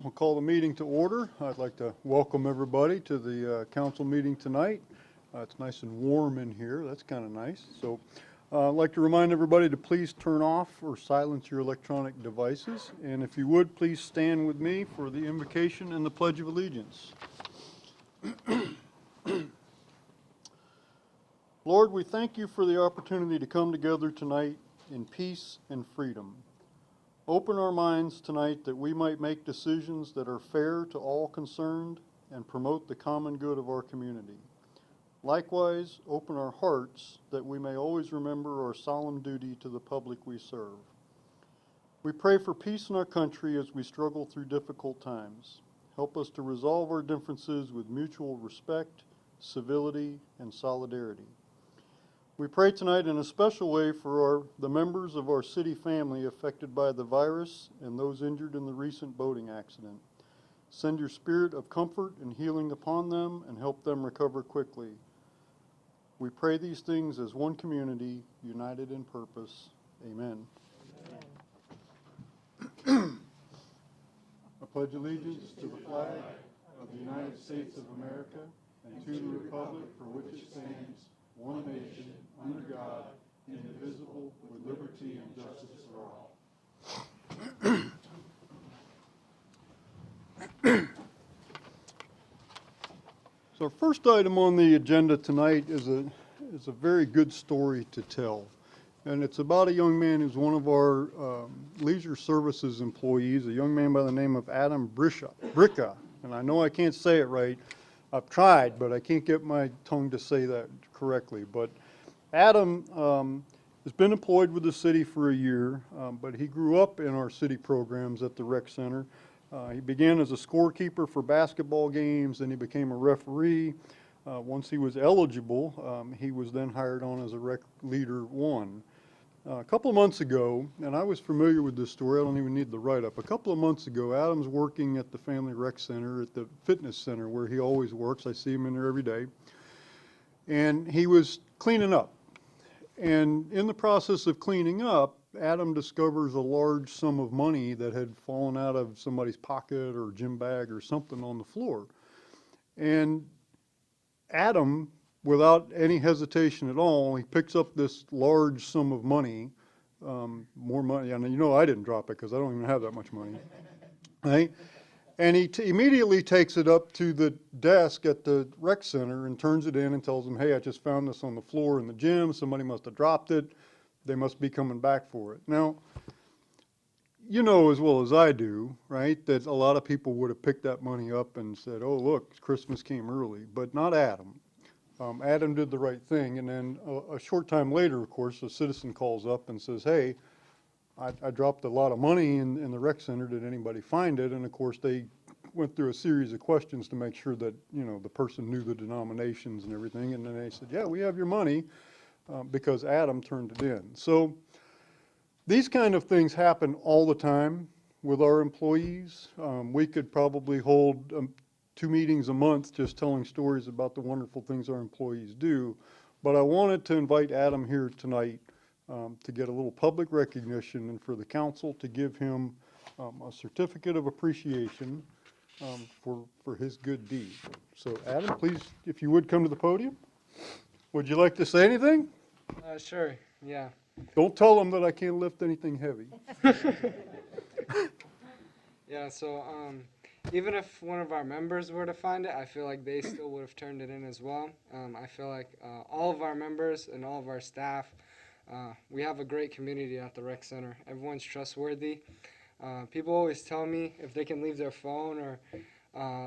We'll call the meeting to order. I'd like to welcome everybody to the council meeting tonight. It's nice and warm in here. That's kind of nice. So I'd like to remind everybody to please turn off or silence your electronic devices. And if you would, please stand with me for the invocation and the Pledge of Allegiance. Lord, we thank you for the opportunity to come together tonight in peace and freedom. Open our minds tonight that we might make decisions that are fair to all concerned and promote the common good of our community. Likewise, open our hearts that we may always remember our solemn duty to the public we serve. We pray for peace in our country as we struggle through difficult times. Help us to resolve our differences with mutual respect, civility, and solidarity. We pray tonight in a special way for the members of our city family affected by the virus and those injured in the recent boating accident. Send your spirit of comfort and healing upon them and help them recover quickly. We pray these things as one community, united in purpose. Amen. Amen. I pledge allegiance to the flag of the United States of America and to the republic for which it stands, one nation, under God, indivisible, with liberty and justice for all. So our first item on the agenda tonight is a very good story to tell. And it's about a young man who's one of our leisure services employees, a young man by the name of Adam Bricha. And I know I can't say it right. I've tried, but I can't get my tongue to say that correctly. But Adam has been employed with the city for a year, but he grew up in our city programs at the rec center. He began as a scorekeeper for basketball games, then he became a referee. Once he was eligible, he was then hired on as a rec leader one. A couple of months ago, and I was familiar with this story, I don't even need the write-up. A couple of months ago, Adam's working at the Family Rec Center, at the fitness center where he always works. I see him in there every day. And he was cleaning up. And in the process of cleaning up, Adam discovers a large sum of money that had fallen out of somebody's pocket or gym bag or something on the floor. And Adam, without any hesitation at all, he picks up this large sum of money, more money. And you know I didn't drop it because I don't even have that much money. Right? And he immediately takes it up to the desk at the rec center and turns it in and tells them, hey, I just found this on the floor in the gym. Somebody must have dropped it. They must be coming back for it. Now, you know as well as I do, right, that a lot of people would have picked that money up and said, oh, look, Christmas came early, but not Adam. Adam did the right thing. And then a short time later, of course, a citizen calls up and says, hey, I dropped a lot of money in the rec center. Did anybody find it? And of course, they went through a series of questions to make sure that, you know, the person knew the denominations and everything. And then they said, yeah, we have your money because Adam turned it in. So these kind of things happen all the time with our employees. We could probably hold 2 meetings a month just telling stories about the wonderful things our employees do. But I wanted to invite Adam here tonight to get a little public recognition and for the council to give him a certificate of appreciation for his good deed. So Adam, please, if you would come to the podium. Would you like to say anything? Sure, yeah. Don't tell them that I can't lift anything heavy. Yeah, so even if one of our members were to find it, I feel like they still would have turned it in as well. I feel like all of our members and all of our staff, we have a great community at the rec center. Everyone's trustworthy. People always tell me if they can leave their phone or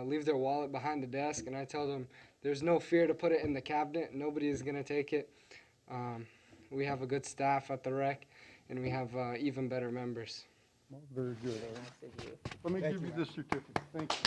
leave their wallet behind the desk, and I tell them there's no fear to put it in the cabinet. Nobody is going to take it. We have a good staff at the rec, and we have even better members. Well, very good. Let me give you this certificate. Thank you.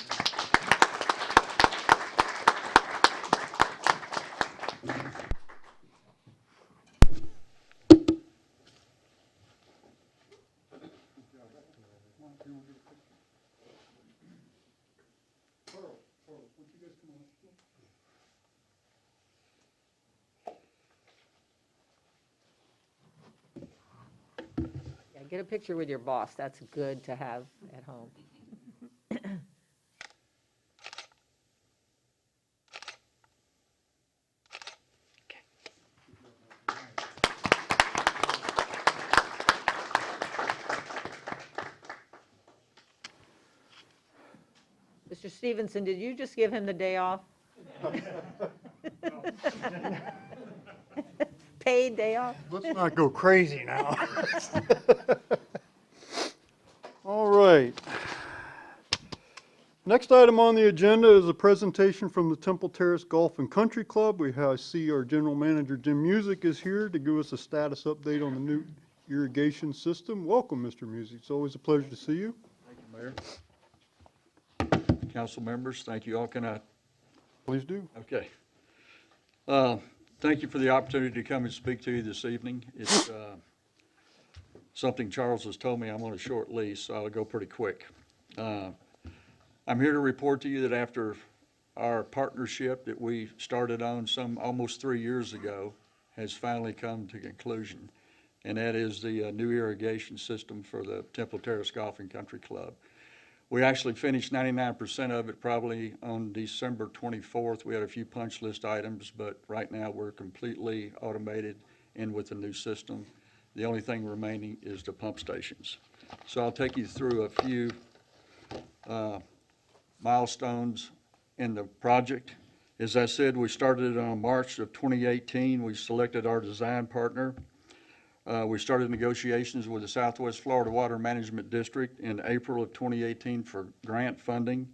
Get a picture with your boss. That's good to have at home. Mr. Stevenson, did you just give him the day off? Paid day off? Let's not go crazy now. All right. Next item on the agenda is a presentation from the Terrace Golf and Country Club. I see our general manager, Jim Music, is here to give us a status update on the new irrigation system. Welcome, Mr. Music. It's always a pleasure to see you. Thank you, Mayor. Council members, thank you all. Can I? Please do. Okay. Thank you for the opportunity to come and speak to you this evening. It's something Charles has told me. I'm on a short lease, so I'll go pretty quick. I'm here to report to you that after our partnership that we started on almost 3 years ago has finally come to conclusion, and that is the new irrigation system for the Terrace Golf and Country Club. We actually finished 99% of it probably on December 24th. We had a few punch list items, but right now we're completely automated and with the new system. The only thing remaining is the pump stations. So I'll take you through a few milestones in the project. As I said, we started on March of 2018. We selected our design partner. We started negotiations with the Southwest Florida Water Management District in April of 2018 for grant funding.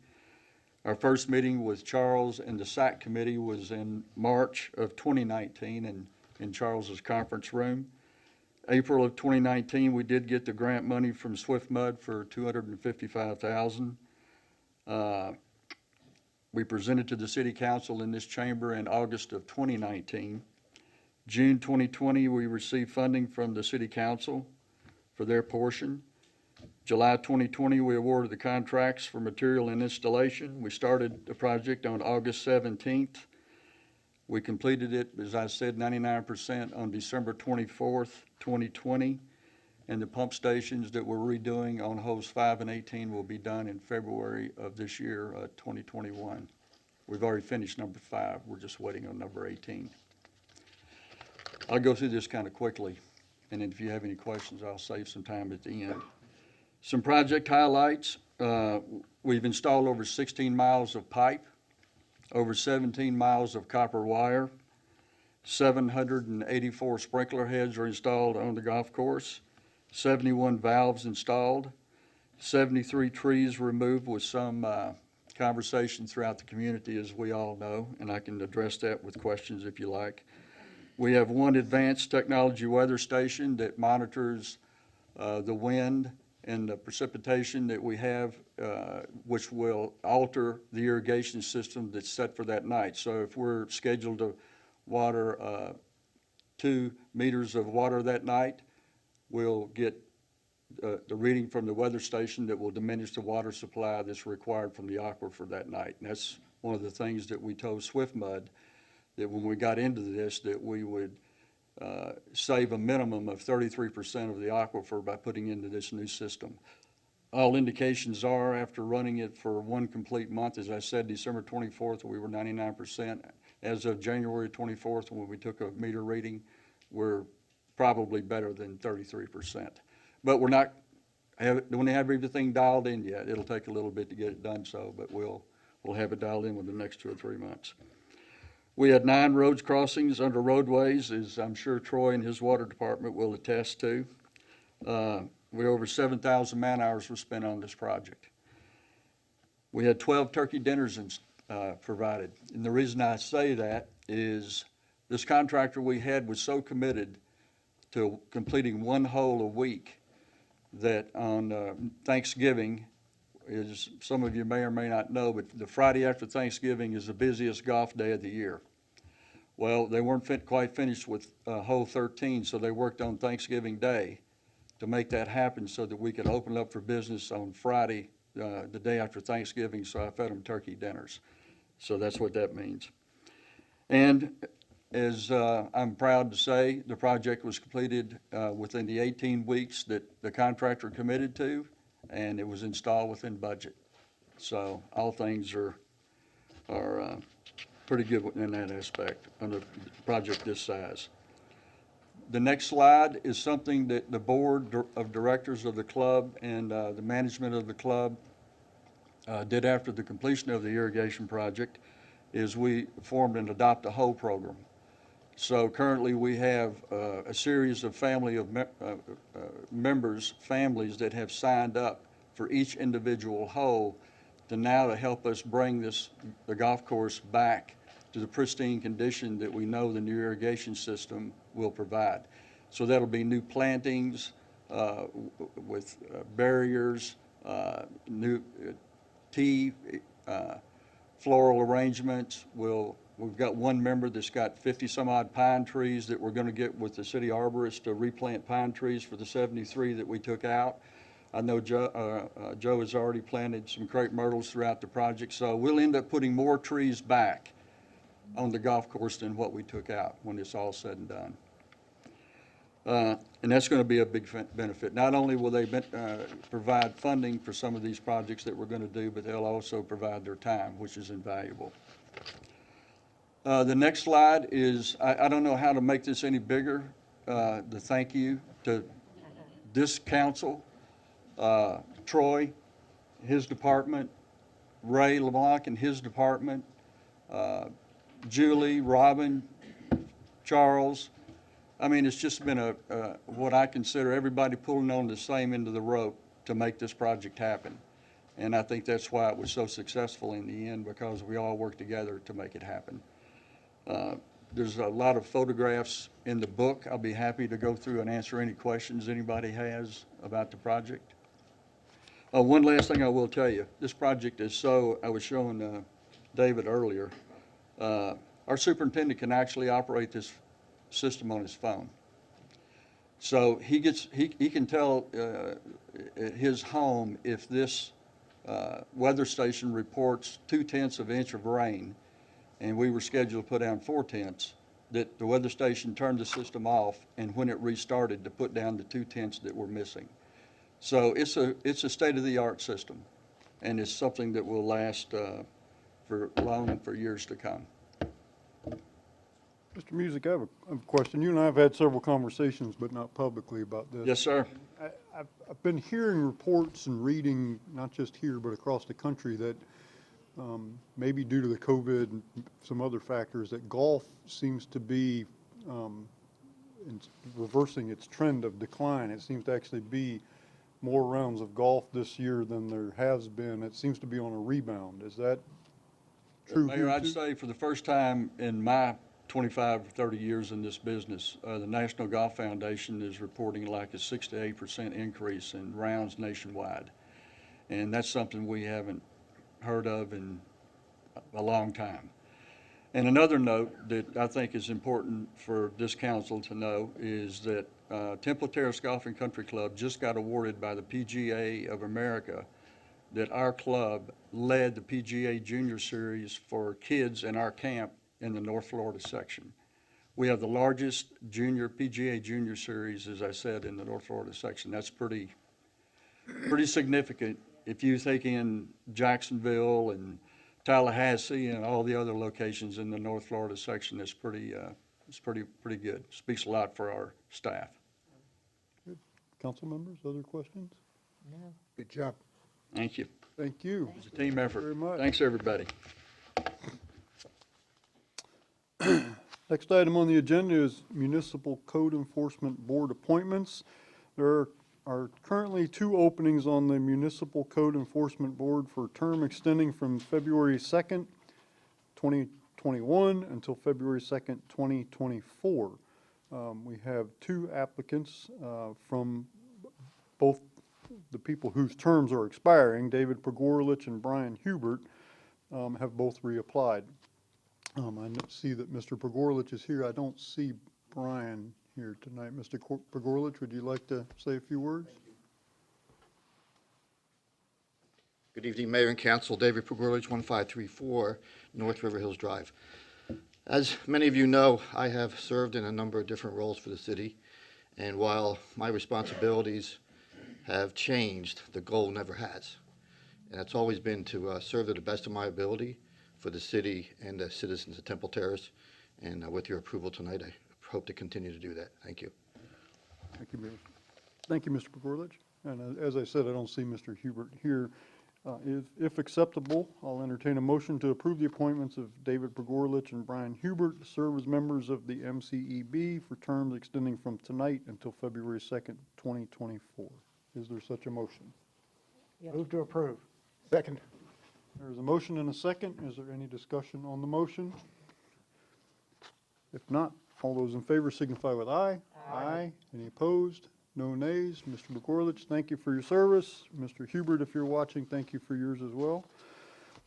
Our first meeting with Charles and the SAC committee was in March of 2019 in Charles's conference room. April of 2019, we did get the grant money from Swift Mud for $255,000. We presented to the City Council in this chamber in August of 2019. June 2020, we received funding from the City Council for their portion. July 2020, we awarded the contracts for material and installation. We started the project on August 17th. We completed it, as I said, 99% on December 24th, 2020. And the pump stations that we're redoing on holes 5 and 18 will be done in February of this year, 2021. We've already finished number 5. We're just waiting on number 18. I'll go through this kind of quickly, and then if you have any questions, I'll save some time at the end. Some project highlights. We've installed over 16 miles of pipe, over 17 miles of copper wire, 784 sprinkler heads are installed on the golf course, 71 valves installed, 73 trees removed with some conversation throughout the community, as we all know, and I can address that with questions if you like. We have one advanced technology weather station that monitors the wind and the precipitation that we have, which will alter the irrigation system that's set for that night. So if we're scheduled to water 2 meters of water that night, we'll get the reading from the weather station that will diminish the water supply that's required from the aquifer that night. And that's one of the things that we told Swift Mud, that when we got into this, that we would save a minimum of 33% of the aquifer by putting into this new system. All indications are, after running it for 1 complete month, as I said, December 24th, we were 99%. As of January 24th, when we took a meter reading, we're probably better than 33%. But we don't have everything dialed in yet. It'll take a little bit to get it done so, but we'll have it dialed in within the next 2 or 3 months. We had 9 roads crossings under roadways, as I'm sure Troy and his water department will attest to. Over 7,000 man hours were spent on this project. We had 12 turkey dinners provided. And the reason I say that is this contractor we had was so committed to completing 1 hole a week that on Thanksgiving, as some of you may or may not know, but the Friday after Thanksgiving is the busiest golf day of the year. Well, they weren't quite finished with hole 13, so they worked on Thanksgiving Day to make that happen so that we could open up for business on Friday, the day after Thanksgiving, so I fed them turkey dinners. So that's what that means. And as I'm proud to say, the project was completed within the 18 weeks that the contractor committed to, and it was installed within budget. So all things are pretty good in that aspect on a project this size. The next slide is something that the board of directors of the club and the management of the club did after the completion of the irrigation project is we formed an Adopt a Hoe program. So currently we have a series of families that have signed up for each individual hoe to help us bring the golf course back to the pristine condition that we know the new irrigation system will provide. So that'll be new plantings with barriers, new tee, floral arrangements. We've got one member that's got 50 some odd pine trees that we're going to get with the city arborist to replant pine trees for the 73 that we took out. I know Joe has already planted some crepe myrtles throughout the project, so we'll end up putting more trees back on the golf course than what we took out when it's all said and done. And that's going to be a big benefit. Not only will they provide funding for some of these projects that we're going to do, but they'll also provide their time, which is invaluable. The next slide is, I don't know how to make this any bigger, the thank you to this council, Troy, his department, Ray LeBlanc and his department, Julie, Robin, Charles. I mean, it's just been what I consider everybody pulling on the same end of the rope to make this project happen. And I think that's why it was so successful in the end, because we all worked together to make it happen. There's a lot of photographs in the book. I'll be happy to go through and answer any questions anybody has about the project. One last thing I will tell you, this project is I was showing David earlier, our superintendent can actually operate this system on his phone. So he can tell his home if this weather station reports 0.2 of an inch of rain, and we were scheduled to put down 0.4, that the weather station turned the system off, and when it restarted to put down the 0.2 that were missing. So it's a state-of-the-art system, and it's something that will last for years to come. Mr. Music, I have a question. You and I have had several conversations, but not publicly, about this. Yes, sir. I've been hearing reports and reading, not just here, but across the country, that maybe due to the COVID and some other factors, that golf seems to be reversing its trend of decline. It seems to actually be more rounds of golf this year than there has been. It seems to be on a rebound. Is that true? Mayor, I'd say for the first time in my 25 or 30 years in this business, the National Golf Foundation is reporting like a 6 to 8% increase in rounds nationwide. And that's something we haven't heard of in a long time. And another note that I think is important for this council to know is that Temple Terrace Golf and Country Club just got awarded by the PGA of America that our club led the PGA Junior Series for kids in our camp in the North Florida section. We have the largest PGA Junior Series, as I said, in the North Florida section. That's pretty significant. If you take in Jacksonville and Tallahassee and all the other locations in the North Florida section, it's pretty good. Speaks a lot for our staff. Good. Council members, other questions? No. Good job. Thank you. Thank you. It's a team effort. Very much. Thanks, everybody. Next item on the agenda is Municipal Code Enforcement Board appointments. There are currently 2 openings on the Municipal Code Enforcement Board for a term extending from February 2nd, 2021 until February 2nd, 2024. We have 2 applicants from both the people whose terms are expiring, David Pogorlich and Brian Hubert, have both reapplied. I see that Mr. Pogorlich is here. I don't see Brian here tonight. Mr. Pogorlich, would you like to say a few words? Good evening, Mayor and Council. David Pogorlich, 1534 North River Hills Drive. As many of you know, I have served in a number of different roles for the city, and while my responsibilities have changed, the goal never has. And it's always been to serve to the best of my ability for the city and the citizens of Temple Terrace. And with your approval tonight, I hope to continue to do that. Thank you. Thank you, Mayor. Thank you, Mr. Pogorlich. And as I said, I don't see Mr. Hubert here. If acceptable, I'll entertain a motion to approve the appointments of David Pogorlich and Brian Hubert to serve as members of the MCEB for terms extending from tonight until February 2nd, 2024. Is there such a motion? Move to approve. Second. There's a motion and a second. Is there any discussion on the motion? If not, all those in favor signify with aye. Aye. Any opposed? No nays. Mr. Pogorlich, thank you for your service. Mr. Hubert, if you're watching, thank you for yours as well.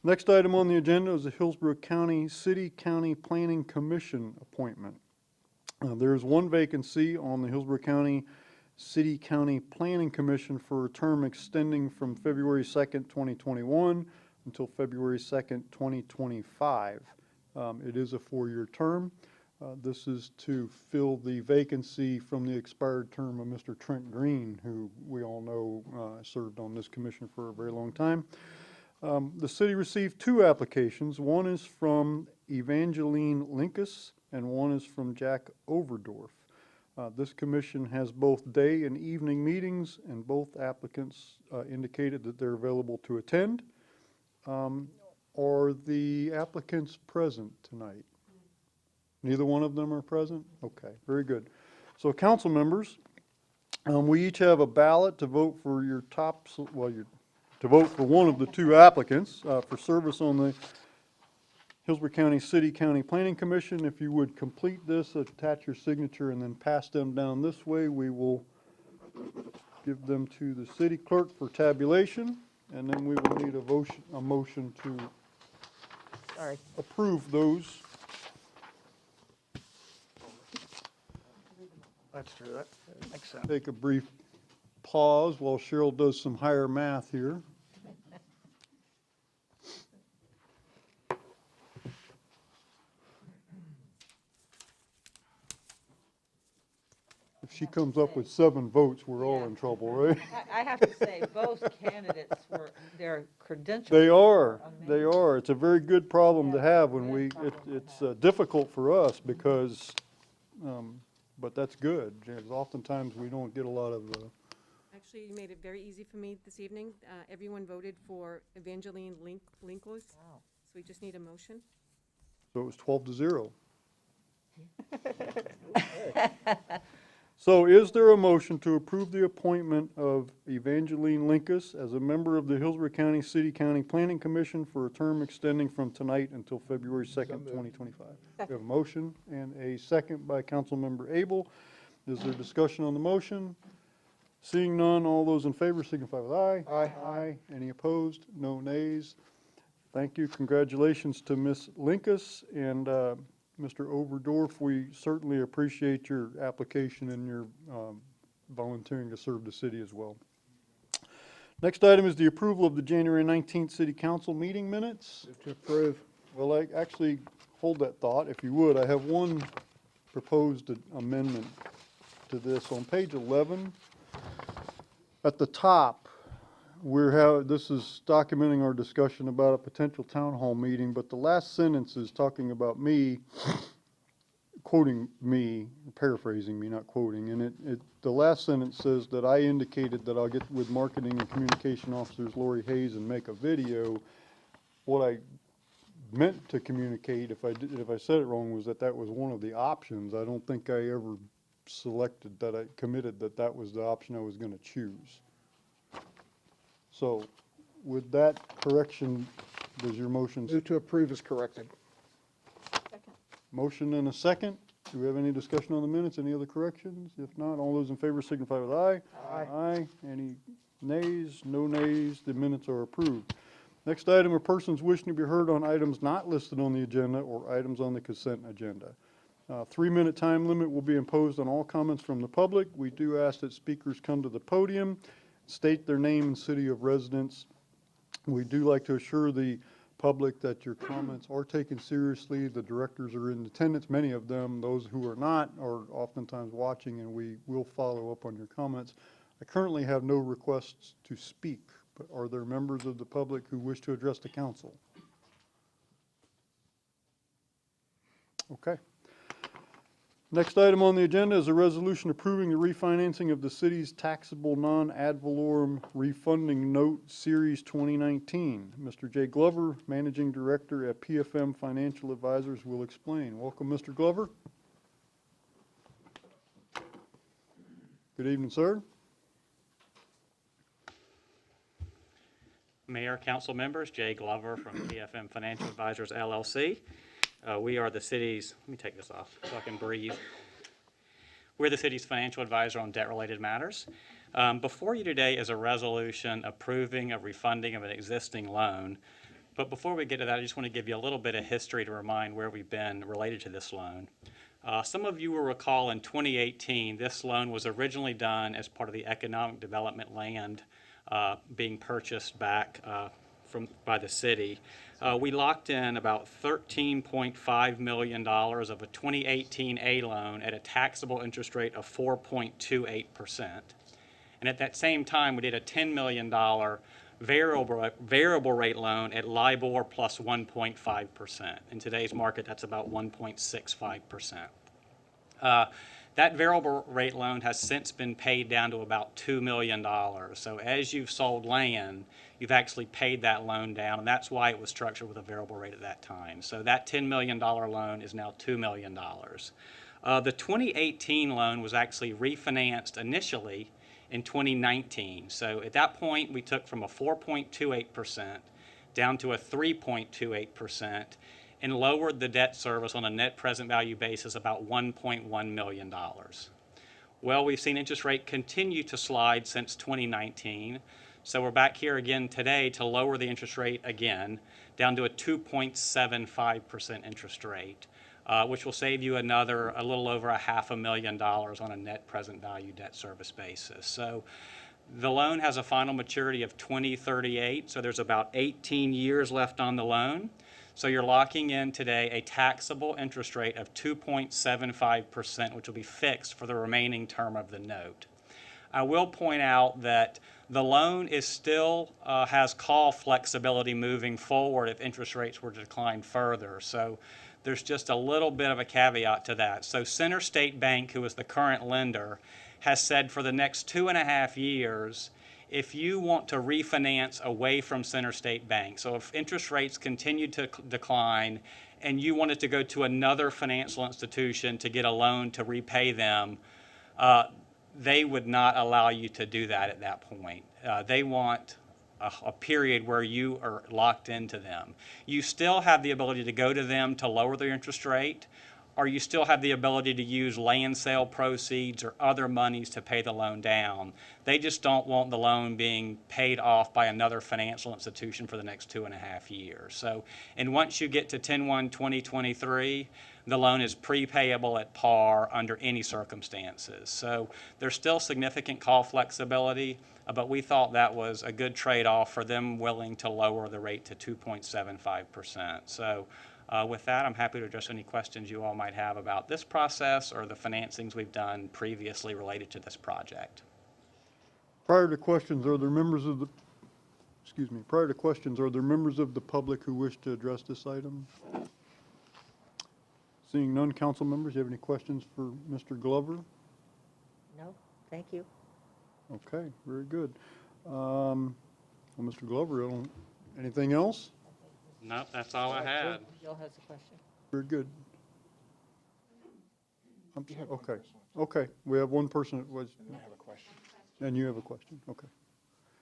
Next item on the agenda is the Hillsborough County City-County Planning Commission appointment. There's one vacancy on the Hillsborough County City-County Planning Commission for a term extending from February 2nd, 2021 until February 2nd, 2025. It is a 4-year term. This is to fill the vacancy from the expired term of Mr. Trent Green, who we all know served on this commission for a very long time. The city received 2 applications. One is from Evangeline Linkus and one is from Jack Overdorf. This commission has both day and evening meetings, and both applicants indicated that they're available to attend. Are the applicants present tonight? Neither one of them are present? Okay, very good. So council members, we each have a ballot to vote for your top, to vote for one of the 2 applicants for service on the Hillsborough County City-County Planning Commission. If you would complete this, attach your signature, and then pass them down this way, we will give them to the city clerk for tabulation, and then we will need a motion to Sorry. approve those. Let's do that. Makes sense. Take a brief pause while Cheryl does some higher math here. If she comes up with 7 votes, we're all in trouble, right? I have to say, both candidates their credentials. They are, amazing. they are. It's a very good problem to have when good problem. it's difficult for us because, but that's good. Because oftentimes we don't get a lot of, Actually, you made it very easy for me this evening. Everyone voted for Evangeline Linkless, Wow. so we just need a motion. so it was 12-0. So is there a motion to approve the appointment of Evangeline Linkus as a member of the Hillsborough County City-County Planning Commission for a term extending from tonight until February 2nd, 2025? We have a motion and a second by Councilmember Abel. Is there discussion on the motion? Seeing none, all those in favor signify with aye. Aye. Aye. Any opposed? No nays. Thank you. Congratulations to Ms. Linkus and Mr. Overdorf. We certainly appreciate your application and your volunteering to serve the city as well. Next item is the approval of the January 19th City Council meeting minutes. Move to approve. Well, I actually, hold that thought, if you would. I have one proposed amendment to this. On page 11, at the top, this is documenting our discussion about a potential town hall meeting, but the last sentence is talking about me, quoting me, paraphrasing me, not quoting, and the last sentence says that I indicated that I'll get with marketing and communication officers Lori Hayes and make a video. What I meant to communicate, if I said it wrong, was that was one of the options. I don't think I ever selected that, I committed that was the option I was going to choose. So with that correction, does your motion? Move to approve is corrected. Second. Motion and a second. Do we have any discussion on the minutes? Any other corrections? If not, all those in favor signify with aye. Aye. Aye. Any nays? No nays. The minutes are approved. Next item are persons wishing to be heard on items not listed on the agenda or items on the consent agenda. 3-minute time limit will be imposed on all comments from the public. We do ask that speakers come to the podium, state their name and city of residence. We do like to assure the public that your comments are taken seriously. The directors are in attendance, many of them. Those who are not are oftentimes watching, and we will follow up on your comments. I currently have no requests to speak, but are there members of the public who wish to address the council? Next item on the agenda is a resolution approving the refinancing of the city's taxable non-ad valorem refunding note Series 2019. Mr. Jay Glover, Managing Director at PFM Financial Advisors, will explain. Welcome, Mr. Glover. Good evening, sir. Mayor, council members, Jay Glover from PFM Financial Advisors LLC. We are the city's, let me take this off so I can breathe. We're the city's financial advisor on debt-related matters. Before you today is a resolution approving a refunding of an existing loan. But before we get to that, I just want to give you a little bit of history to remind where we've been related to this loan. Some of you will recall in 2018, this loan was originally done as part of the economic development land being purchased back by the city. We locked in about $13.5 million of a 2018 A loan at a taxable interest rate of 4.28%. And at that same time, we did a $10 million variable rate loan at LIBOR plus 1.5%. In today's market, that's about 1.65%. That variable rate loan has since been paid down to about $2 million. So as you've sold land, you've actually paid that loan down, and that's why it was structured with a variable rate at that time. So that $10 million loan is now $2 million. The 2018 loan was actually refinanced initially in 2019. So at that point, we took from a 4.28% down to a 3.28%. and lowered the debt service on a net present value basis about $1.1 million. Well, we've seen interest rate continue to slide since 2019, so we're back here again today to lower the interest rate again down to a 2.75% interest rate, which will save you a little over $500,000 on a net present value debt service basis. So the loan has a final maturity of 2038, so there's about 18 years left on the loan. So you're locking in today a taxable interest rate of 2.75%, which will be fixed for the remaining term of the note. I will point out that the loan is still has call flexibility moving forward if interest rates were to decline further. So there's just a little bit of a caveat to that. So Center State Bank, who is the current lender, has said for the next 2.5 years, if you want to refinance away from Center State Bank, so if interest rates continue to decline and you wanted to go to another financial institution to get a loan to repay them, they would not allow you to do that at that point. They want a period where you are locked into them. You still have the ability to go to them to lower their interest rate, or you still have the ability to use land sale proceeds or other monies to pay the loan down. They just don't want the loan being paid off by another financial institution for the next 2.5 years. So, and once you get to 10/1/2023, the loan is prepayable at par under any circumstances. So there's still significant call flexibility, but we thought that was a good trade-off for them willing to lower the rate to 2.75%. So with that, I'm happy to address any questions you all might have about this process or the financings we've done previously related to this project. Prior to questions, are there members of the public who wish to address this item? Seeing none, council members, you have any questions for Mr. Glover? No, thank you. Okay, very good. Well, Mr. Glover, anything else? Nope, that's all I had. Jill has a question. Very good. Okay, okay, we have one person that was, I have a question. and you have a question, okay.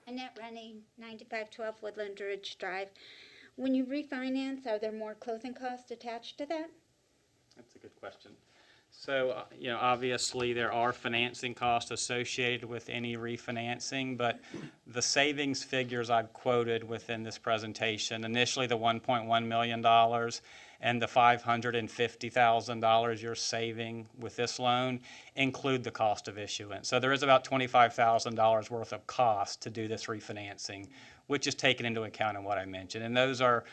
Annette Rennie, 9512 Woodland Ridge Drive. When you refinance, are there more closing costs attached to that? That's a good question. So, obviously there are financing costs associated with any refinancing, but the savings figures I've quoted within this presentation, initially the $1.1 million and the $550,000 you're saving with this loan include the cost of issuance. So there is about $25,000 worth of cost to do this refinancing, which is taken into account in what I mentioned. And those are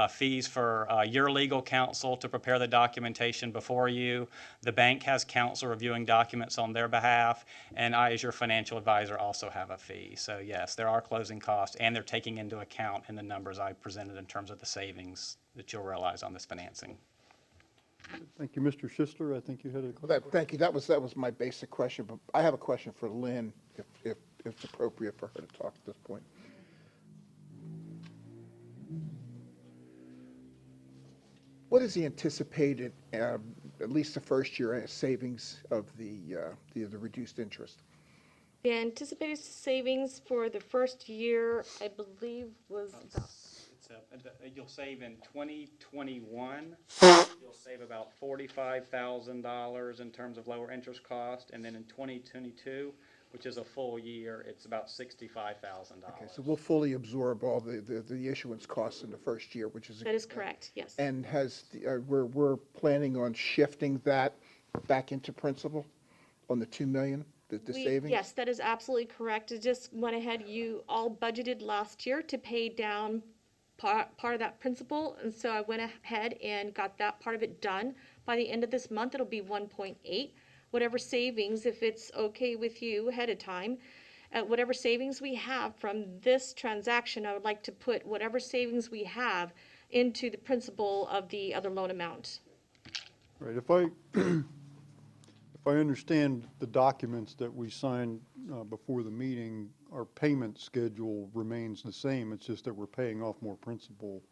fees for your legal counsel to prepare the documentation before you. The bank has counsel reviewing documents on their behalf, and I, as your financial advisor, also have a fee. So yes, there are closing costs, and they're taking into account in the numbers I presented in terms of the savings that you'll realize on this financing. Thank you, Mr. Schistler. I think you had a. Well, thank you. That was my basic question, but I have a question for Lynn, if it's appropriate for her to talk at this point. What is the anticipated, at least the first year, savings of the reduced interest? The anticipated savings for the first year, I believe, was about, You'll save in 2021, you'll save about $45,000 in terms of lower interest cost, and then in 2022, which is a full year, it's about $65,000. Okay, so we'll fully absorb all the issuance costs in the first year, which is. that is correct, yes. And we're planning on shifting that back into principal on the 2 million, the savings? Yes, that is absolutely correct. It just went ahead, you all budgeted last year to pay down part of that principal, and so I went ahead and got that part of it done. By the end of this month, it'll be 1.8. Whatever savings, if it's okay with you ahead of time, whatever savings we have from this transaction, I would like to put whatever savings we have into the principal of the other loan amount. Right, if I, if I understand the documents that we signed before the meeting, our payment schedule remains the same. It's just that we're paying off more principal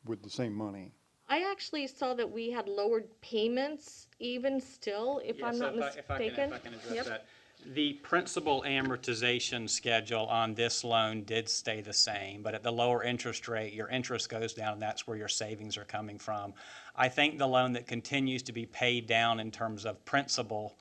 with the same money. I actually saw that we had lowered payments even still, if I'm not mistaken. If I can address Yep. that. The principal amortization schedule on this loan did stay the same, but at the lower interest rate, your interest goes down, and that's where your savings are coming from. I think the loan that continues to be paid down in terms of principal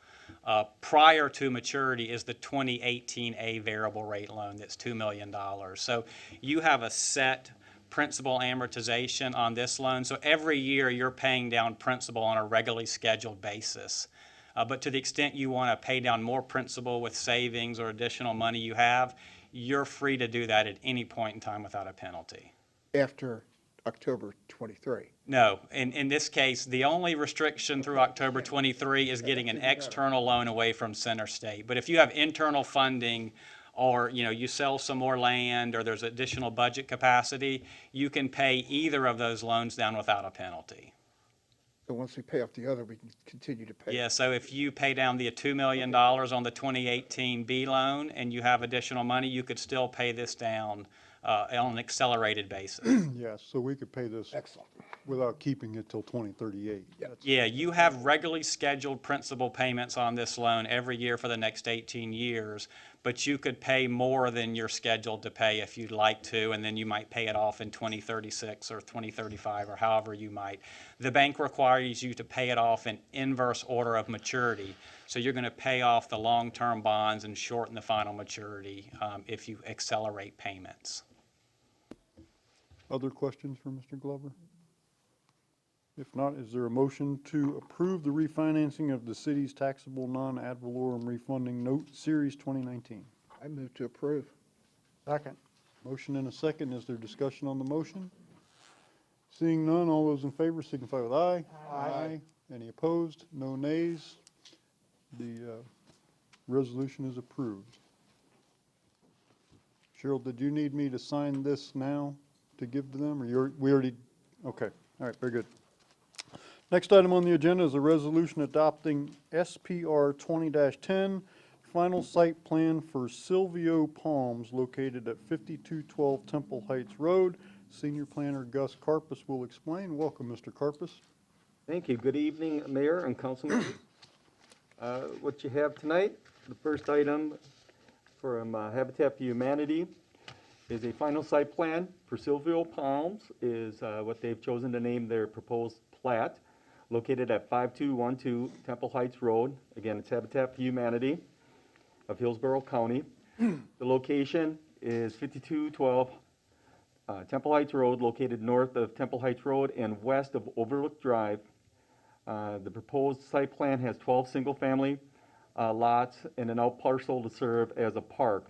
prior to maturity is the 2018A variable rate loan that's $2 million. So you have a set principal amortization on this loan. So every year you're paying down principal on a regularly scheduled basis. But to the extent you want to pay down more principal with savings or additional money you have, you're free to do that at any point in time without a penalty. After October 23. No, in this case, the only restriction through October 23 is getting an external loan away from Center State. But if you have internal funding, or you sell some more land, or there's additional budget capacity, you can pay either of those loans down without a penalty. So once we pay off the other, we can continue to pay. Yeah, so if you pay down the $2 million on the 2018 B loan and you have additional money, you could still pay this down on an accelerated basis. Yes, so we could pay this Excellent. without keeping it till 2038. Yeah, you have regularly scheduled principal payments on this loan every year for the next 18 years, but you could pay more than you're scheduled to pay if you'd like to, and then you might pay it off in 2036 or 2035 or however you might. The bank requires you to pay it off in inverse order of maturity, so you're going to pay off the long-term bonds and shorten the final maturity if you accelerate payments. Other questions for Mr. Glover? If not, is there a motion to approve the refinancing of the city's taxable non-ad valorem refunding note, Series 2019? I move to approve. Second. Motion and a second. Is there discussion on the motion? Seeing none, all those in favor signify with aye. Aye. Any opposed? No nays. The resolution is approved. Cheryl, did you need me to sign this now to give to them, or we already? Okay. All right, very good. Next item on the agenda is a resolution adopting SPR 20-10, final site plan for Silvio Palms located at 5212 Temple Heights Road. Senior Planner Gus Carpus will explain. Welcome, Mr. Carpus. Thank you. Good evening, Mayor and Council members. What you have tonight, the first item from Habitat for Humanity is a final site plan for Silvio Palms, is what they've chosen to name their proposed plat, located at 5212 Temple Heights Road. Again, it's Habitat for Humanity of Hillsborough County. The location is 5212 Temple Heights Road, located north of Temple Heights Road and west of Overlook Drive. The proposed site plan has 12 single-family lots and an out parcel to serve as a park.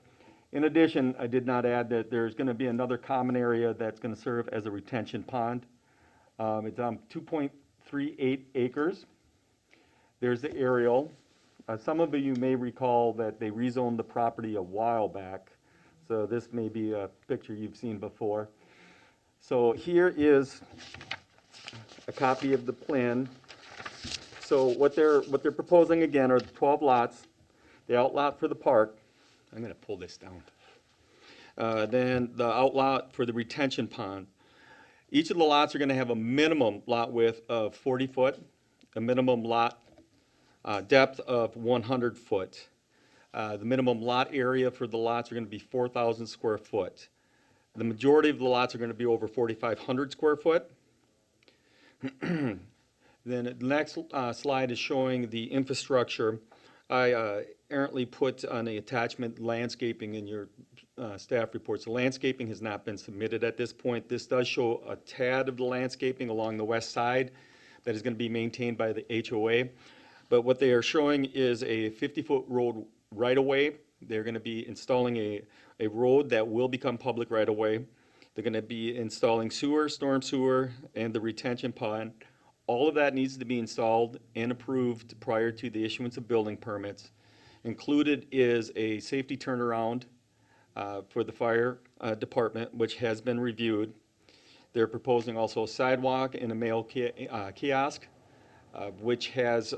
In addition, I did not add that there's going to be another common area that's going to serve as a retention pond. It's on 2.38 acres. There's the aerial. Some of you may recall that they rezoned the property a while back, so this may be a picture you've seen before. So here is a copy of the plan So what they're proposing again are the 12 lots, the outlot for the park. I'm gonna pull this down. Then the outlot for the retention pond. Each of the lots are gonna have a minimum lot width of 40 foot, a minimum lot depth of 100 foot. The minimum lot area for the lots are gonna be 4,000 square foot. The majority of the lots are gonna be over 4,500 square foot. Then the next slide is showing the infrastructure. I errantly put on the attachment landscaping in your staff reports. The landscaping has not been submitted at this point. This does show a tad of the landscaping along the west side that is going to be maintained by the HOA. But what they are showing is a 50-foot road right-of-way. They're going to be installing a road that will become public right-of-way. They're going to be installing sewer, storm sewer, and the retention pond. All of that needs to be installed and approved prior to the issuance of building permits. Included is a safety turnaround for the fire department, which has been reviewed. They're proposing also a sidewalk and a mail kiosk, which is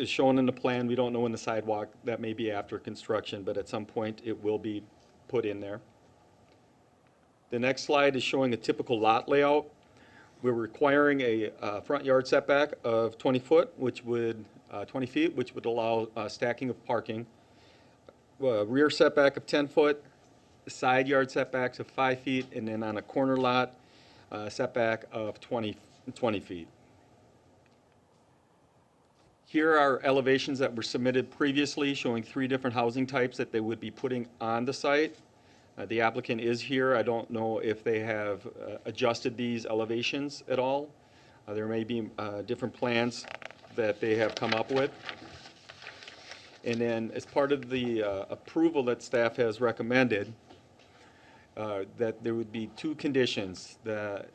shown in the plan. We don't know when the sidewalk, that may be after construction, but at some point it will be put in there. The next slide is showing a typical lot layout. We're requiring a front yard setback of 20 feet, which would allow stacking of parking. Rear setback of 10 foot, side yard setbacks of 5 feet, and then on a corner lot, setback of 20 feet. Here are elevations that were submitted previously showing 3 different housing types that they would be putting on the site. The applicant is here. I don't know if they have adjusted these elevations at all. There may be different plans that they have come up with. And then as part of the approval that staff has recommended, that there would be 2 conditions. The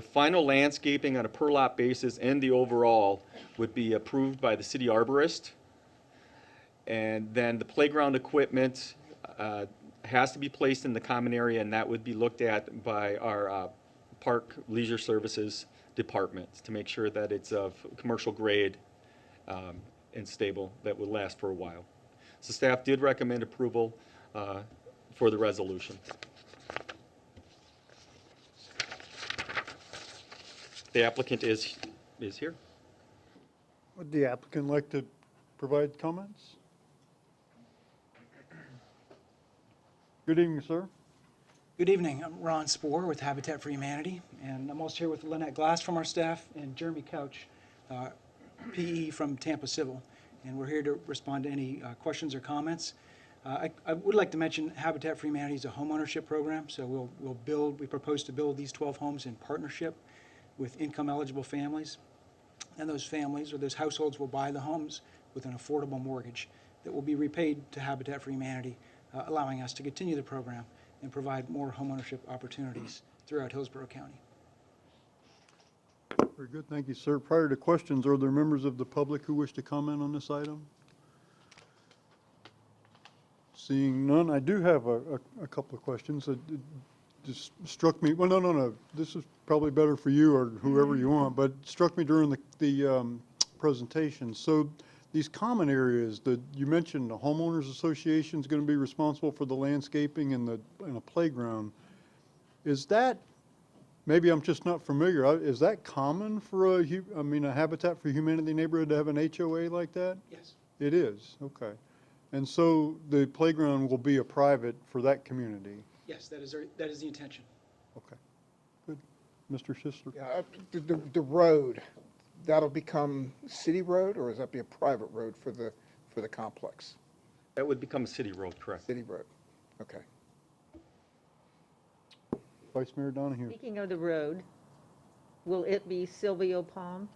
final landscaping on a per lot basis and the overall would be approved by the city arborist. And then the playground equipment has to be placed in the common area, and that would be looked at by our Park Leisure Services department to make sure that it's of commercial grade and stable, that will last for a while. So staff did recommend approval for the resolution. The applicant is here. Would the applicant like to provide comments? Good evening, sir. Good evening. I'm Ron Spohr with Habitat for Humanity, and I'm also here with Lynette Glass from our staff and Jeremy Couch, PE from Tampa Civil. And we're here to respond to any questions or comments. I would like to mention Habitat for Humanity is a homeownership program, so we propose to build these 12 homes in partnership with income-eligible families. And those families or those households will buy the homes with an affordable mortgage that will be repaid to Habitat for Humanity, allowing us to continue the program and provide more homeownership opportunities throughout Hillsborough County. Very good, thank you, sir. Prior to questions, are there members of the public who wish to comment on this item? Seeing none, I do have a couple of questions. It just struck me, well, no, this is probably better for you or whoever you want, but it struck me during the presentation. So these common areas that you mentioned, the homeowners association is going to be responsible for the landscaping and a playground. Is that, maybe I'm just not familiar, is that common for a Habitat for Humanity neighborhood to have an HOA like that? Yes. It is, okay. And so the playground will be a private for that community? Yes, that is the intention. Okay, good. Mr. Sisler? Yeah, the road, that'll become city road, or is that be a private road for the complex? That would become a city road, correct? City road, okay. Vice Mayor Donahue? Speaking of the road, will it be Silvio Palm?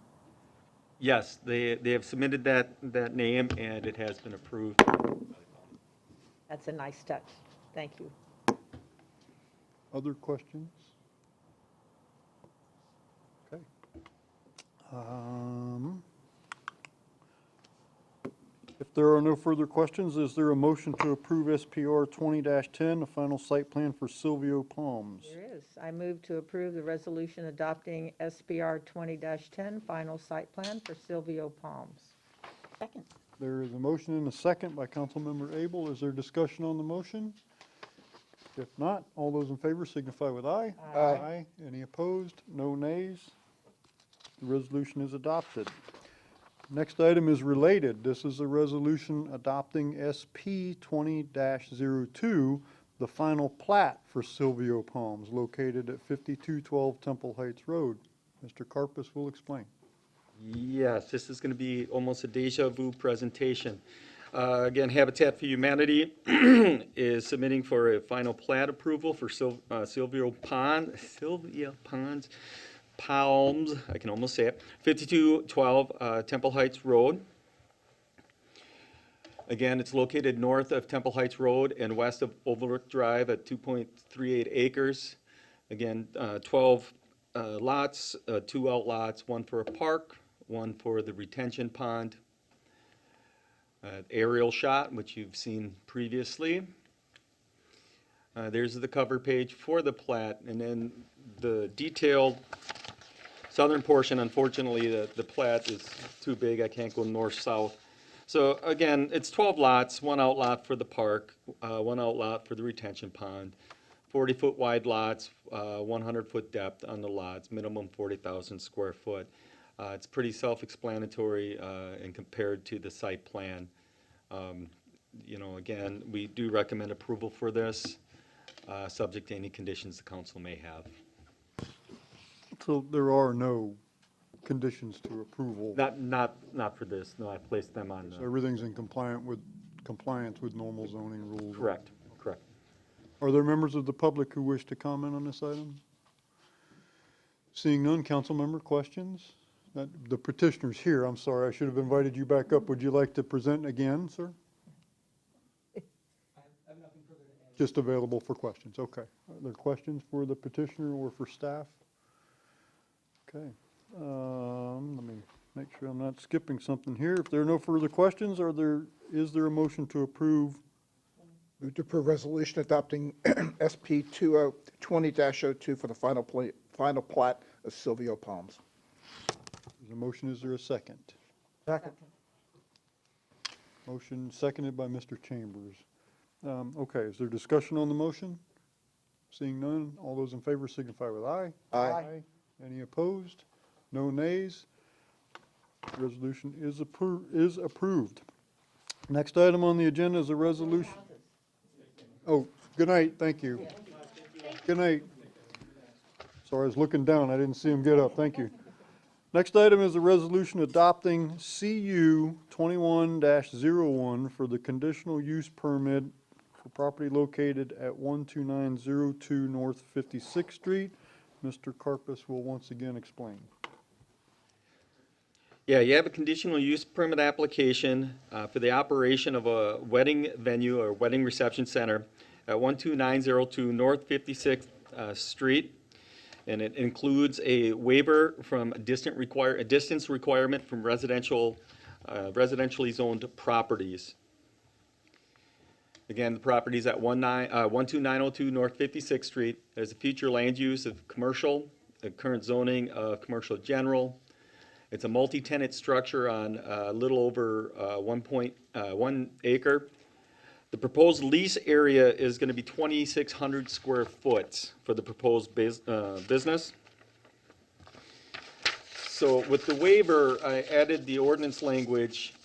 Yes, they have submitted that name, and it has been approved. That's a nice touch. Thank you. Other questions? Okay. If there are no further questions, is there a motion to approve SPR 20-10, the final site plan for Silvio Palms? There is. I move to approve the resolution adopting SPR 20-10, final site plan for Silvio Palms. Second. There is a motion and a second by Councilmember Abel. Is there discussion on the motion? If not, all those in favor signify with aye. Aye. Any opposed? No nays? The resolution is adopted. Next item is related. This is a resolution adopting SP 20-02, the final plat for Silvio Palms, located at 5212 Temple Heights Road. Mr. Carpus will explain. Yes, this is going to be almost a deja vu presentation. Again, Habitat for Humanity is submitting for a final plat approval for Silvio Palms, I can almost say it, 5212 Temple Heights Road. Again, it's located north of Temple Heights Road and west of Overlook Drive at 2.38 acres. Again, 12 lots, 2 outlots, 1 for a park, 1 for the retention pond. Aerial shot, which you've seen previously. There's the cover page for the plat, and then the detailed southern portion. Unfortunately, the plat is too big. I can't go north-south. So again, it's 12 lots, 1 outlot for the park, 1 outlot for the retention pond, 40-foot wide lots, 100-foot depth on the lots, minimum 40,000 square foot. It's pretty self-explanatory and compared to the site plan. Again, we do recommend approval for this, subject to any conditions the council may have. So there are no conditions to approval? Not for this, no, I placed them on. So everything's in compliance with normal zoning rules? Correct. Are there members of the public who wish to comment on this item? Seeing none, council member questions? The petitioner's here, I'm sorry, I should have invited you back up. Would you like to present again, sir? I have nothing further to add. Just available for questions, okay. Are there questions for the petitioner or for staff? Okay, let me make sure I'm not skipping something here. If there are no further questions, is there a motion to approve? Move to approve resolution adopting SP 20-02 for the final plat of Silvio Palms. There's a motion, is there a second? Second. Motion seconded by Mr. Chambers. Okay, is there discussion on the motion? Seeing none, all those in favor signify with aye. Aye. Any opposed? No nays? Resolution is approved. Next item on the agenda is a resolution. Oh, good night, thank you. Good night. Sorry, I was looking down, I didn't see him get up, thank you. Next item is a resolution adopting CU 21-01 for the conditional use permit for property located at 12902 North 56th Street. Mr. Carpus will once again explain. Yeah, you have a conditional use permit application for the operation of a wedding venue or wedding reception center at 12902 North 56th Street. And it includes a waiver from a distance requirement from residentially zoned properties. Again, the property is at 12902 North 56th Street. There's a future land use of commercial, the current zoning of commercial general. It's a multi-tenant structure on a little over 1.1 acre. The proposed lease area is going to be 2,600 square foot for the proposed business. So with the waiver, I added the ordinance language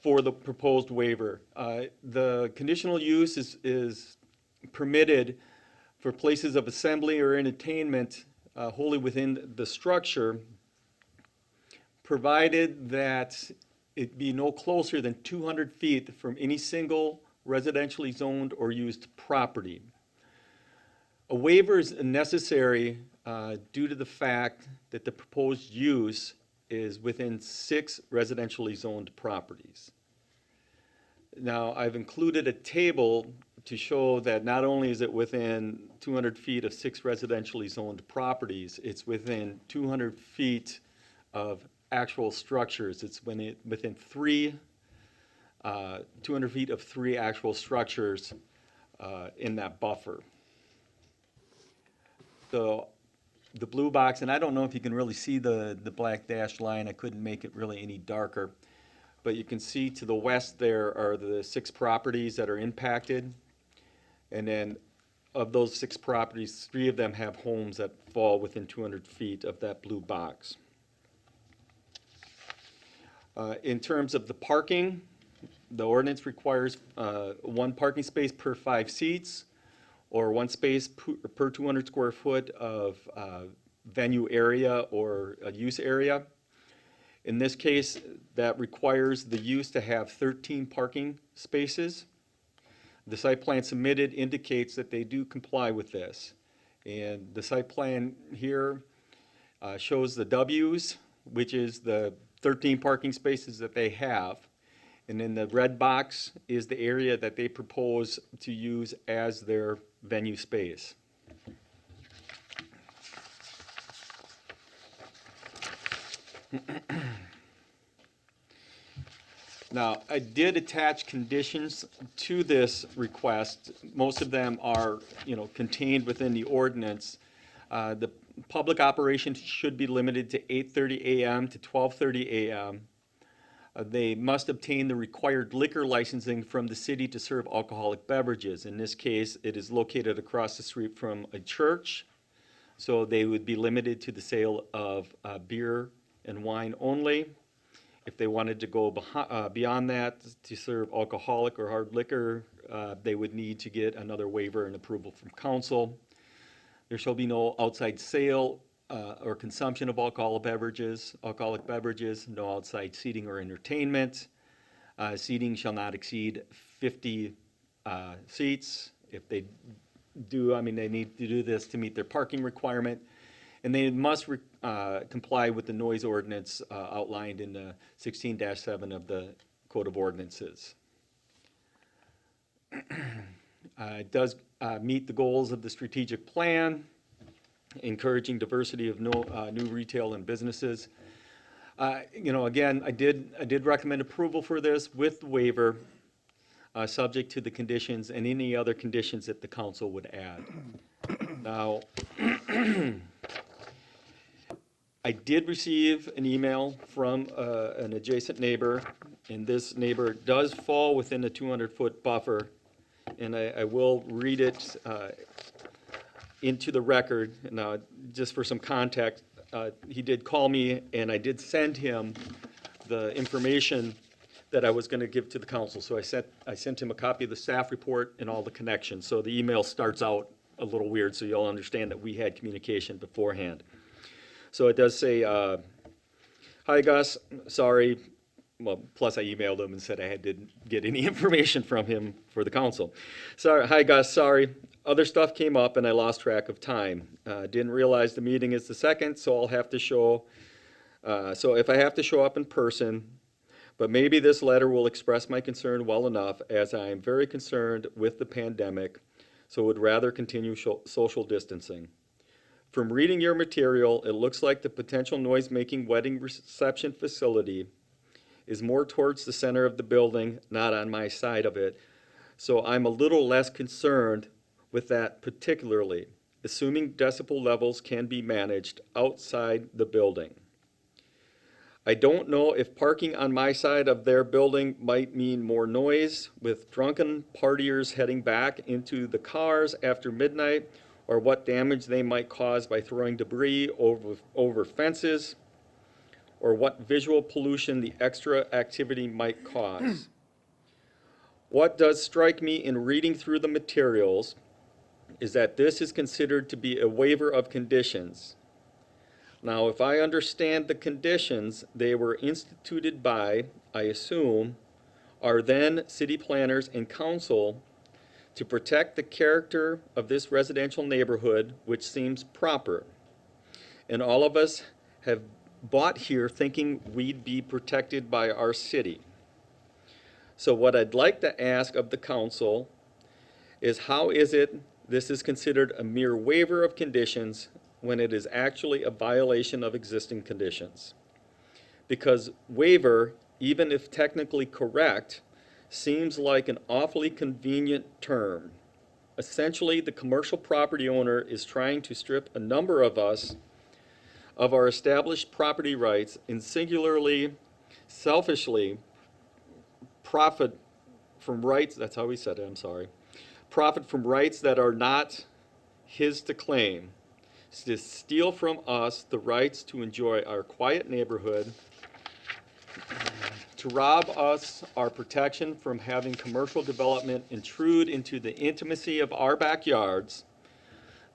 for the proposed waiver. The conditional use is permitted for places of assembly or entertainment wholly within the structure, provided that it be no closer than 200 feet from any single residentially zoned or used property. A waiver is necessary due to the fact that the proposed use is within 6 residentially zoned properties. Now, I've included a table to show that not only is it within 200 feet of 6 residentially zoned properties, it's within 200 feet of actual structures. It's within 3 200 feet of 3 actual structures in that buffer. So the blue box, and I don't know if you can really see the black dashed line, I couldn't make it really any darker, but you can see to the west there are the 6 properties that are impacted, and then of those 6 properties, 3 of them have homes that fall within 200 feet of that blue box. In terms of the parking, the ordinance requires 1 parking space per 5 seats, or 1 space per 200 square foot of venue area or a use area. In this case, that requires the use to have 13 parking spaces. The site plan submitted indicates that they do comply with this. And the site plan here shows the W's, which is the 13 parking spaces that they have. And then the red box is the area that they propose to use as their venue space. Now, I did attach conditions to this request. Most of them are, contained within the ordinance. The public operations should be limited to 8:30 a.m. to 12:30 a.m. They must obtain the required liquor licensing from the city to serve alcoholic beverages. In this case, it is located across the street from a church, so they would be limited to the sale of beer and wine only. If they wanted to go beyond that to serve alcoholic or hard liquor, they would need to get another waiver and approval from council. There shall be no outside sale or consumption of alcoholic beverages, no outside seating or entertainment. Seating shall not exceed 50 seats. If they do, they need to do this to meet their parking requirement. And they must comply with the noise ordinance outlined in the 16-7 of the Code of Ordinances. It does meet the goals of the strategic plan, encouraging diversity of new retail and businesses. Again, I did recommend approval for this with the waiver, subject to the conditions and any other conditions that the council would add. Now, I did receive an email from an adjacent neighbor, and this neighbor does fall within the 200-foot buffer, and I will read it into the record. Now, just for some context, he did call me, and I did send him the information that I was going to give to the council. So I sent him a copy of the staff report and all the connections. So the email starts out a little weird, so you'll understand that we had communication beforehand. So it does say, hi Gus, sorry. Well, plus I emailed him and said I didn't get any information from him for the council. Sorry, hi Gus, sorry. Other stuff came up and I lost track of time. Didn't realize the meeting is the 2nd, so I'll have to show, so if I have to show up in person, but maybe this letter will express my concern well enough, as I am very concerned with the pandemic, so would rather continue social distancing. From reading your material, it looks like the potential noise-making wedding reception facility is more towards the center of the building, not on my side of it. So I'm a little less concerned with that particularly, assuming decibel levels can be managed outside the building. I don't know if parking on my side of their building might mean more noise with drunken partiers heading back into the cars after midnight, or what damage they might cause by throwing debris over fences, or what visual pollution the extra activity might cause. What does strike me in reading through the materials is that this is considered to be a waiver of conditions. Now, if I understand the conditions, they were instituted by, I assume, our then city planners and council to protect the character of this residential neighborhood, which seems proper. And all of us have bought here thinking we'd be protected by our city. So what I'd like to ask of the council is, how is it this is considered a mere waiver of conditions when it is actually a violation of existing conditions? Because waiver, even if technically correct, seems like an awfully convenient term. Essentially, the commercial property owner is trying to strip a number of us of our established property rights and singularly, selfishly, profit from rights, that's how he said it, I'm sorry, profit from rights that are not his to claim, to steal from us the rights to enjoy our quiet neighborhood, to rob us our protection from having commercial development intrude into the intimacy of our backyards,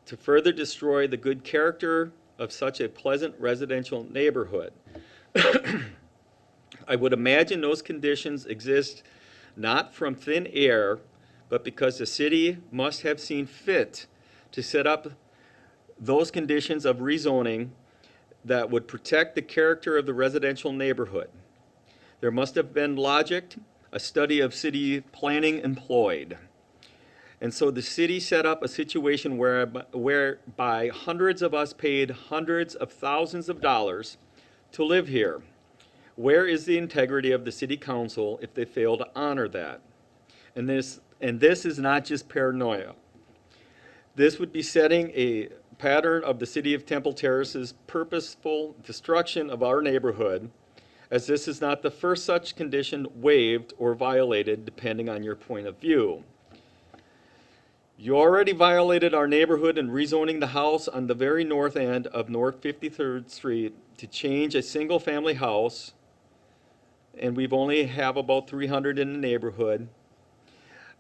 to further destroy the good character of such a pleasant residential neighborhood. I would imagine those conditions exist not from thin air, but because the city must have seen fit to set up those conditions of rezoning that would protect the character of the residential neighborhood. There must have been logic, a study of city planning employed. And so the city set up a situation whereby hundreds of us paid hundreds of thousands of dollars to live here. Where is the integrity of the city council if they fail to honor that? And this is not just paranoia. This would be setting a pattern of the city of Temple Terrace's purposeful destruction of our neighborhood, as this is not the first such condition waived or violated, depending on your point of view. You already violated our neighborhood in rezoning the house on the very north end of North 53rd Street to change a single-family house, and we've only have about 300 in the neighborhood,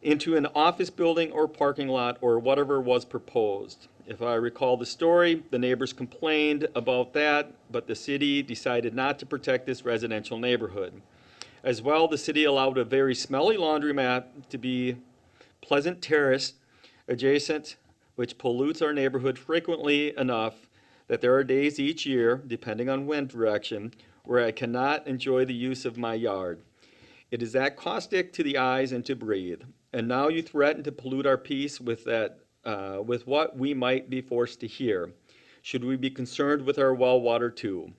into an office building or parking lot or whatever was proposed. If I recall the story, the neighbors complained about that, but the city decided not to protect this residential neighborhood. As well, the city allowed a very smelly laundromat to be Pleasant Terrace adjacent, which pollutes our neighborhood frequently enough that there are days each year, depending on wind direction, where I cannot enjoy the use of my yard. It is that caustic to the eyes and to breathe. And now you threaten to pollute our peace with what we might be forced to hear. Should we be concerned with our well water too?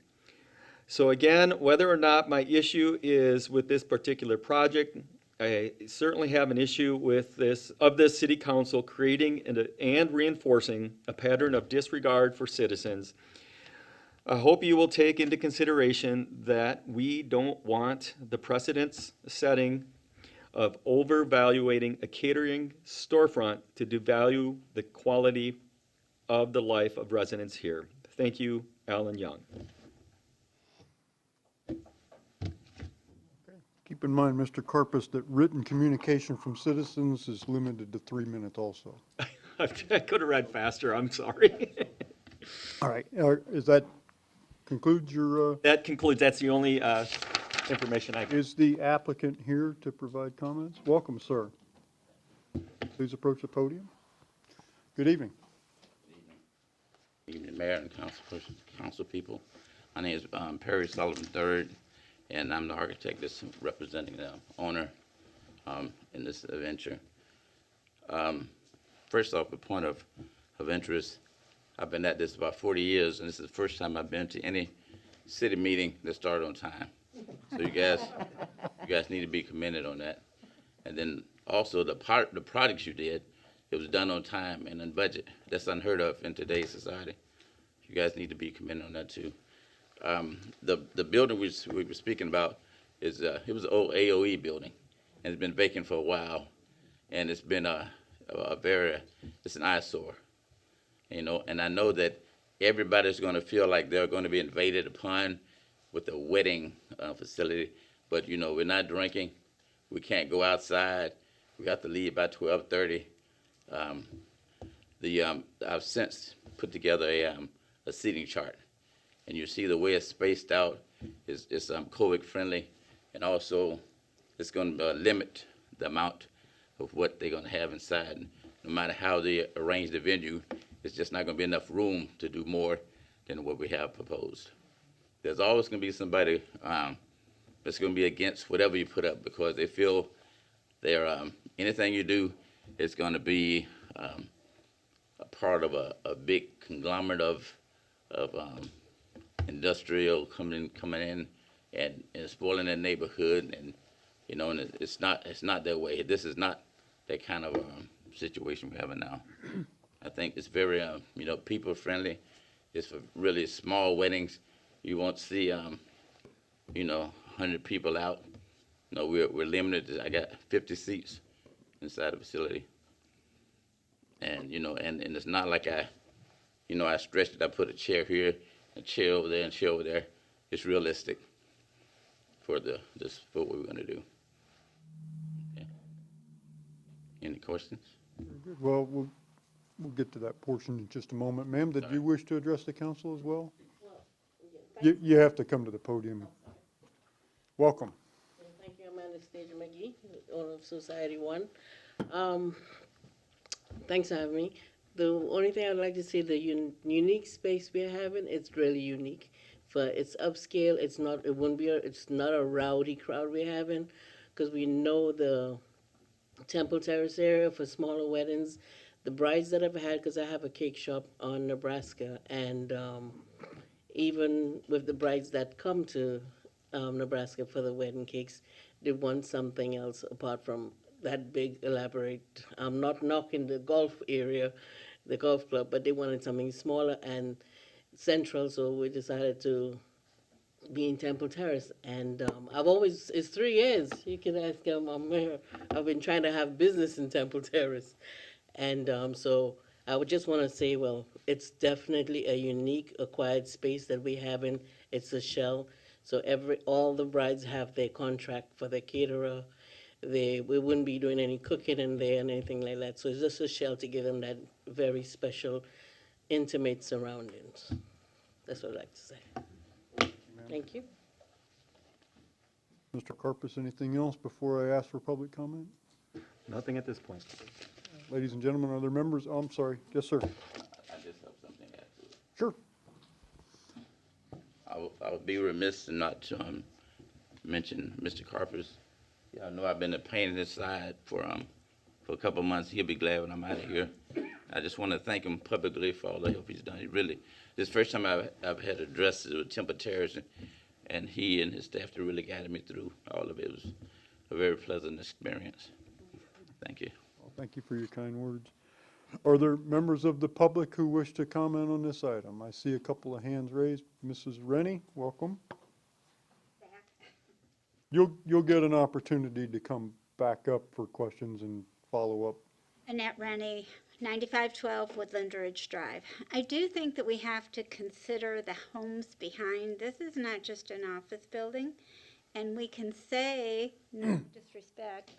So again, whether or not my issue is with this particular project, I certainly have an issue with this city council creating and reinforcing a pattern of disregard for citizens. I hope you will take into consideration that we don't want the precedence setting of overvaluating a catering storefront to devalue the quality of the life of residents here. Thank you, Alan Young. Keep in mind, Mr. Carpus, that written communication from citizens is limited to 3 minutes also. I could have read faster, I'm sorry. All right, is that concludes your, That concludes, that's the only information I is the applicant here to provide comments? Welcome, sir. Please approach the podium. Good evening. Evening, Mayor and council people. My name is Perry Sullivan III, and I'm the architect that's representing the owner in this venture. First off, a point of interest, I've been at this about 40 years, and this is the first time I've been to any city meeting that started on time. So you guys need to be commended on that. And then also the projects you did, it was done on time and in budget. That's unheard of in today's society. You guys need to be commended on that too. The building we were speaking about is it was an old AOE building, and it's been vacant for a while, and it's been it's an eyesore, you know. And I know that everybody's going to feel like they're going to be invaded upon with the wedding facility, but you know, we're not drinking, we can't go outside, we have to leave by 12:30. I've since put together a seating chart, and you see the way it's spaced out is COVID friendly, and also it's going to limit the amount of what they're going to have inside. And no matter how they arrange the venue, it's just not going to be enough room to do more than what we have proposed. There's always going to be somebody that's going to be against whatever you put up, because they feel they're anything you do is going to be a part of a big conglomerate of industrial coming in and spoiling their neighborhood, and you know, and it's not that way. This is not that kind of situation we're having now. I think it's very, you know, people friendly. It's for really small weddings. You won't see, you know, 100 people out. No, we're limited. I got 50 seats inside the facility. And, you know, and it's not like I stretched it. I put a chair here, a chair over there, and a chair over there. It's realistic for what we're going to do. Okay. Any questions? Very good. Well, we'll get to that portion in just a moment. Ma'am, did you wish to address the council as well? You have to come to the podium. Welcome. Thank you. I'm Anastasia McGee, owner of Society One. Thanks for having me. The only thing I'd like to say, the unique space we're having, it's really unique. It's upscale. It's not a rowdy crowd we're having, because we know the Temple Terrace area for smaller weddings. The brides that I've had, because I have a cake shop on Nebraska, and even with the brides that come to Nebraska for the wedding cakes, they want something else apart from that big, elaborate. I'm not knocking the golf area, the golf club, but they wanted something smaller and central, so we decided to be in Temple Terrace. And it's 3 years. You can ask my mayor. I've been trying to have business in Temple Terrace. And so I would just want to say, well, it's definitely a unique acquired space that we have in. It's a shell. So all the brides have their contract for the caterer. We wouldn't be doing any cooking in there and anything like that. So it's just a shell to give them that very special, intimate surroundings. That's what I'd like to say. Thank you. Mr. Carpus, anything else before I ask for public comment? Nothing at this point. Ladies and gentlemen, other members? Oh, I'm sorry. Yes, sir. I just have something to add to it. Sure. I would be remiss not to mention Mr. Carper's. Yeah, I know I've been a pain in his side for a couple of months. He'll be glad when I'm out of here. I just want to thank him publicly for all the help he's done. This first time I've had to address it with Temple Terrace, and he and his staff really guided me through all of it. It was a very pleasant experience. Thank you. Well, thank you for your kind words. Are there members of the public who wish to comment on this item? I see a couple of hands raised. Mrs. Rennie, welcome. You'll get an opportunity to come back up for questions and follow up. Annette Rennie, 9512 Woodland Ridge Drive. I do think that we have to consider the homes behind. This is not just an office building, and we can say, no disrespect,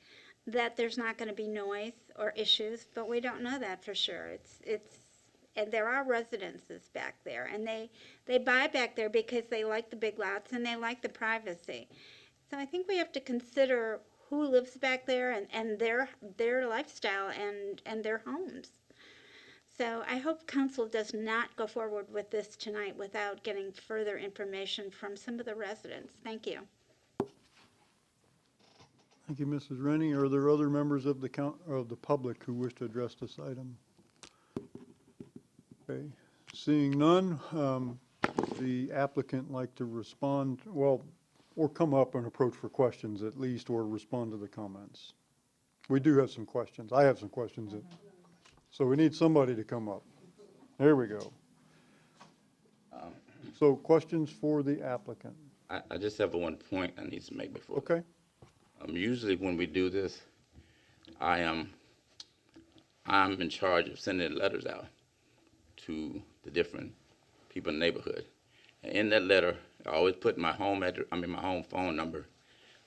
that there's not going to be noise or issues, but we don't know that for sure. And there are residences back there, and they buy back there because they like the big lots and they like the privacy. So I think we have to consider who lives back there and their lifestyle and their homes. So I hope council does not go forward with this tonight without getting further information from some of the residents. Thank you. Thank you, Mrs. Rennie. Are there other members of the public who wish to address this item? Okay, seeing none, the applicant like to respond, or come up and approach for questions at least, or respond to the comments. We do have some questions. I have some questions. So we need somebody to come up. There we go. So questions for the applicant. I just have one point I need to make before. Okay. Usually when we do this, I'm in charge of sending letters out to the different people in the neighborhood. And in that letter, I always put my home my home phone number.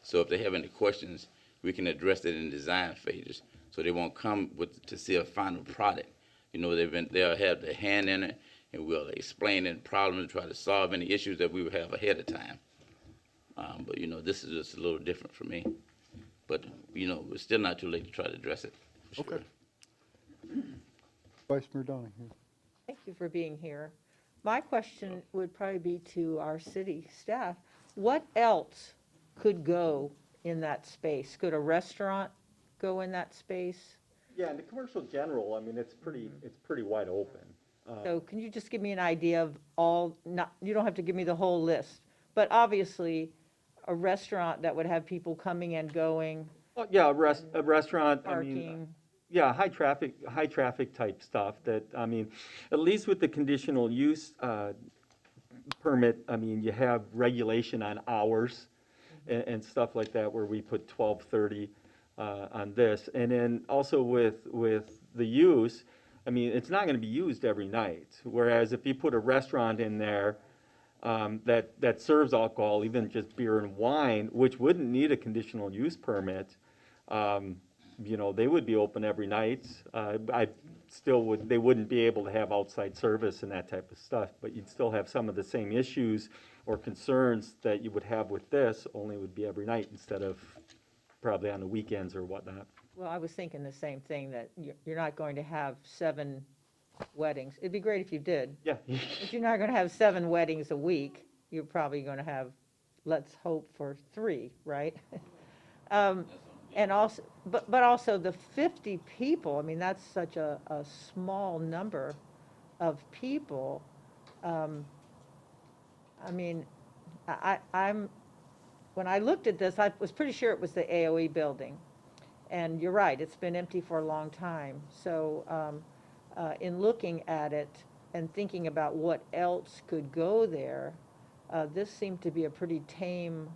So if they have any questions, we can address it in design phases. So they won't come to see a final product. You know, they'll have their hand in it, and we'll explain any problems, try to solve any issues that we would have ahead of time. But, you know, this is just a little different for me. But, you know, it's still not too late to try to address it. Okay. Vice Mayor Donahue. Thank you for being here. My question would probably be to our city staff. What else could go in that space? Could a restaurant go in that space? Yeah, in the commercial general, I mean, it's pretty wide open. So can you just give me an idea of you don't have to give me the whole list, but obviously, a restaurant that would have people coming and going, Well, yeah, a restaurant, I mean, parking? yeah, high traffic type stuff that, I mean, at least with the conditional use permit, I mean, you have regulation on hours and stuff like that, where we put 12:30 on this. And then also with the use, I mean, it's not gonna be used every night. Whereas if you put a restaurant in there that serves alcohol, even just beer and wine, which wouldn't need a conditional use permit, you know, they would be open every night. They wouldn't be able to have outside service and that type of stuff, but you'd still have some of the same issues or concerns that you would have with this, only would be every night instead of probably on the weekends or whatnot. Well, I was thinking the same thing, that you're not going to have 7 weddings. It'd be great if you did, Yeah. but you're not going to have 7 weddings a week. You're probably going to have, let's hope for 3, right? And also, but also the 50 people, I mean, that's such a small number of people. I mean, I'm, when I looked at this, I was pretty sure it was the AOE building. And you're right, it's been empty for a long time. So in looking at it and thinking about what else could go there, this seemed to be a pretty tame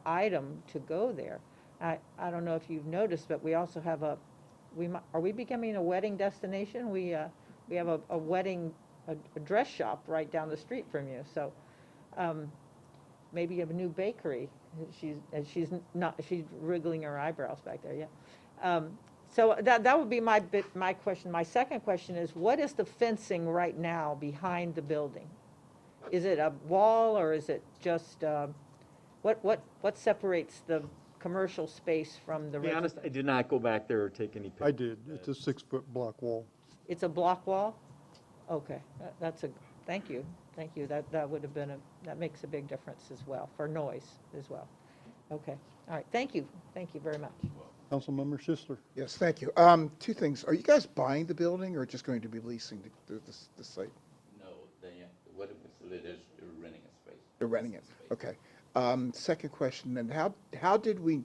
item to go there. I don't know if you've noticed, but we also have are we becoming a wedding destination? We have a wedding, a dress shop right down the street from you. So maybe a new bakery. She's wriggling her eyebrows back there, yeah. So that would be my question. My second question is, what is the fencing right now behind the building? Is it a wall, or is it just, what separates the commercial space from the To be honest, residential? I did not go back there or take any pictures. I did. It's a 6-foot block wall. It's a block wall? Okay, thank you. That would have been that makes a big difference as well, for noise as well. Okay, all right, thank you very much. Councilmember Schuster. Yes, thank you. 2 things. Are you guys buying the building or just going to be leasing the site? No, what it was, they're renting a space. They're renting it, okay. Second question, then, how did we,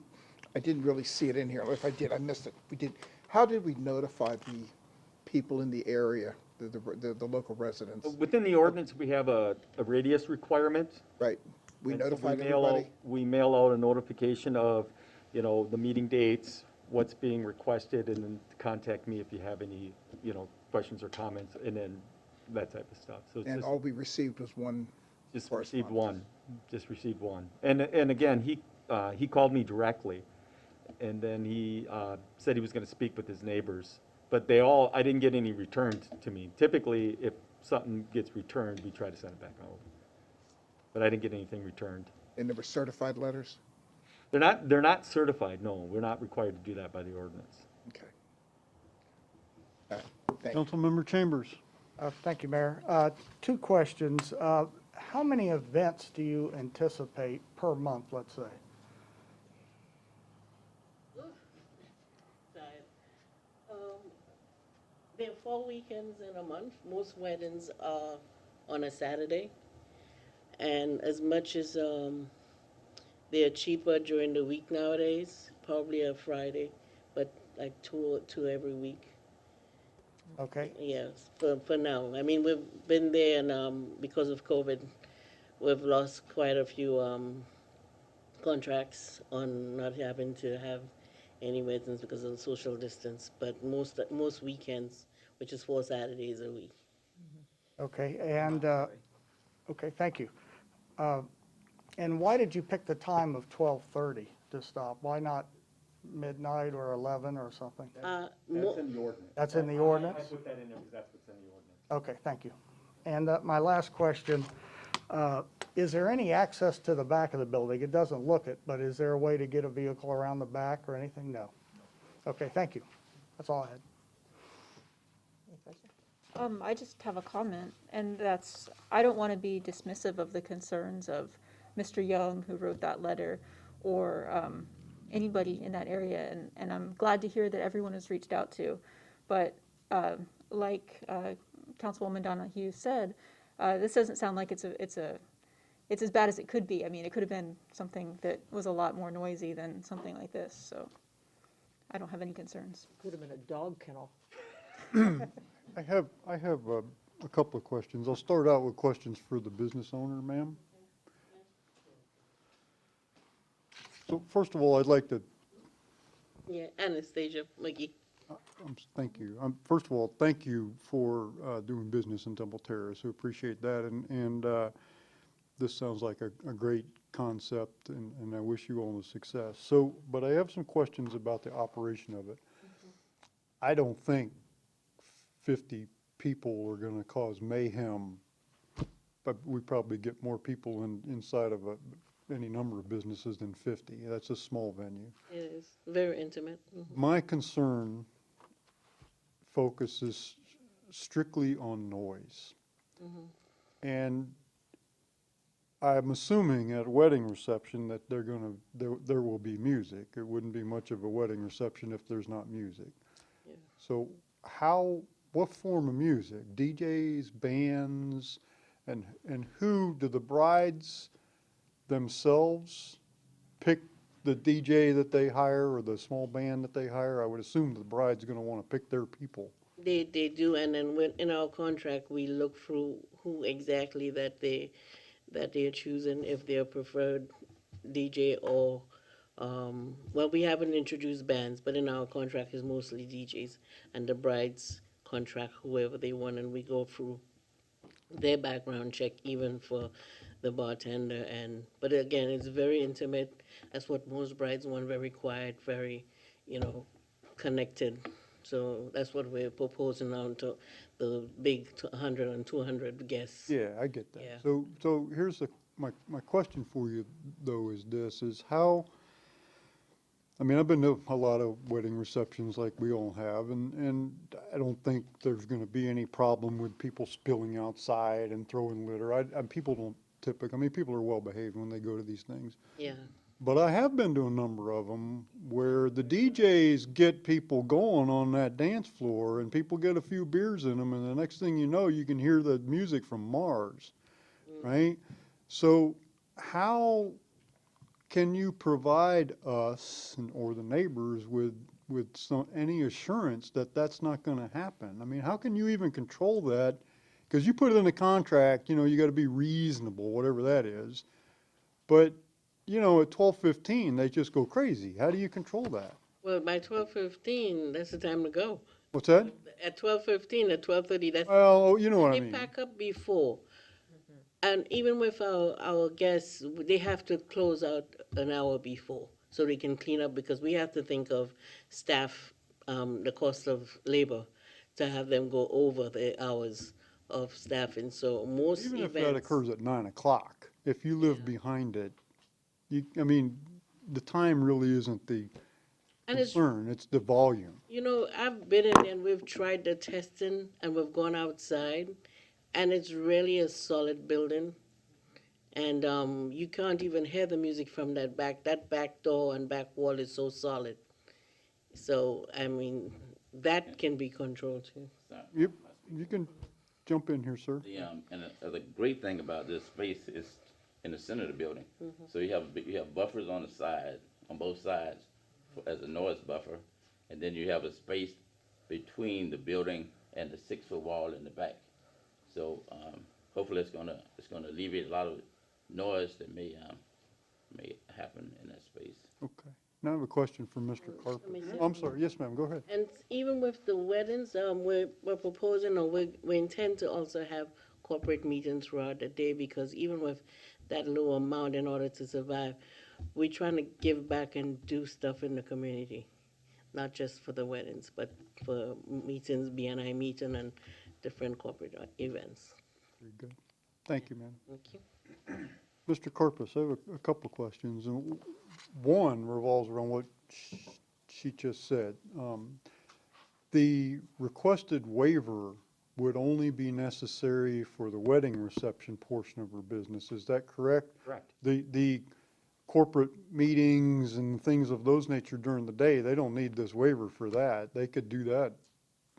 I didn't really see it in here, if I did, I missed it. We did, how did we notify the people in the area, the local residents? Within the ordinance, we have a radius requirement. Right, we And so notified mail out- everybody? We mail out a notification of, you know, the meeting dates, what's being requested, and then contact me if you have any, you know, questions or comments, and then that type of stuff. So it's And just, all we received was one just received correspondence. just received one. And again, he called me directly, and then he said he was gonna speak with his neighbors. But I didn't get any returned to me. Typically, if something gets returned, we try to send it back out. But I didn't get anything returned. And there were certified letters? They're not certified, no. We're not required to do that by the ordinance. Okay. All right, thank you. Councilmember Chambers. Thank you, Mayor. 2 questions. How many events do you anticipate per month, let's say? There are 4 weekends in a month. Most weddings are on a Saturday. And as much as they're cheaper during the week nowadays, probably a Friday, but like two every week. Okay, Yes, for now. I mean, we've been there, and because of COVID, we've lost quite a few contracts on not having to have any weddings because of social distance. But most weekends, which is 4 Saturdays a week. okay, and, okay, thank you. And why did you pick the time of 12:30 to stop? Why not midnight or 11 or something? That's in the ordinance. That's in the ordinance? I put that in there because that's what's in the ordinance. Okay, thank you. And my last question, is there any access to the back of the building? It doesn't look it, but is there a way to get a vehicle around the back or anything? No. Okay, thank you. That's all I had. I just have a comment, and that's, I don't want to be dismissive of the concerns of Mr. Young, who wrote that letter, or anybody in that area, and I'm glad to hear that everyone has reached out to. But like Councilwoman Donahue said, this doesn't sound like it's it's as bad as it could be. I mean, it could have been something that was a lot more noisy than something like this, so I don't have any concerns. Could have been a dog kennel. I have a couple of questions. I'll start out with questions for the business owner, ma'am. So first of all, I'd like to, Yeah, Anastasia McGee. thank you. First of all, thank you for doing business in Temple Terrace. We appreciate that, and this sounds like a great concept, and I wish you all the success. So, but I have some questions about the operation of it. I don't think 50 people are going to cause mayhem, but we probably get more people inside of any number of businesses than 50. That's a small venue. It is very intimate. My concern focuses strictly on noise. And I'm assuming at a wedding reception that there will be music. It wouldn't be much of a wedding reception if there's not music. Yeah. So what form of music? DJs, bands, and who do the brides themselves pick the DJ that they hire or the small band that they hire? I would assume the bride's going to want to pick their people. They do, and then in our contract, we look through who exactly that they're choosing, if they're preferred DJ or, well, we haven't introduced bands, but in our contract is mostly DJs, and the brides contract whoever they want, and we go through their background check even for the bartender. But again, it's very intimate. That's what most brides want, very quiet, very, connected. So that's what we're proposing now to the big 100 and 200 guests. Yeah, I get that. Yeah. So here's my question for you, though, is how, I mean, I've been to a lot of wedding receptions like we all have, and I don't think there's going to be any problem with people spilling outside and throwing litter. People don't typically, I mean, people are well behaved when they go to these things. Yeah. But I have been to a number of them where the DJs get people going on that dance floor, and people get a few beers in them, and the next thing you know, you can hear the music from Mars, right? So how can you provide us or the neighbors with any assurance that that's not going to happen? I mean, how can you even control that? Because you put it in the contract, you got to be reasonable, whatever that is. But at 12:15, they just go crazy. How do you control that? Well, by 12:15, that's the time to go. What's that? At 12:15, at 12:30, that's. Well, you know what I mean. They pack up before. And even with our guests, they have to close out an hour before so they can clean up, because we have to think of staff, the cost of labor, to have them go over the hours of staffing. So most Even events. if that occurs at 9 o'clock, if you live behind it, the time really isn't the And it's- concern, it's the volume. I've been in and we've tried the testing and we've gone outside, and it's really a solid building. And you can't even hear the music from that back door and back wall is so solid. So, that can be controlled too. You can jump in here, sir. The great thing about this space is in the center of the building. So you have buffers on the side, on both sides, as a noise buffer, and then you have a space between the building and the 6-foot wall in the back. So hopefully it's gonna alleviate a lot of noise that may happen in that space. Okay. Now I have a question for Mr. Carper. I'm sorry. Yes, ma'am. Go ahead. And even with the weddings, we're proposing, or we intend to also have corporate meetings throughout the day, because even with that low amount, in order to survive, we're trying to give back and do stuff in the community, not just for the weddings, but for meetings, BNI meeting, and different corporate events. Very good. Thank you, ma'am. Thank you. Mr. Corpus, I have a couple of questions. And one revolves around what she just said. The requested waiver would only be necessary for the wedding reception portion of her business. Is that correct? Correct. The corporate meetings and things of those nature during the day, they don't need this waiver for that. They could do that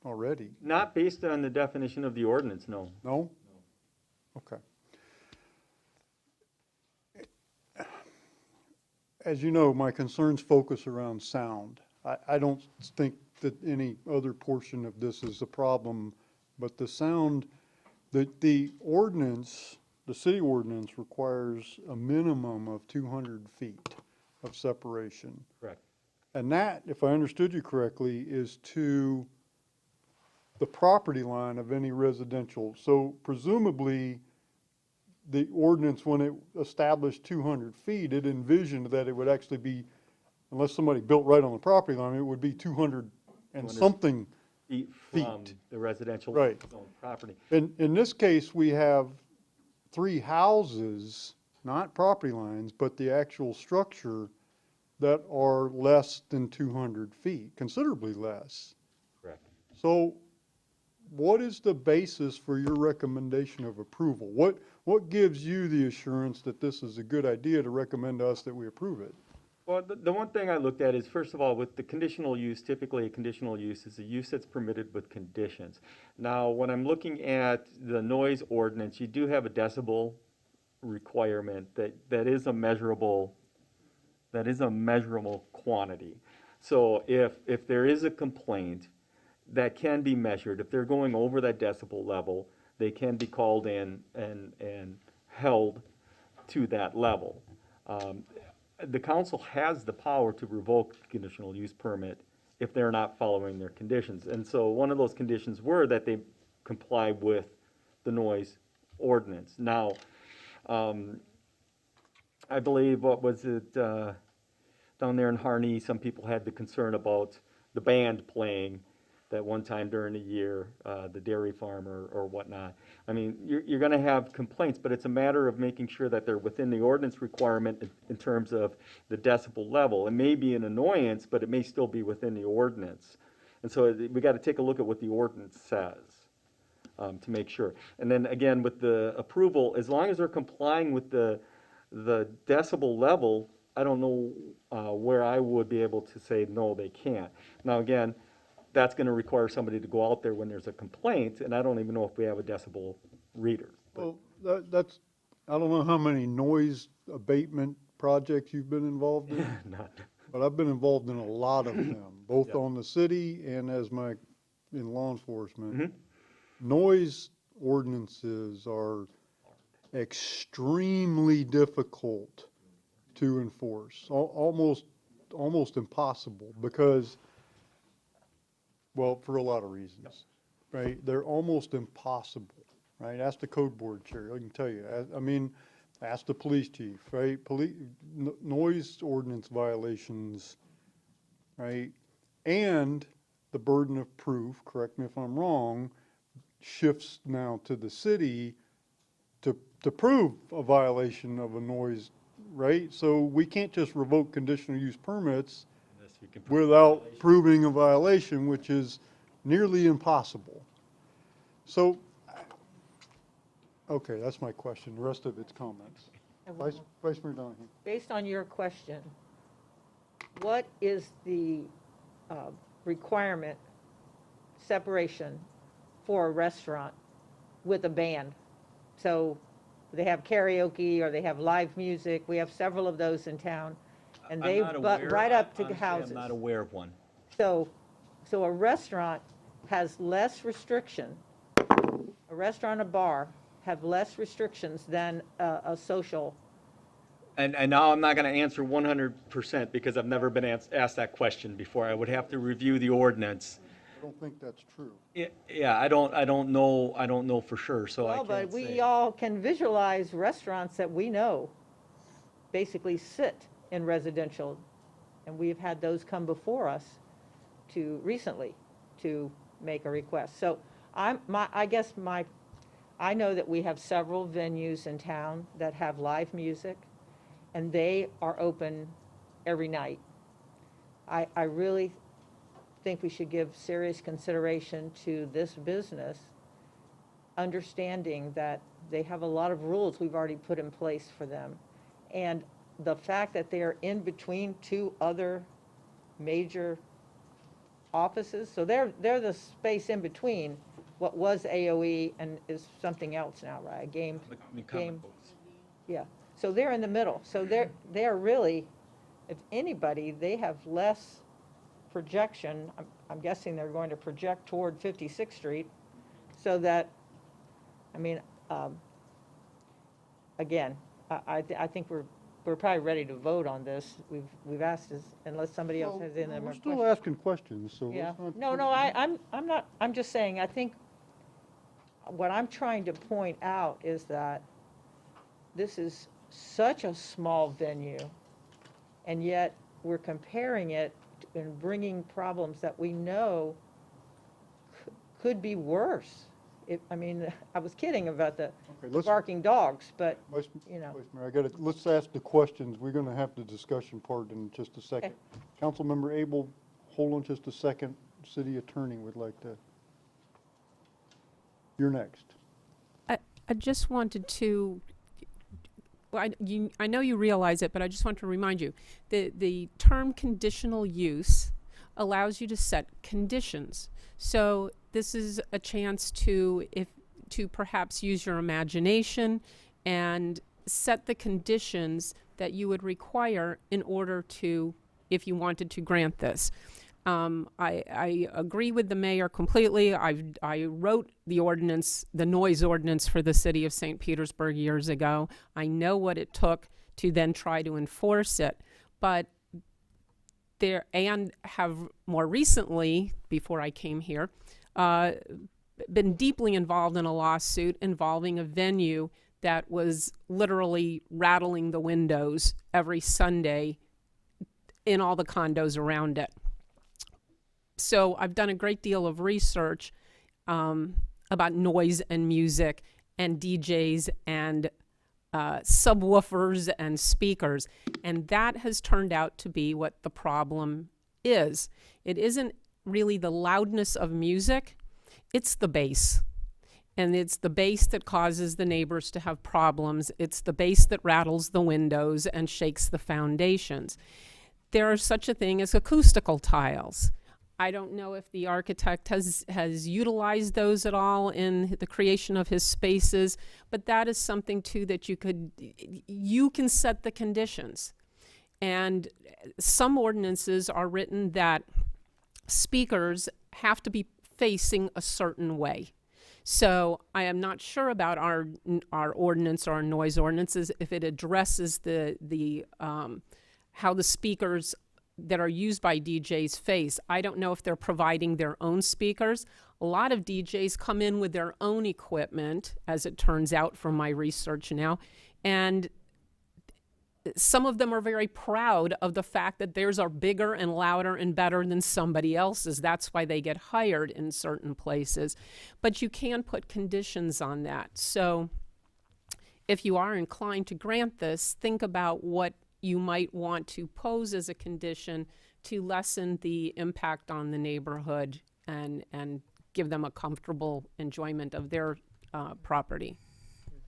already. Not based on the definition of the ordinance, no. No? Okay. as you know, my concerns focus around sound. I don't think that any other portion of this is a problem, but the sound, the ordinance, the city ordinance requires a minimum of 200 feet of separation. Correct. And that, if I understood you correctly, is to the property line of any residential. So presumably, the ordinance, when it established 200 feet, it envisioned that it would actually be, unless somebody built right on the property line, it would be 200 and 200 something Feet feet. from the residential Right. zone property. In this case, we have 3 houses, not property lines, but the actual structure that are less than 200 feet, considerably less. Correct. So what is the basis for your recommendation of approval? What gives you the assurance that this is a good idea to recommend to us that we approve it? Well, the one thing I looked at is, first of all, with the conditional use, typically a conditional use is a use that's permitted with conditions. Now, when I'm looking at the noise ordinance, you do have a decibel requirement that is a measurable quantity. So if there is a complaint that can be measured, if they're going over that decibel level, they can be called in and held to that level. The council has the power to revoke the conditional use permit if they're not following their conditions. And so one of those conditions were that they comply with the noise ordinance. Now, I believe, what was it, down there in Harney, some people had the concern about the band playing that one time during the year, the dairy farm or whatnot. I mean, you're gonna have complaints, but it's a matter of making sure that they're within the ordinance requirement in terms of the decibel level. It may be an annoyance, but it may still be within the ordinance. And so we gotta take a look at what the ordinance says, to make sure. And then again, with the approval, as long as they're complying with the decibel level, I don't know where I would be able to say, no, they can't. Now, again, that's gonna require somebody to go out there when there's a complaint, and I don't even know if we have a decibel reader. Well, that's, I don't know how many noise abatement projects you've been involved in, Not- but I've been involved in a lot of them, both Yeah. on the city and in law enforcement. Mhm. Noise ordinances are extremely difficult to enforce, almost impossible, because, well, for a lot of reasons, right? They're almost impossible, right? Ask the code board chair, I can tell you. I mean, ask the police chief, right? Noise ordinance violations, right? And the burden of proof, correct me if I'm wrong, shifts now to the city to prove a violation of a noise, right? So we can't just revoke conditional use permits Unless you can prove a without violation. proving a violation, which is nearly impossible. So, okay, that's my question. The rest of it's comments. Vice Mayor Donahue. Based on your question, what is the requirement, separation for a restaurant with a band? So they have karaoke or they have live music. We have several of those in town. And they butt right up to the houses. I'm not aware of one. So a restaurant has less restriction. A restaurant, a bar have less restrictions than a social. And now I'm not gonna answer 100% because I've never been asked that question before. I would have to review the ordinance. I don't think that's true. Yeah, I don't know for sure, so I Well, but can't we say. all can visualize restaurants that we know basically sit in residential. And we've had those come before us recently to make a request. So I know that we have several venues in town that have live music, and they are open every night. I really think we should give serious consideration to this business, understanding that they have a lot of rules we've already put in place for them. And the fact that they are in between 2 other major offices, so they're the space in between what was AOE and is something else now, right? Game. The comic books. Yeah, so they're in the middle, so they're really if anybody, they have less projection. I'm guessing they're going to project toward 56th Street, so that, I mean, again, I think we're probably ready to vote on this. We've asked this, unless somebody else has any Well, more we're questions. still asking questions, so Yeah, let's not. no, I'm not, I'm just saying, I think what I'm trying to point out is that this is such a small venue, and yet we're comparing it and bringing problems that we know could be worse. I mean, I was kidding about the Okay, let's, barking dogs, but, Vice you know. Mayor, I gotta, let's ask the questions. We're gonna have the discussion part in just a second. Councilmember Abel, hold on just a second. City Attorney would like to. You're next. I just wanted to, well, I know you realize it, but I just want to remind you, the term conditional use allows you to set conditions. So this is a chance to perhaps use your imagination and set the conditions that you would require in order to, if you wanted to grant this. I agree with the mayor completely. I wrote the ordinance, the noise ordinance for the city of St. Petersburg years ago. I know what it took to then try to enforce it, but there, and have more recently, before I came here, been deeply involved in a lawsuit involving a venue that was literally rattling the windows every Sunday in all the condos around it. So I've done a great deal of research about noise and music and DJs and subwoofers and speakers, and that has turned out to be what the problem is. It isn't really the loudness of music, it's the bass. And it's the bass that causes the neighbors to have problems. It's the bass that rattles the windows and shakes the foundations. There is such a thing as acoustical tiles. I don't know if the architect has utilized those at all in the creation of his spaces, but that is something too that you can set the conditions. And some ordinances are written that speakers have to be facing a certain way. So I am not sure about our ordinance or our noise ordinances if it addresses how the speakers that are used by DJs face. I don't know if they're providing their own speakers. A lot of DJs come in with their own equipment, as it turns out from my research now, and some of them are very proud of the fact that theirs are bigger and louder and better than somebody else's. That's why they get hired in certain places. But you can put conditions on that. So if you are inclined to grant this, think about what you might want to pose as a condition to lessen the impact on the neighborhood and give them a comfortable enjoyment of their property.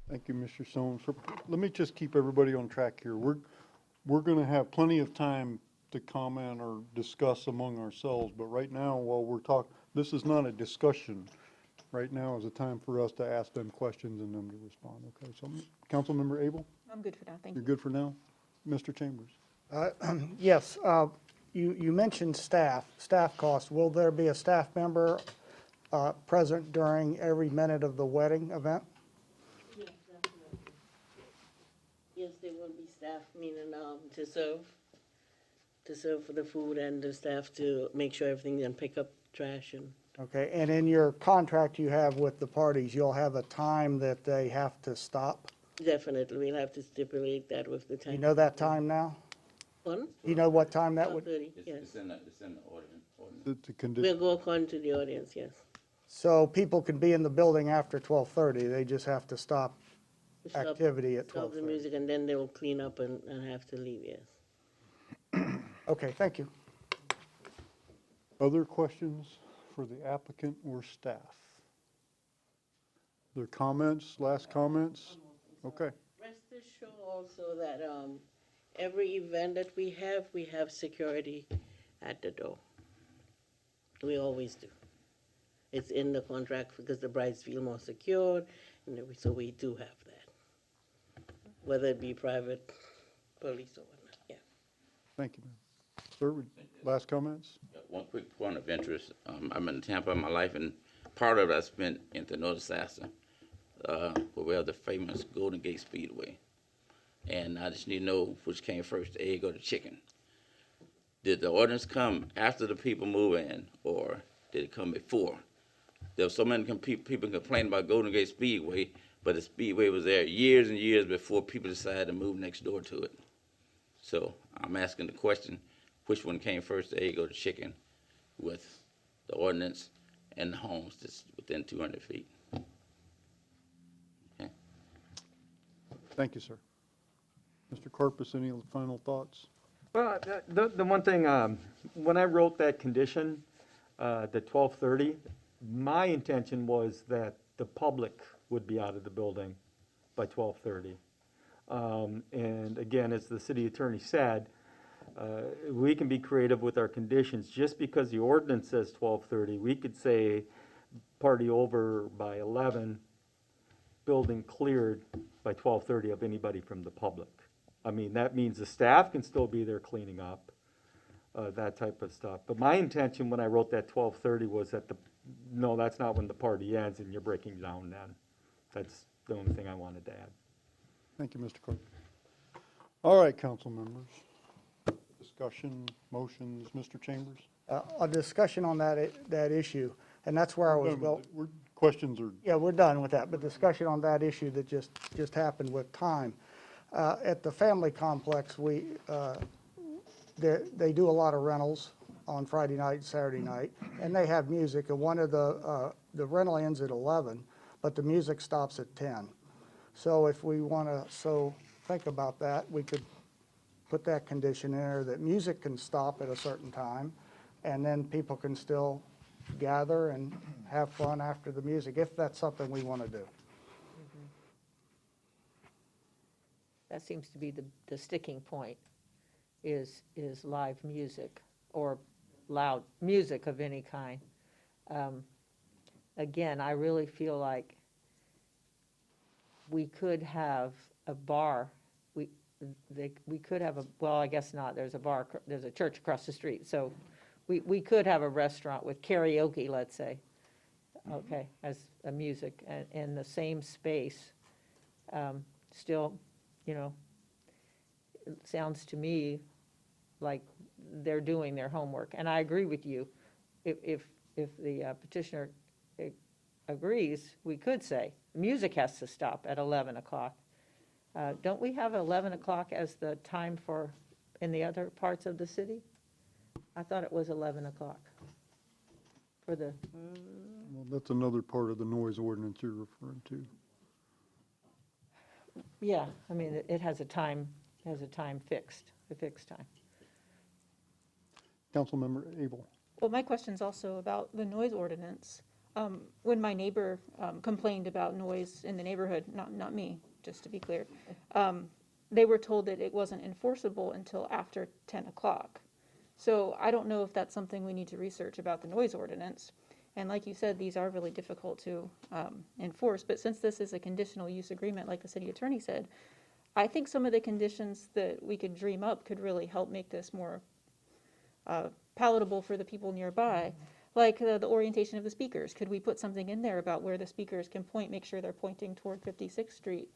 Thank you, Mr. Soames. Let me just keep everybody on track here. We're going to have plenty of time to comment or discuss among ourselves, but right now, while we're talking, this is not a discussion. Right now is a time for us to ask them questions and them to respond. Okay, so Councilmember Abel? I'm good for now, thank you. You're good for now? Mr. Chambers? Yes, you mentioned staff costs. Will there be a staff member present during every minute of the wedding event? Yes, definitely. Yes, there will be staff, meaning to serve for the food and the staff to make sure everything and pick up trash and. Okay, and in your contract you have with the parties, you'll have a time that they have to stop? Definitely, we'll have to stipulate that with the time. You know that time now? Pardon? You know what time that would? 12:30, yes. It's in the ordinance. We'll go according to the audience, yes. So people can be in the building after 12:30, they just have to stop Stop- activity at Stop the 12:30? music and then they will clean up and have to leave, yes. Okay, thank you. Other questions for the applicant or staff? Their comments, last comments? Okay. Rest assured also that every event that we have security at the door. We always do. It's in the contract because the brides feel more secured, and so we do have that. Whether it be private, police or whatnot, yeah. Thank you, ma'am. Sir, last comments? One quick point of interest. I'm in Tampa in my life, and part of it I spent in the North Shasta, where we have the famous Golden Gate Speedway. And I just need to know which came first, the egg or the chicken. Did the ordinance come after the people move in, or did it come before? There were so many people complaining about Golden Gate Speedway, but the Speedway was there years and years before people decided to move next door to it. So I'm asking the question, which one came first, the egg or the chicken, with the ordinance and the homes that's within 200 feet? Okay. Thank you, sir. Mr. Corpus, any final thoughts? Well, the one thing, when I wrote that condition, the 12:30, my intention was that the public would be out of the building by 12:30. And again, as the city attorney said, we can be creative with our conditions. Just because the ordinance says 12:30, we could say party over by 11, building cleared by 12:30 of anybody from the public. I mean, that means the staff can still be there cleaning up, that type of stuff. But my intention when I wrote that 12:30 was that no, that's not when the party ends and you're breaking down then. That's the only thing I wanted to add. Thank you, Mr. Corpus. All right, council members. Discussion, motions, Mr. Chambers? A discussion on that issue, and that's where I was going. Questions are, Yeah, we're done with that, but discussion on that issue that just happened with time. At the family complex, they do a lot of rentals on Friday night, Saturday night, and they have music, and one of the rental ends at 11, but the music stops at 10. So if we want to think about that, we could put that condition in there that music can stop at a certain time, and then people can still gather and have fun after the music, if that's something we want to do. That seems to be the sticking point, is live music or loud music of any kind. Again, I really feel like we could have a bar. We could have well, I guess not. There's a bar, there's a church across the street. So we could have a restaurant with karaoke, let's say, okay, as a music, and in the same space. Still, it sounds to me like they're doing their homework. And I agree with you. If the petitioner agrees, we could say music has to stop at 11 o'clock. Don't we have 11 o'clock as the time for in the other parts of the city? I thought it was 11 o'clock for the. well, that's another part of the noise ordinance you're referring to. Yeah, I mean, it has a time fixed, a fixed time. Councilmember Abel. Well, my question's also about the noise ordinance. When my neighbor complained about noise in the neighborhood, not me, just to be clear, they were told that it wasn't enforceable until after 10 o'clock. So I don't know if that's something we need to research about the noise ordinance. And like you said, these are really difficult to enforce. But since this is a conditional use agreement, like the city attorney said, I think some of the conditions that we could dream up could really help make this more palatable for the people nearby. Like the orientation of the speakers. Could we put something in there about where the speakers can point, make sure they're pointing toward 56th Street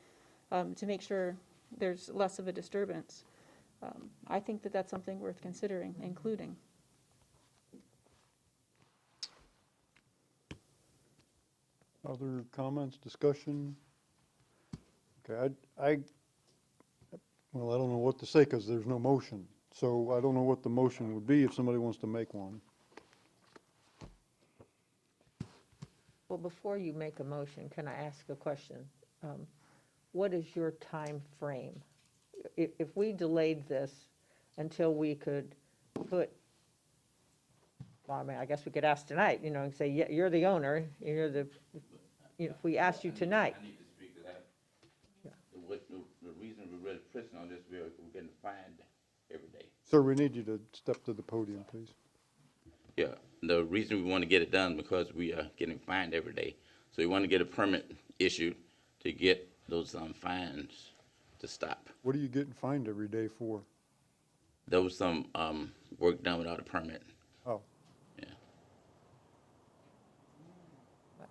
to make sure there's less of a disturbance? I think that that's something worth considering, including. Other comments, discussion? Okay, well, I don't know what to say because there's no motion. So I don't know what the motion would be if somebody wants to make one. Well, before you make a motion, can I ask a question? What is your time frame? If we delayed this until we could put, well, I mean, I guess we could ask tonight, and say, yeah, you're the owner, if we asked you tonight. I need to speak to that. Yeah. The reason we're really pressing on this, we're getting fined every day. Sir, we need you to step to the podium, please. Yeah, the reason we want to get it done because we are getting fined every day. So we want to get a permit issued to get those fines to stop. What are you getting fined every day for? there was some work done without a permit. Oh,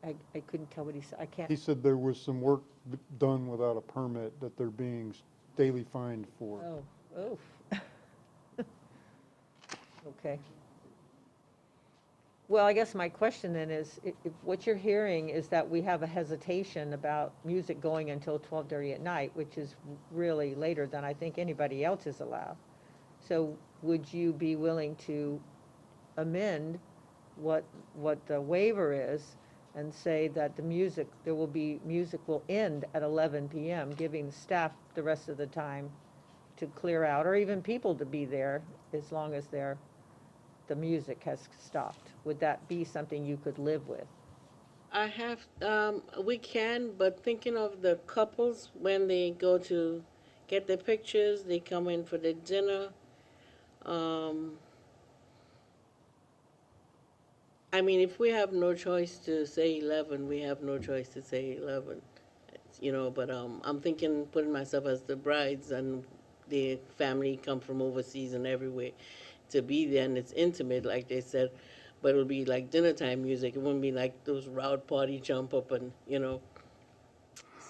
I couldn't tell what he said. I can't. he said there was some work done without a permit that they're being daily fined for. Oh, okay. Well, I guess my question then is, if what you're hearing is that we have a hesitation about music going until 12:30 at night, which is really later than I think anybody else is allowed. So would you be willing to amend what the waiver is and say that music will end at 11 p.m., giving the staff the rest of the time to clear out, or even people to be there as long as the music has stopped? Would that be something you could live with? We can, but thinking of the couples, when they go to get their pictures, they come in for their dinner. I mean, if we have no choice to say 11, we have no choice to say 11, but I'm thinking, putting myself as the brides, and the family come from overseas and everywhere to be there, and it's intimate, like they said, but it'll be like dinner time music. It wouldn't be like those loud party jump up and,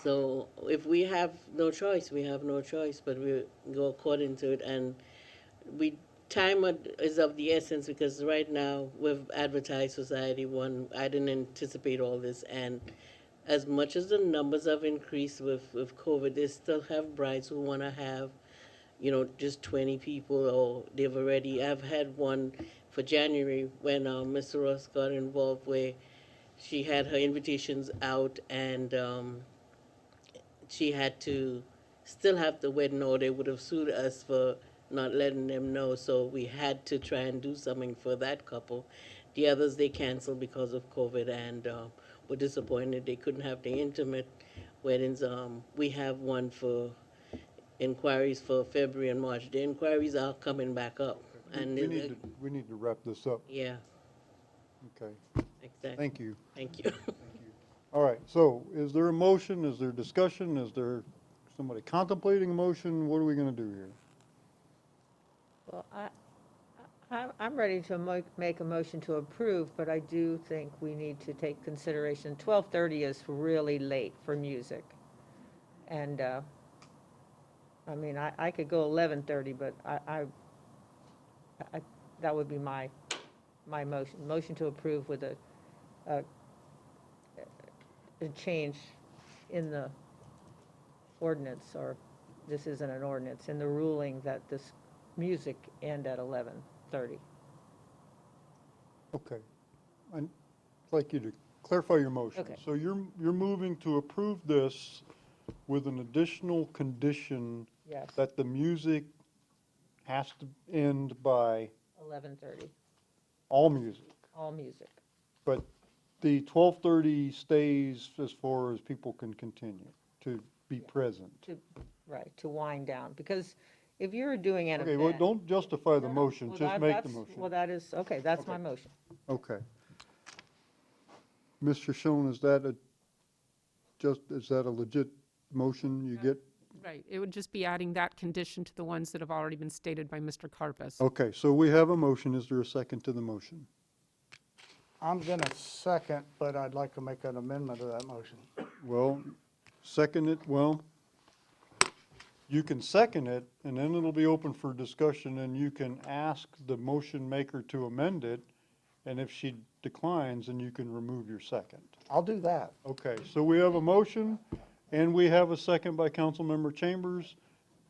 So if we have no choice, we have no choice, but we go according to it, and time is of the essence, because right now we've advertised Society 1. I didn't anticipate all this, and as much as the numbers have increased with COVID, they still have brides who want to have, just 20 people, or I've had one for January when Mr. Ross got involved, where she had her invitations out, and she had to still have the wedding, or they would have sued us for not letting them know. So we had to try and do something for that couple. The others, they canceled because of COVID, and were disappointed they couldn't have the intimate weddings. We have one for inquiries for February and March. The inquiries are coming back up. And We need to wrap this up. Yeah, Okay, exactly. thank you. Thank you. All right, so is there a motion? Is there discussion? Is there somebody contemplating a motion? What are we going to do here? Well, I'm ready to make a motion to approve, but I do think we need to take consideration. 12:30 is really late for music. And, I mean, I could go 11:30, but that would be my motion. Motion to approve with a change in the ordinance, or this isn't an ordinance, in the ruling that this music end at 11:30. Okay. I'd like you to clarify your motion. Okay. So you're moving to approve this with an additional condition Yes, that the music has to end by 11:30, all music, all music. but the 12:30 stays as far as people can continue to be present. Right, to wind down, because if you're doing an Okay, event. well, don't justify the No, no, motion, well, just make the that's- motion. Well, that is, okay, that's my Okay. motion. Okay. Mr. Schoen, is that a legit motion you get? Right, it would just be adding that condition to the ones that have already been stated by Mr. Carpus. Okay, so we have a motion. Is there a second to the motion? I'm going to second, but I'd like to make an amendment to that motion. Well, second it, well, you can second it, and then it'll be open for discussion, and you can ask the motion maker to amend it, and if she declines, then you can remove your second. I'll do that. Okay, so we have a motion, and we have a second by Councilmember Chambers.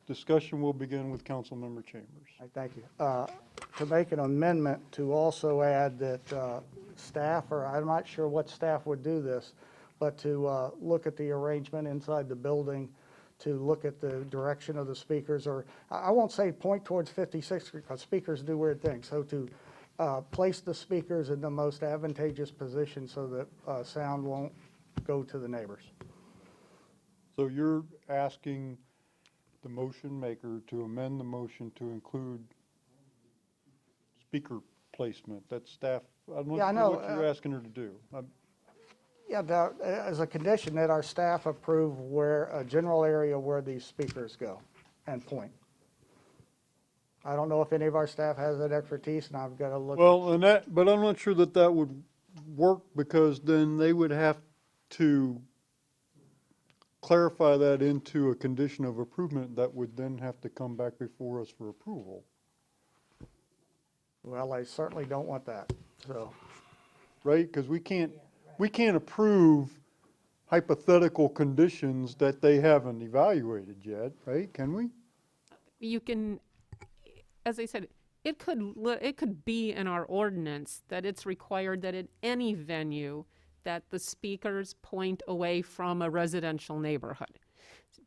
Discussion will begin with Councilmember Chambers. Thank you. To make an amendment to also add that staff, or I'm not sure what staff would do this, but to look at the arrangement inside the building, to look at the direction of the speakers, or I won't say point towards 56th Street, because speakers do weird things. So to place the speakers in the most advantageous position so that sound won't go to the neighbors. So you're asking the motion maker to amend the motion to include speaker placement. That's staff, I'm Yeah, I not know, sure what you're asking her to do. Yeah, as a condition that our staff approve where, a general area where these speakers go and point. I don't know if any of our staff has that expertise, and I've got to look. Well, and that, but I'm not sure that that would work, because then they would have to clarify that into a condition of improvement that would then have to come back before us for approval. Well, I certainly don't want that, so. Right? Because we can't approve hypothetical conditions that they haven't evaluated yet, right? Can we? You can, as I said, it could be in our ordinance that it's required that at any venue that the speakers point away from a residential neighborhood.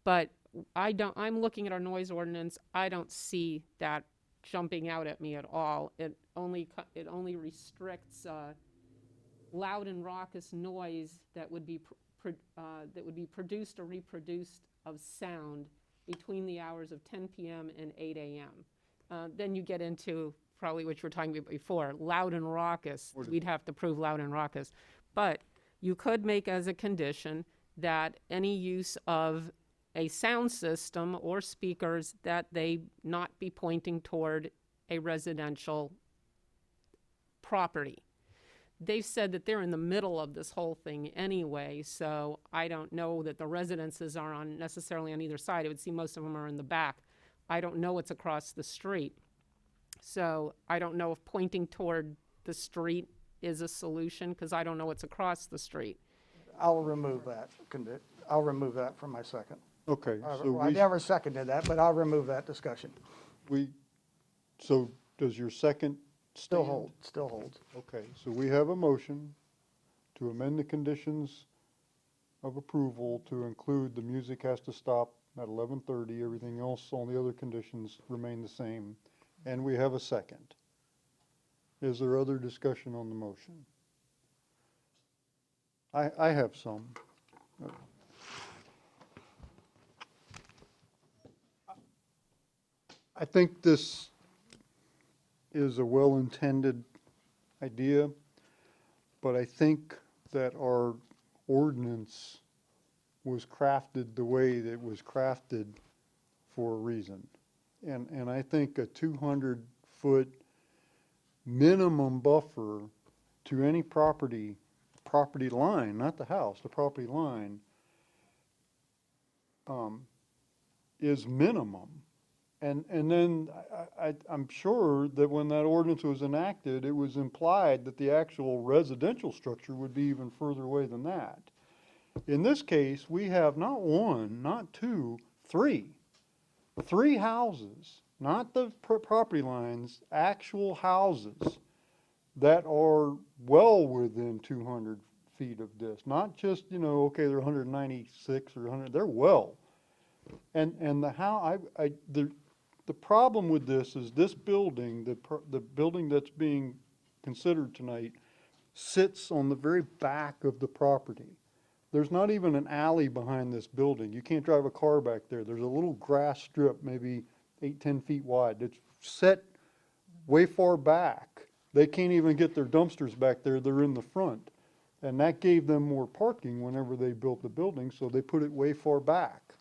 But I'm looking at our noise ordinance, I don't see that jumping out at me at all. It only restricts loud and raucous noise that would be produced or reproduced of sound between the hours of 10 p.m. and 8 a.m. Then you get into probably what you were talking about before, loud and raucous. We'd have to prove loud and raucous. But you could make as a condition that any use of a sound system or speakers, that they not be pointing toward a residential property. They've said that they're in the middle of this whole thing anyway, so I don't know that the residences are necessarily on either side. It would seem most of them are in the back. I don't know what's across the street. So I don't know if pointing toward the street is a solution, because I don't know what's across the street. I'll remove that. I'll remove that from my second. Okay, so I never seconded that, but I'll remove that discussion. So does your second Still stand? still holds. Okay, so we have a motion to amend the conditions of approval to include the music has to stop at 11:30, everything else on the other conditions remain the same, and we have a second. Is there other discussion on the motion? I have some. I think this is a well-intended idea, but I think that our ordinance was crafted the way that it was crafted for a reason. And I think a 200-foot minimum buffer to any property line, not the house, the property line, is minimum. And then I'm sure that when that ordinance was enacted, it was implied that the actual residential structure would be even further away than that. In this case, we have not one, not two, three houses, not the property lines, actual houses that are well within 200 feet of this. Not just, okay, they're 196 or 100, they're well. And the problem with this is this building, the building that's being considered tonight, sits on the very back of the property. There's not even an alley behind this building. You can't drive a car back there. There's a little grass strip, maybe 8-10 feet wide. It's set way far back. They can't even get their dumpsters back there. They're in the front. And that gave them more parking whenever they built the building, so they put it way far back.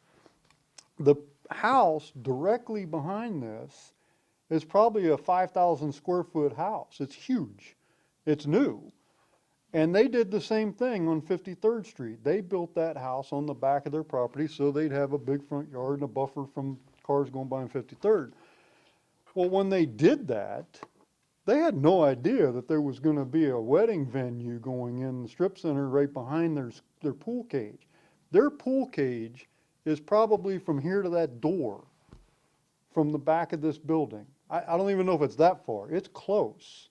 The house directly behind this is probably a 5,000 square foot house. It's huge. It's new. And they did the same thing on 53rd Street. They built that house on the back of their property so they'd have a big front yard and a buffer from cars going by on 53rd. Well, when they did that, they had no idea that there was going to be a wedding venue going in the strip center right behind their pool cage. Their pool cage is probably from here to that door, from the back of this building. I don't even know if it's that far. It's close.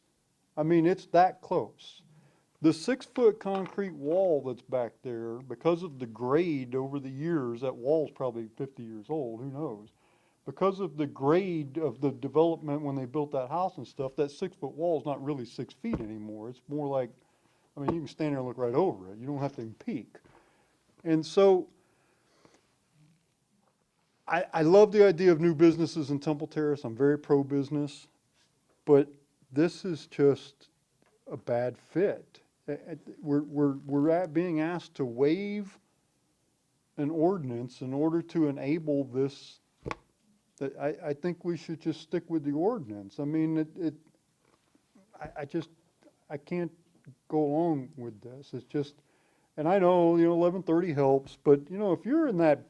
I mean, it's that close. The 6-foot concrete wall that's back there, because of the grade over the years, that wall's probably 50 years old, who knows? Because of the grade of the development when they built that house and stuff, that 6-foot wall is not really 6 feet anymore. It's more like, you can stand there and look right over it. You don't have to peek. And so, I love the idea of new businesses in Temple Terrace. I'm very pro-business, but this is just a bad fit. We're being asked to waive an ordinance in order to enable this that I think we should just stick with the ordinance. I mean, I can't go along with this. It's just, and I know, 11:30 helps, but, if you're in that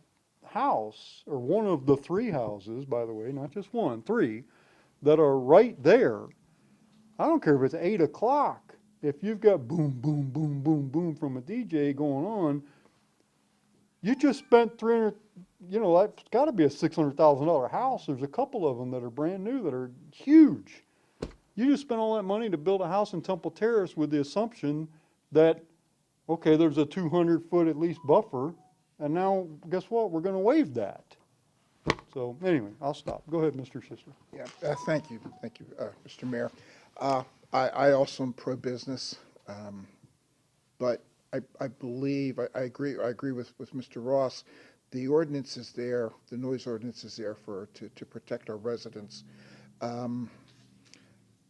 house, or one of the 3 houses, by the way, not just one, 3, that are right there, I don't care if it's 8 o'clock, if you've got boom, boom, boom, boom, boom from a DJ going on, you just spent 300, that's gotta be a $600,000 house. There's a couple of them that are brand new that are huge. You just spent all that money to build a house in Temple Terrace with the assumption that, okay, there's a 200-foot at least buffer, and now, guess what? We're gonna waive that. So, anyway, I'll stop. Go ahead, Mr. Sister. Yeah, thank you, Mr. Mayor. I also am pro-business, but I believe, I agree with Mr. Ross. The ordinance is there, the noise ordinance is there to protect our residents. And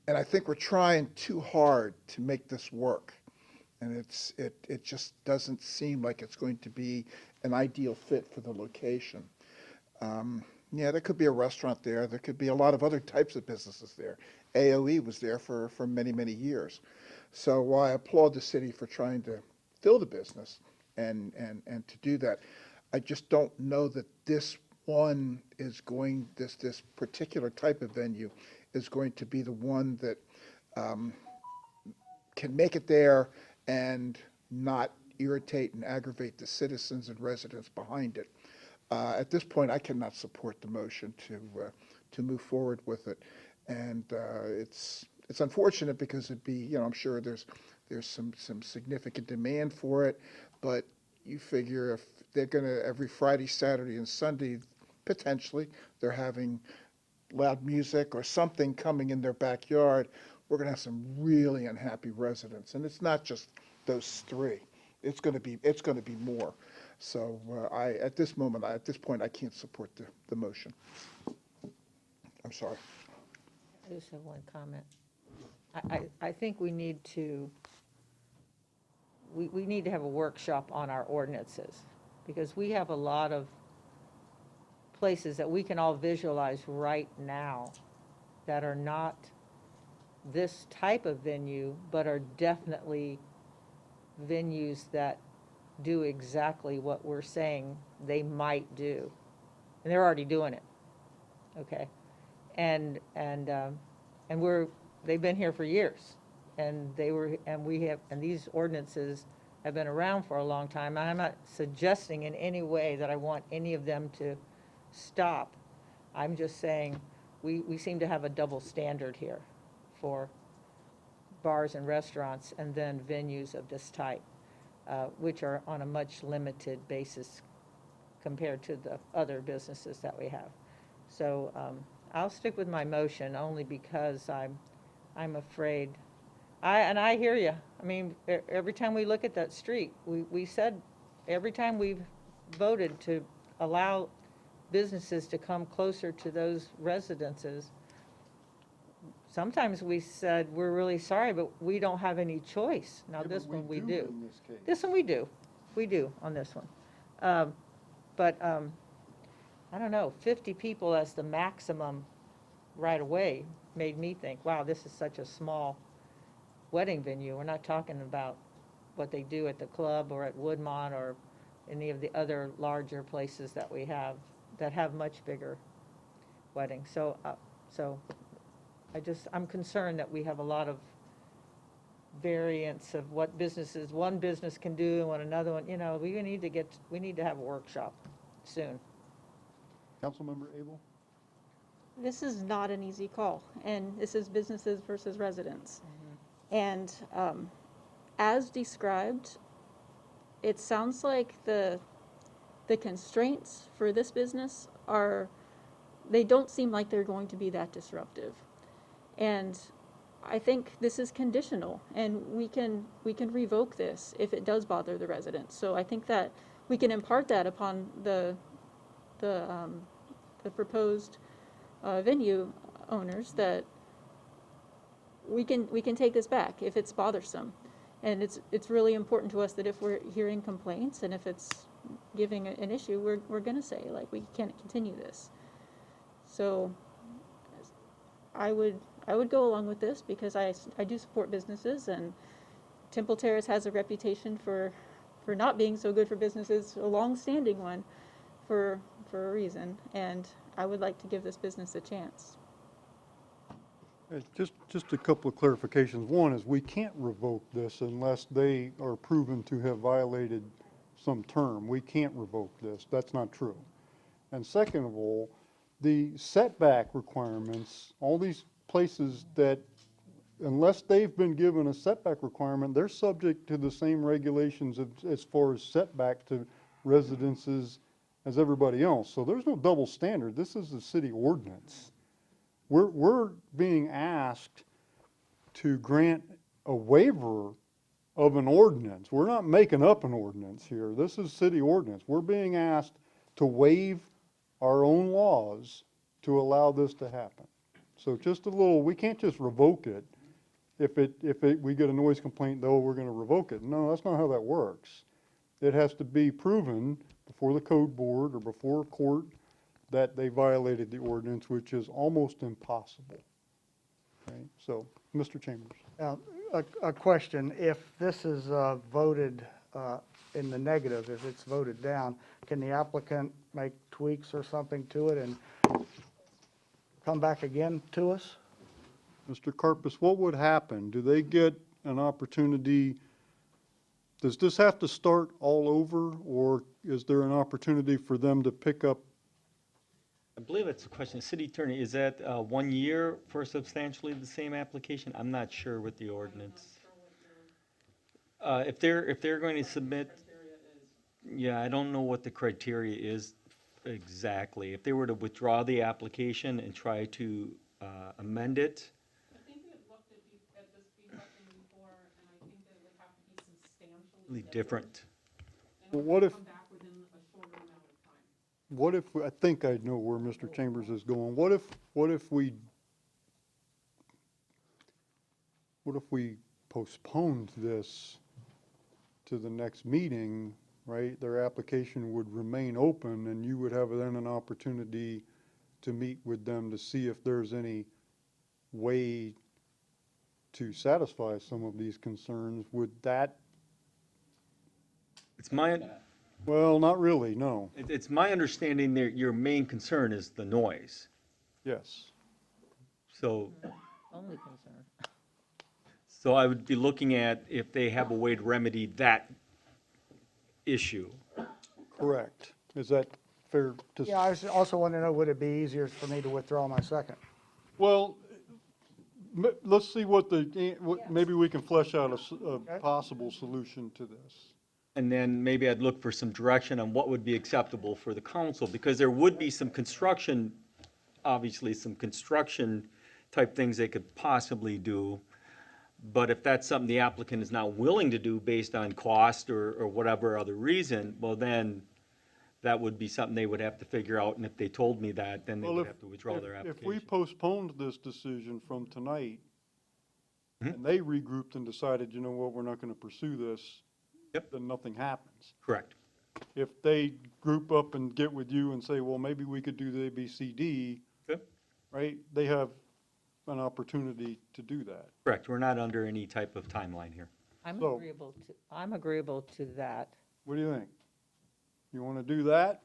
I think we're trying too hard to make this work. And it just doesn't seem like it's going to be an ideal fit for the location. Yeah, there could be a restaurant there. There could be a lot of other types of businesses there. AOE was there for many, many years. So while I applaud the city for trying to fill the business and to do that, I just don't know that this one is going, this particular type of venue is going to be the one that can make it there and not irritate and aggravate the citizens and residents behind it. At this point, I cannot support the motion to move forward with it, and it's unfortunate because it'd be, I'm sure there's some significant demand for it, but you figure if they're gonna every Friday, Saturday, and Sunday, potentially they're having loud music or something coming in their backyard, we're gonna have some really unhappy residents, and it's not just those 3. It's gonna be more. So at this point, I can't support the motion. I'm sorry. I just have one comment. I think we need to have a workshop on our ordinances, because we have a lot of places that we can all visualize right now that are not this type of venue, but are definitely venues that do exactly what we're saying they might do. And they're already doing it, okay? And they've been here for years. And these ordinances have been around for a long time. I'm not suggesting in any way that I want any of them to stop. I'm just saying we seem to have a double standard here for bars and restaurants and then venues of this type, which are on a much limited basis compared to the other businesses that we have. So I'll stick with my motion only because I'm afraid. I hear you. I mean, every time we look at that street, we said every time we've voted to allow businesses to come closer to those residences, sometimes we said, we're really sorry, but we don't have any choice. Now, this one we do. This one we do. We do on this one. But I don't know, 50 people as the maximum right away made me think, wow, this is such a small wedding venue. We're not talking about what they do at the club or at Woodmont or any of the other larger places that we have that have much bigger weddings. So I'm concerned that we have a lot of variance of what one business can do and what another one, we need to have a workshop soon. Councilmember Abel? This is not an easy call, and this is businesses versus residents. And as described, it sounds like the constraints for this business they don't seem like they're going to be that disruptive. And I think this is conditional, and we can revoke this if it does bother the residents. So I think that we can impart that upon the proposed venue owners, that we can take this back if it's bothersome. And it's really important to us that if we're hearing complaints and if it's giving an issue, we're going to say, like, we can't continue this. So I would go along with this because I do support businesses, and Temple Terrace has a reputation for not being so good for businesses, a long-standing one, for a reason, and I would like to give this business a chance. Just a couple of clarifications. One is we can't revoke this unless they are proven to have violated some term. We can't revoke this. That's not true. And second of all, the setback requirements, all these places that, unless they've been given a setback requirement, they're subject to the same regulations as far as setback to residences as everybody else. So there's no double standard. This is a city ordinance. We're being asked to grant a waiver of an ordinance. We're not making up an ordinance here. This is city ordinance. We're being asked to waive our own laws to allow this to happen. So just a little, we can't just revoke it. If we get a noise complaint, though, we're gonna revoke it. No, that's not how that works. It has to be proven before the code board or before a court that they violated the ordinance, which is almost impossible. Right? So, Mr. Chambers. Now, a question, if this is voted in the negative, if it's voted down, can the applicant make tweaks or something to it and come back again to us? Mr. Karpus, what would happen? Do they get an opportunity? Does this have to start all over, or is there an opportunity for them to pick up? I believe it's a question, city attorney, is that 1 year for substantially the same application? I'm not sure with the ordinance. If they're going to submit, yeah, I don't know what the criteria is exactly. If they were to withdraw the application and try to amend it. I think we had looked at this feedback before, and I think that it would have to be substantially Different. Well, what if? come back within a shorter amount of time. What if, I think I know where Mr. Chambers is going. What if we postponed this to the next meeting, right? Their application would remain open, and you would have then an opportunity to meet with them to see if there's any way to satisfy some of these concerns. Would that? It's my, Well, not really, no. it's my understanding that your main concern is the noise. Yes. So, Only concern. so I would be looking at if they have a way to remedy that issue. Correct. Is that fair to? Yeah, I also want to know, would it be easier for me to withdraw my second? Well, let's see maybe we can flesh out a possible solution to this. And then maybe I'd look for some direction on what would be acceptable for the council, because there would be some construction, obviously some construction type things they could possibly do. But if that's something the applicant is not willing to do based on cost or whatever other reason, well, then that would be something they would have to figure out. And if they told me that, then they Well, would have to withdraw their If we application. postponed this decision from tonight, and they regrouped and decided, you know what, we're not gonna pursue this, then nothing happens. Correct. If they group up and get with you and say, well, maybe we could do the ABCD, Okay. right, they have an opportunity to do that. Correct. We're not under any type of timeline here. I'm So- agreeable to that. What do you think? You wanna do that?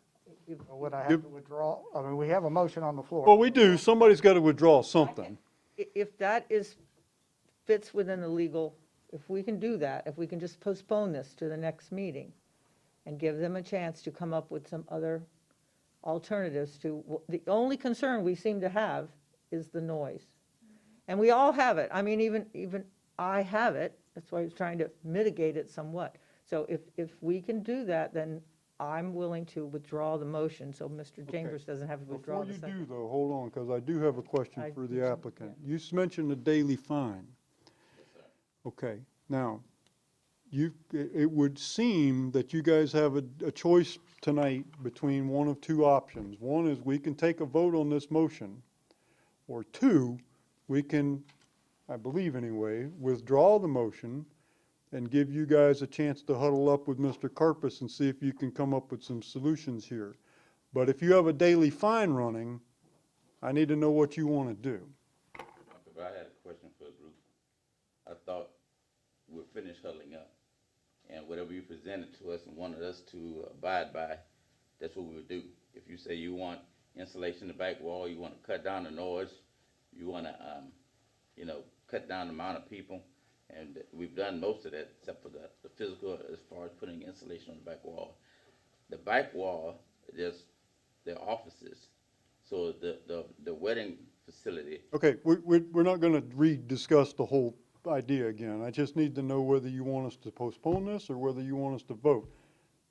Would I have to withdraw? I mean, we have a motion on the floor. Well, we do. Somebody's gotta withdraw something. If that fits within the legal, if we can do that, if we can just postpone this to the next meeting and give them a chance to come up with some other alternatives to, the only concern we seem to have is the noise. And we all have it. I mean, even I have it. That's why I was trying to mitigate it somewhat. So if we can do that, then I'm willing to withdraw the motion, so Mr. Chambers doesn't have to withdraw Before the you second. do though, hold on, because I do have a question for the applicant. You mentioned a daily fine. Okay, now, it would seem that you guys have a choice tonight between one of two options. One is we can take a vote on this motion, or two, we can, I believe anyway, withdraw the motion and give you guys a chance to huddle up with Mr. Karpus and see if you can come up with some solutions here. But if you have a daily fine running, I need to know what you want to do. But I had a question for the group. I thought we're finished huddling up, and whatever you presented to us and wanted us to abide by, that's what we would do. If you say you want insulation in the back wall, you want to cut down the noise, you want to, cut down the amount of people, and we've done most of that except for the physical as far as putting insulation on the back wall. The back wall, there's offices, so the wedding facility. Okay, we're not going to rediscuss the whole idea again. I just need to know whether you want us to postpone this or whether you want us to vote.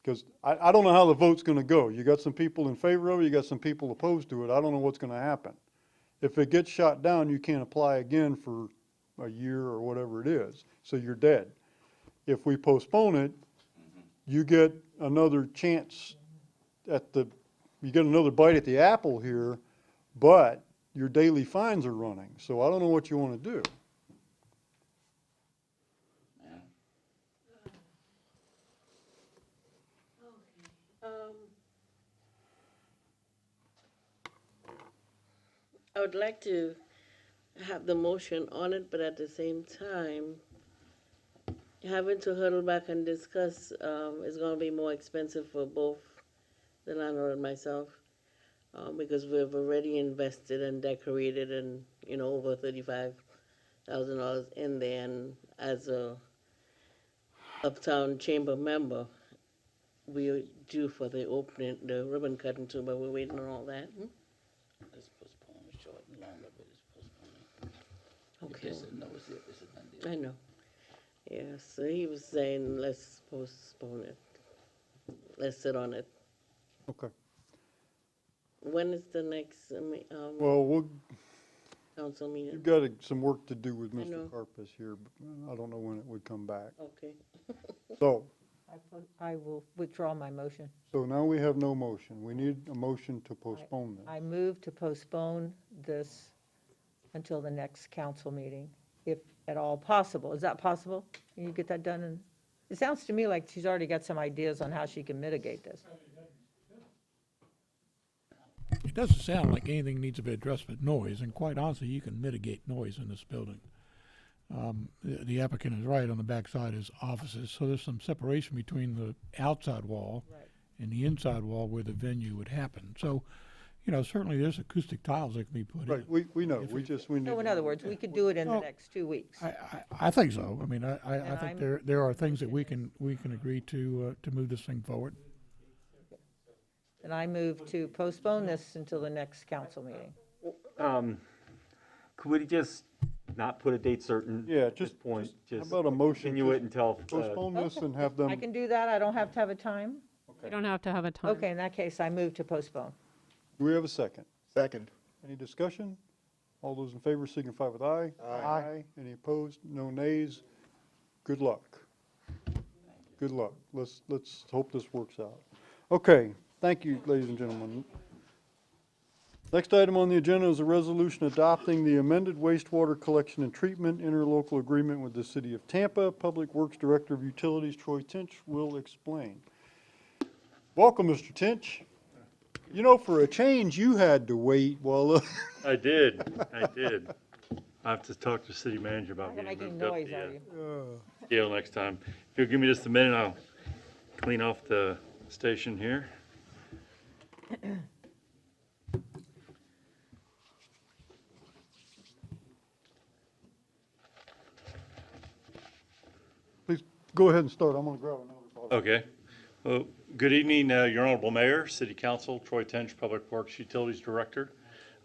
Because I don't know how the vote's going to go. You got some people in favor of it, you got some people opposed to it. I don't know what's going to happen. If it gets shot down, you can't apply again for a year or whatever it is, so you're dead. If we postpone it, you get another chance you get another bite at the apple here, but your daily fines are running. So I don't know what you want to do. I would like to have the motion on it, but at the same time, having to huddle back and discuss is going to be more expensive for both the landlord and myself, because we've already invested and decorated and, over $35,000 in there, and as a Uptown Chamber member, we are due for the opening, the ribbon cutting too, but we're waiting on all that. Let's postpone it short and longer, but it's postponed. Okay. It's a no, it's a done deal. I know. Yeah, so he was saying, let's postpone it. Let's sit on it. Okay. When is the next, Well, council meeting? you've got some work to do with I Mr. know. Carpus here, but I don't know when it would come back. Okay. So, I will withdraw my motion. so now we have no motion. We need a motion to postpone this. I move to postpone this until the next council meeting, if at all possible. Is that possible? Can you get that done? And it sounds to me like she's already got some ideas on how she can mitigate this. It doesn't sound like anything needs to be addressed but noise, and quite honestly, you can mitigate noise in this building. The applicant is right, on the backside is offices, so there's some separation between the outside wall Right. and the inside wall where the venue would happen. So, certainly there's acoustic tiles that can be put Right, in. we know, If we it- just, we need. So in to other know. words, we could do it in the Well, next 2 weeks. I think so. I mean, I And think I'm- there are things that we can agree to move this thing forward. And I move to postpone this until the next council meeting. Could we just not put a date certain? Yeah, at this just- point? how Just about a motion continue it to until, Postpone this and have I them, can do that? I don't have to have a time? You don't have to have a time. Okay, in that case, I move to postpone. do we have a second? Second. Any discussion? All those in favor signify with aye. Aye. Any opposed? No nays? Good luck. Good luck. Let's hope this works out. Okay, thank you, ladies and gentlemen. Next item on the agenda is a resolution adopting the amended wastewater collection and treatment interlocal agreement with the City of Tampa. Public Works Director of Utilities, Troy Tinch, will explain. Welcome, Mr. Tinch. For a change, you had to wait while, I did. I have to talk to the city manager about You're getting making moved up noise, the are you? scale next time. If you'll give me just a minute, I'll clean off the station here. please go ahead and start. I'm gonna grab another bottle. Okay. Well, good evening, Your Honorable Mayor, City Council, Troy Tench, Public Works Utilities Director.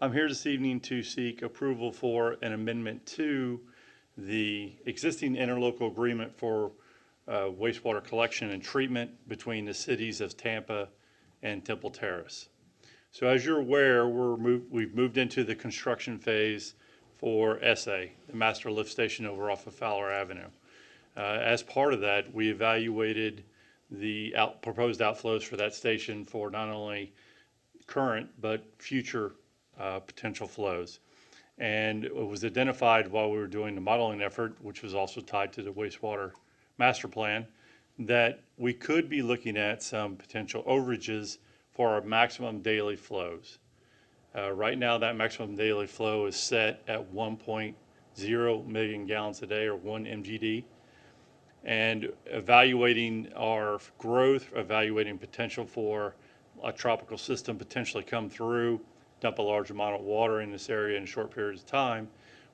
I'm here this evening to seek approval for an amendment to the existing interlocal agreement for wastewater collection and treatment between the cities of Tampa and Terrace. So as you're aware, we've moved into the construction phase for SA, the master lift station over off of Fowler Avenue. As part of that, we evaluated the proposed outflows for that station for not only current but future potential flows. And it was identified while we were doing the modeling effort, which was also tied to the wastewater master plan, that we could be looking at some potential overages for our maximum daily flows. Right now, that maximum daily flow is set at 1.0 million gallons a day, or 1 MGD. And evaluating our growth, evaluating potential for a tropical system potentially come through, dump a large amount of water in this area in a short period of time,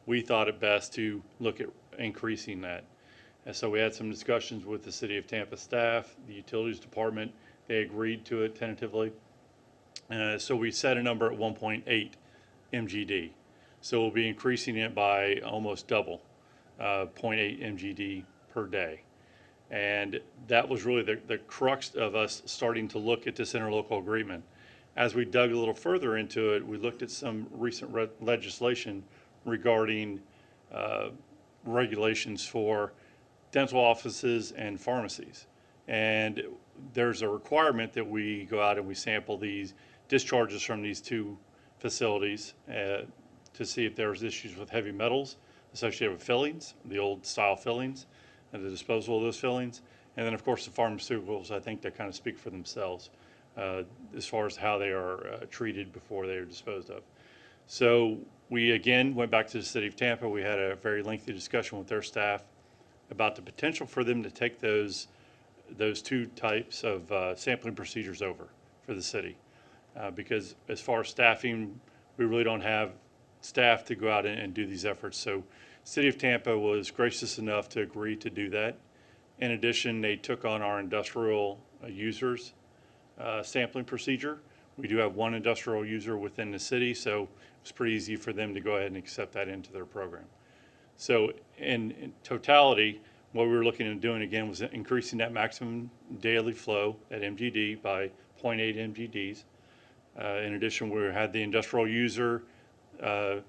we thought it best to look at increasing that. And so we had some discussions with the City of Tampa staff, the Utilities Department. They agreed to it tentatively. So we set a number at 1.8 MGD. So we'll be increasing it by almost double, 0.8 MGD per day. And that was really the crux of us starting to look at this interlocal agreement. As we dug a little further into it, we looked at some recent legislation regarding regulations for dental offices and pharmacies. And there's a requirement that we go out and we sample these discharges from these two facilities to see if there's issues with heavy metals associated with fillings, the old style fillings, and the disposal of those fillings. And then, of course, the pharmaceuticals, I think, that kind of speak for themselves as far as how they are treated before they are disposed of. So we, again, went back to the City of Tampa. We had a very lengthy discussion with their staff about the potential for them to take those two types of sampling procedures over for the city. Because as far as staffing, we really don't have staff to go out and do these efforts. So City of Tampa was gracious enough to agree to do that. In addition, they took on our industrial users sampling procedure. We do have one industrial user within the city, so it was pretty easy for them to go ahead and accept that into their program. So in totality, what we were looking at doing again was increasing that maximum daily flow at MGD by 0.8 MGDs. In addition, we had the industrial user, the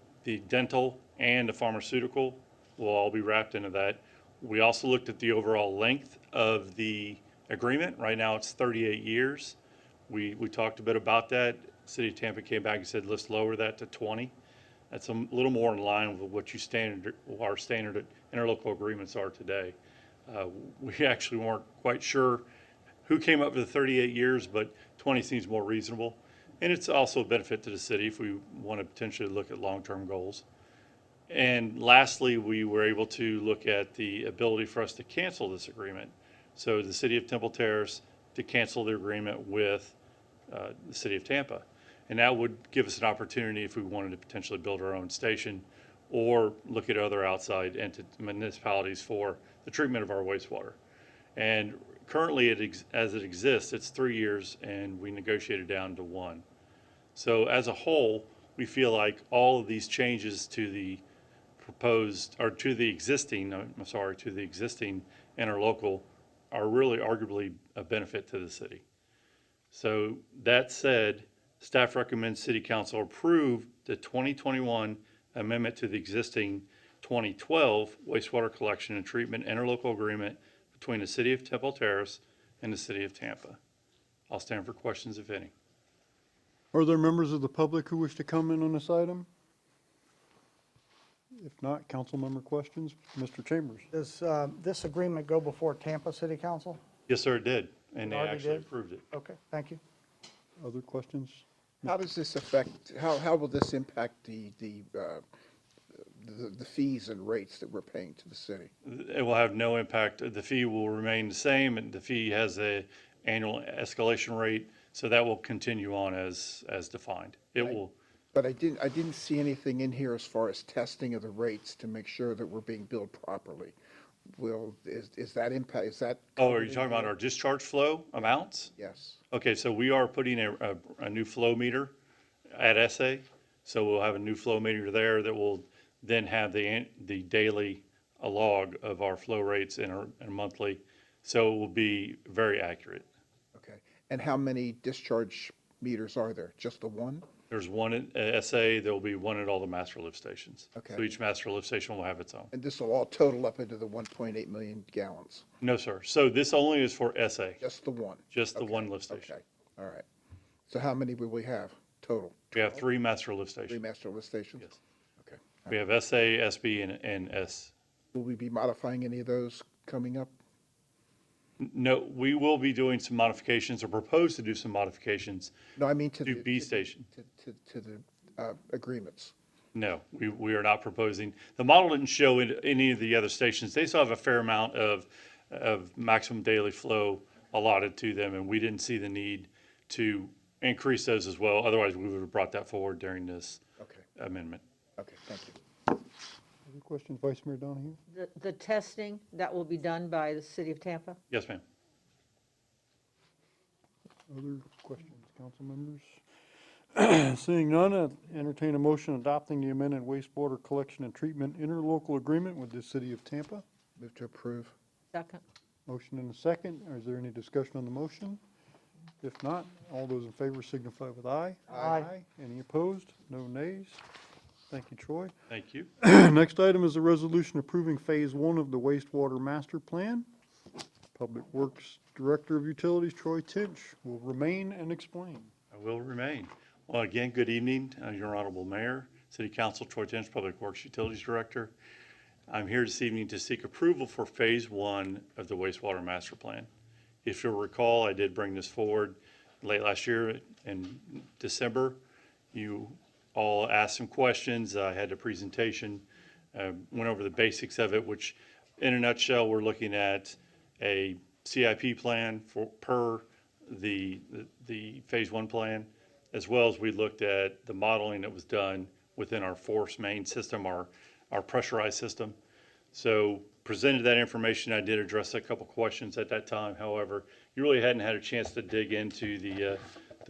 dental, and the pharmaceutical will all be wrapped into that. We also looked at the overall length of the agreement. Right now it's 38 years. We talked a bit about that. City of Tampa came back and said, let's lower that to 20. That's a little more in line with what our standard interlocal agreements are today. We actually weren't quite sure who came up with the 38 years, but 20 seems more reasonable. And it's also a benefit to the city if we want to potentially look at long-term goals. And lastly, we were able to look at the ability for us to cancel this agreement. So the City of Temple Terrace to cancel the agreement with the City of Tampa. And that would give us an opportunity if we wanted to potentially build our own station or look at other outside municipalities for the treatment of our wastewater. And currently, as it exists, it's 3 years, and we negotiated down to 1. So as a whole, we feel like all of these changes to the existing interlocal are really arguably a benefit to the city. So that said, staff recommends City Council approve the 2021 amendment to the existing 2012 wastewater collection and treatment interlocal agreement between the City of Temple Terrace and the City of Tampa. I'll stand for questions, if any. Are there members of the public who wish to comment on this item? If not, council member questions. Mr. Chambers. Does this agreement go before Tampa City Council? Yes, sir, it did, and they Already actually did? approved it. Okay, thank you. Other questions? How does this affect, how will this impact the fees and rates that we're paying to the city? It will have no impact. The fee will remain the same, and the fee has an annual escalation rate, so that will continue on as defined. It will. But I didn't see anything in here as far as testing of the rates to make sure that we're being billed properly. Is that impact, is that? Oh, are you talking about our discharge flow amounts? Yes. Okay, so we are putting a new flow meter at SA. So we'll have a new flow meter there that will then have the daily log of our flow rates and monthly. So it will be very accurate. Okay. And how many discharge meters are there? Just the one? There's one at SA, there'll be one at all the master lift stations. Okay. So each master lift station will have its own. And this will all total up into the 1.8 million gallons? No, sir. So this only is for SA. Just the one? Just the one lift station. Okay, all right. So how many will we have total? We have 3 master lift stations. 3 master lift stations? Yes. Okay. We have SA, SB, and S. Will we be modifying any of those coming up? No, we will be doing some modifications or propose to do some modifications No, I mean to to the B station. to the agreements. No, we are not proposing. The model didn't show in any of the other stations. They still have a fair amount of maximum daily flow allotted to them, and we didn't see the need to increase those as well. Otherwise, we would have brought that forward during this amendment. Okay, thank you. Other questions, Vice Mayor Donahue? The testing, that will be done by the city of Tampa? Yes, ma'am. Other questions, council members? Seeing none, I entertain a motion adopting the amended wastewater collection and treatment interlocal agreement with the city of Tampa. Move to approve. Second. Motion and a second. Is there any discussion on the motion? If not, all those in favor signify with aye. Aye. Any opposed? No nays. Thank you, Troy. Thank you. Next item is a resolution approving Phase 1 of the wastewater master plan. Public Works Director of Utilities, Troy Tinch, will remain and explain. I will remain. Well, again, good evening, Your Honorable Mayor, City Council, Troy Tench, Public Works Utilities Director. I'm here this evening to seek approval for Phase 1 of the wastewater master plan. If you'll recall, I did bring this forward late last year in December. You all asked some questions. I had a presentation, went over the basics of it, which in a nutshell, we're looking at a CIP plan per the Phase 1 plan, as well as we looked at the modeling that was done within our force main system, our pressurized system. So presented that information. I did address a couple questions at that time. However, you really hadn't had a chance to dig into the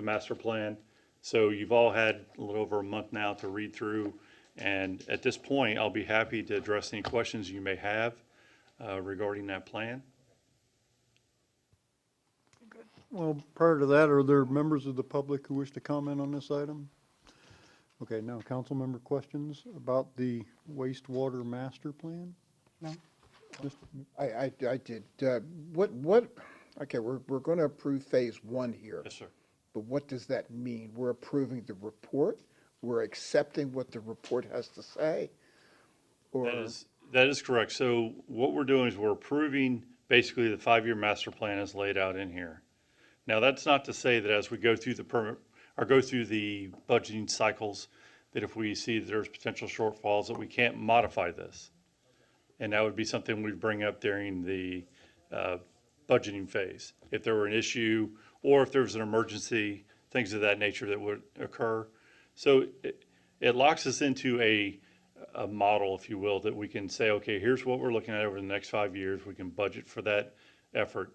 master plan. So you've all had a little over a month now to read through. And at this point, I'll be happy to address any questions you may have regarding that plan. Well, prior to that, are there members of the public who wish to comment on this item? Okay, now, council member questions about the wastewater master plan? No. I did. Okay, we're going to approve Phase 1 here. Yes, sir. But what does that mean? We're approving the report? We're accepting what the report has to say? Or That is correct. So what we're doing is we're approving basically the 5-year master plan as laid out in here. Now, that's not to say that as we go through the permit or go through the budgeting cycles, that if we see that there's potential shortfalls, that we can't modify this. And that would be something we'd bring up during the budgeting phase. If there were an issue or if there was an emergency, things of that nature that would occur. So it locks us into a model, if you will, that we can say, okay, here's what we're looking at over the next 5 years. We can budget for that effort.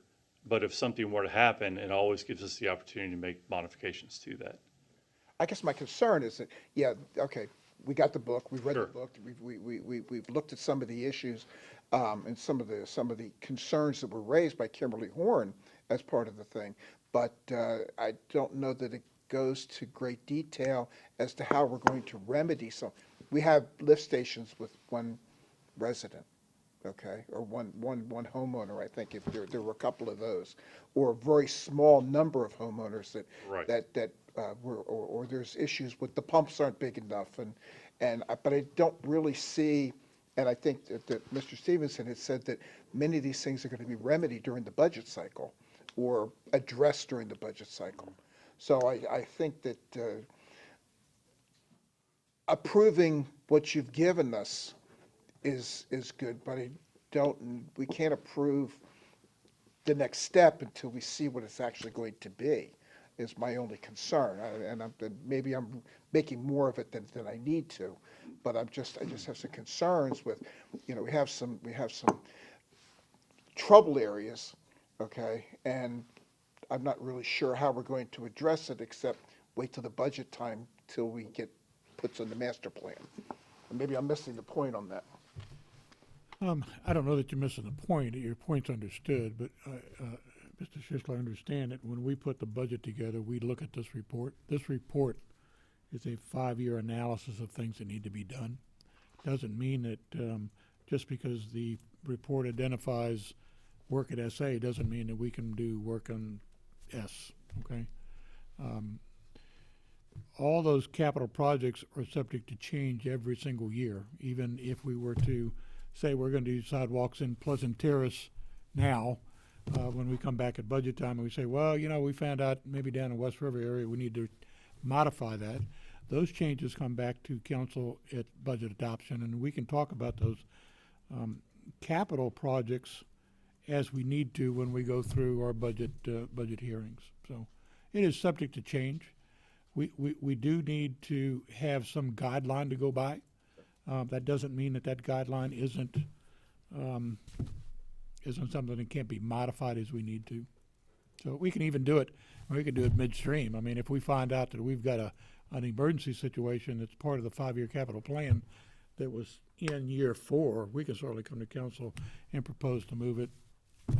But if something were to happen, it always gives us the opportunity to make modifications to that. I guess my concern is that, yeah, okay, we got the book, we've read Sure. the book, we've looked at some of the issues and some of the concerns that were raised by Kimberly Horn as part of the thing. But I don't know that it goes to great detail as to how we're going to remedy some. We have lift stations with one resident. Okay, or one homeowner, I think, if there were a couple of those, or a very small number of homeowners that Right. or there's issues with the pumps aren't big enough, but I don't really see, and I think that Mr. Stevenson had said that many of these things are going to be remedied during the budget cycle, or addressed during the budget cycle. So I think that approving what you've given us is good, but we can't approve the next step until we see what it's actually going to be, is my only concern. Maybe I'm making more of it than I need to, but I just have some concerns with, we have some trouble areas, okay, and I'm not really sure how we're going to address it, except wait till the budget time till we get puts on the master plan. And maybe I'm missing the point on that. I don't know that you're missing the point. Your point's understood, but Mr. Schisler, understand that when we put the budget together, we look at this report. This report is a 5-year analysis of things that need to be done. Doesn't mean that just because the report identifies work at SA doesn't mean that we can do work on S, okay? All those capital projects are subject to change every single year, even if we were to say we're going to do sidewalks in Pleasant Terrace now, when we come back at budget time and we say, well, we found out maybe down in West River area we need to modify that. Those changes come back to council at budget adoption, and we can talk about those capital projects as we need to when we go through our budget hearings. So it is subject to change. We do need to have some guideline to go by. That doesn't mean that guideline isn't something that can't be modified as we need to. So we can even do it, we can do it midstream. I mean, if we find out that we've got an emergency situation that's part of the 5-year capital plan that was in year 4, we can certainly come to council and propose to move it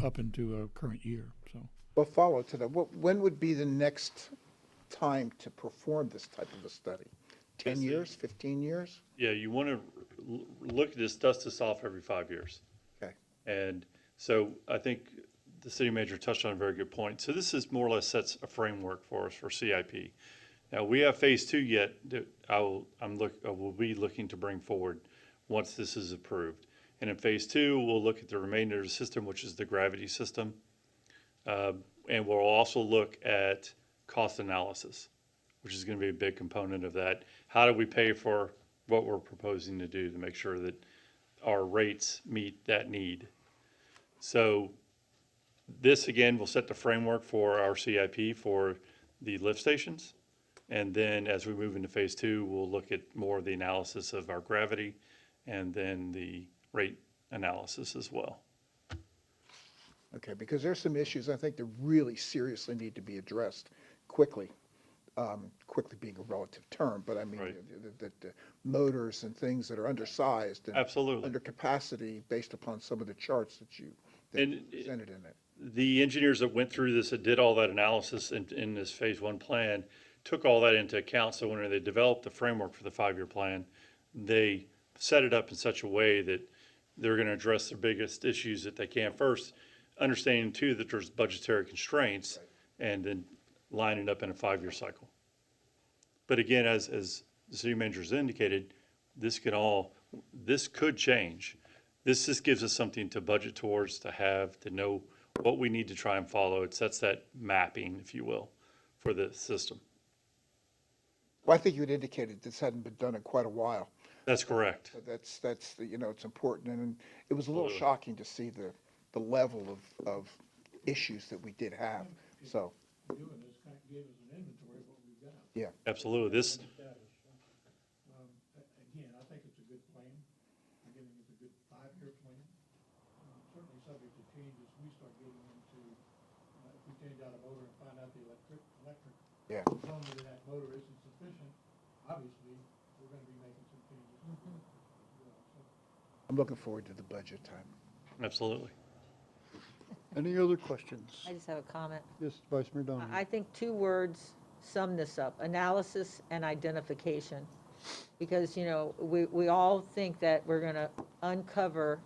up into a current year, so. Well, follow to that, when would be the next time to perform this type of a study? 10 years, 15 years? Yeah, you want to look at this, dust this off every 5 years. Okay. And so I think the city manager touched on a very good point. So this is more or less sets a framework for us for CIP. Now, we have phase 2 yet that I will be looking to bring forward once this is approved. And in phase 2, we'll look at the remainder of the system, which is the gravity system. And we'll also look at cost analysis, which is going to be a big component of that. How do we pay for what we're proposing to do to make sure that our rates meet that need? So this, again, will set the framework for our CIP for the lift stations. And then as we move into phase 2, we'll look at more of the analysis of our gravity and then the rate analysis as well. Okay, because there's some issues I think that really seriously need to be addressed quickly. Quickly being a relative term, but I mean, the motors and things that are undersized and Absolutely. under capacity based upon some of the charts that you presented in it. The engineers that went through this, that did all that analysis in this phase 1 plan, took all that into account. So when they developed the framework for the 5-year plan, they set it up in such a way that they're going to address the biggest issues that they can. First, understanding too that there's budgetary constraints, and then line it up in a 5-year cycle. But again, as the city manager's indicated, this could change. This just gives us something to budget towards, to have, to know what we need to try and follow. It sets that mapping, if you will, for the system. Well, I think you had indicated this hadn't been done in quite a while. That's correct. So that's it's important, and it was a little shocking to see the level of issues that we did have, so. Doing this kind of gave us an inventory of what we've got. Yeah. Absolutely. This, Again, I think it's a good plan. Again, it's a good 5-year plan. Certainly subject to change as we start getting into, if we change out a motor and find out the electric component of that motor isn't sufficient, obviously, we're going to be making some changes. I'm looking forward to the budget time. absolutely. Any other questions? I just have a comment. Yes, Vice Mayor Donahue. I think 2 words sum this up: analysis and identification. Because, we all think that we're going to uncover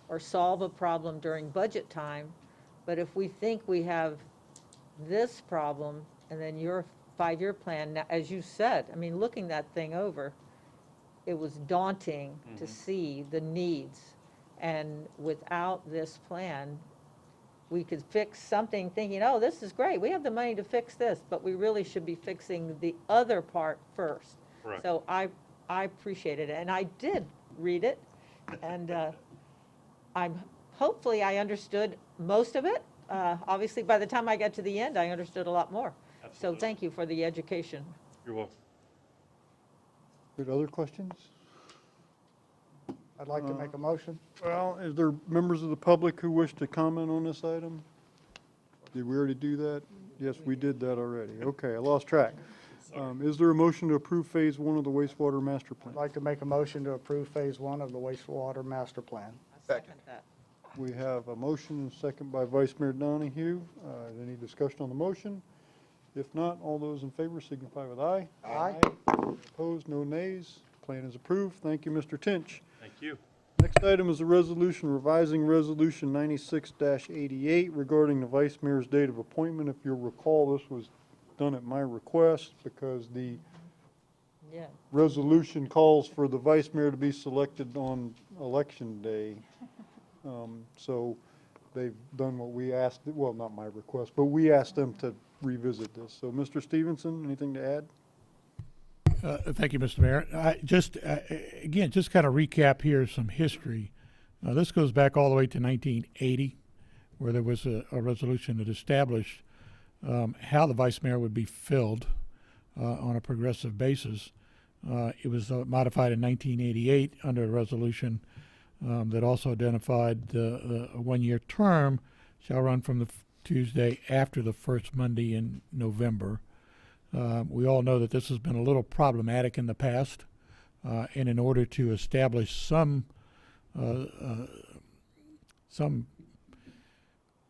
or solve a problem during budget time, but if we think we have this problem, and then your 5-year plan, now, as you said, I mean, looking that thing over, it was daunting to see the needs. And without this plan, we could fix something thinking, oh, this is great, we have the money to fix this, but we really should be fixing the other part first. Correct. So I appreciated it, and I did read it, and hopefully I understood most of it. Obviously, by the time I got to the end, I understood a lot more. Absolutely. So thank you for the education. You're welcome. Good, other questions? I'd like to make a motion. Well, is there members of the public who wish to comment on this item? Did we already do that? Yes, we did that already. Okay, I lost track. Is there a motion to approve phase 1 of the wastewater master plan? I'd like to make a motion to approve phase 1 of the wastewater master plan. Second that. We have a motion and a second by Vice Mayor Donahue. Any discussion on the motion? If not, all those in favor signify with aye. Aye. Opposed, no nays. Plan is approved. Thank you, Mr. Tinch. Thank you. Next item is a resolution revising Resolution 96-88 regarding the Vice Mayor's date of appointment. If you'll recall, this was done at my request because the resolution calls for the Vice Mayor to be selected on Election Day. So they've done what we asked, well, not my request, but we asked them to revisit this. So, Mr. Stevenson, anything to add? Thank you, Mr. Mayor. Again, just kind of recap here some history. This goes back all the way to 1980, where there was a resolution that established how the vice mayor would be filled on a progressive basis. It was modified in 1988 under a resolution that also identified a one-year term shall run from the Tuesday after the first Monday in November. We all know that this has been a little problematic in the past, and in order to establish some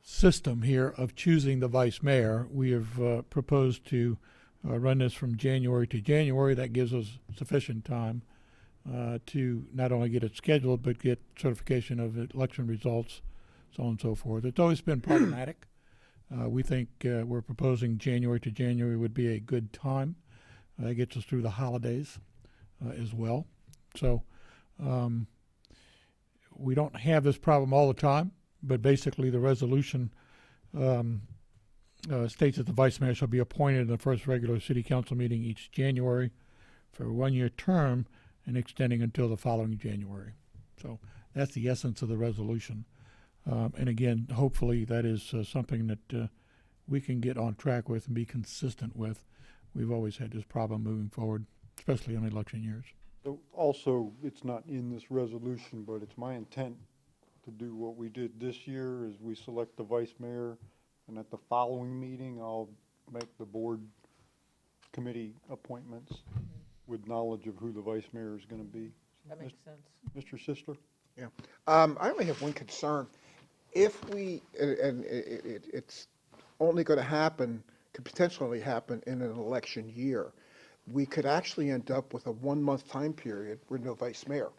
system here of choosing the vice mayor, we have proposed to run this from January to January. That gives us sufficient time to not only get it scheduled, but get certification of election results, so on and so forth. It's always been problematic. We think we're proposing January to January would be a good time. That gets us through the holidays as well. So we don't have this problem all the time, but basically the resolution states that the vice mayor shall be appointed in the first regular city council meeting each January for a one-year term and extending until the following January. So that's the essence of the resolution. And again, hopefully that is something that we can get on track with and be consistent with. We've always had this problem moving forward, especially on election years. So also, it's not in this resolution, but it's my intent to do what we did this year, is we select the vice mayor, and at the following meeting, I'll make the board committee appointments with knowledge of who the vice mayor is going to be. That makes sense. Mr. Sisler? Yeah. I only have one concern. If we, and it's only going to happen, could potentially happen in an election year, we could actually end up with a 1-month time period with no vice mayor.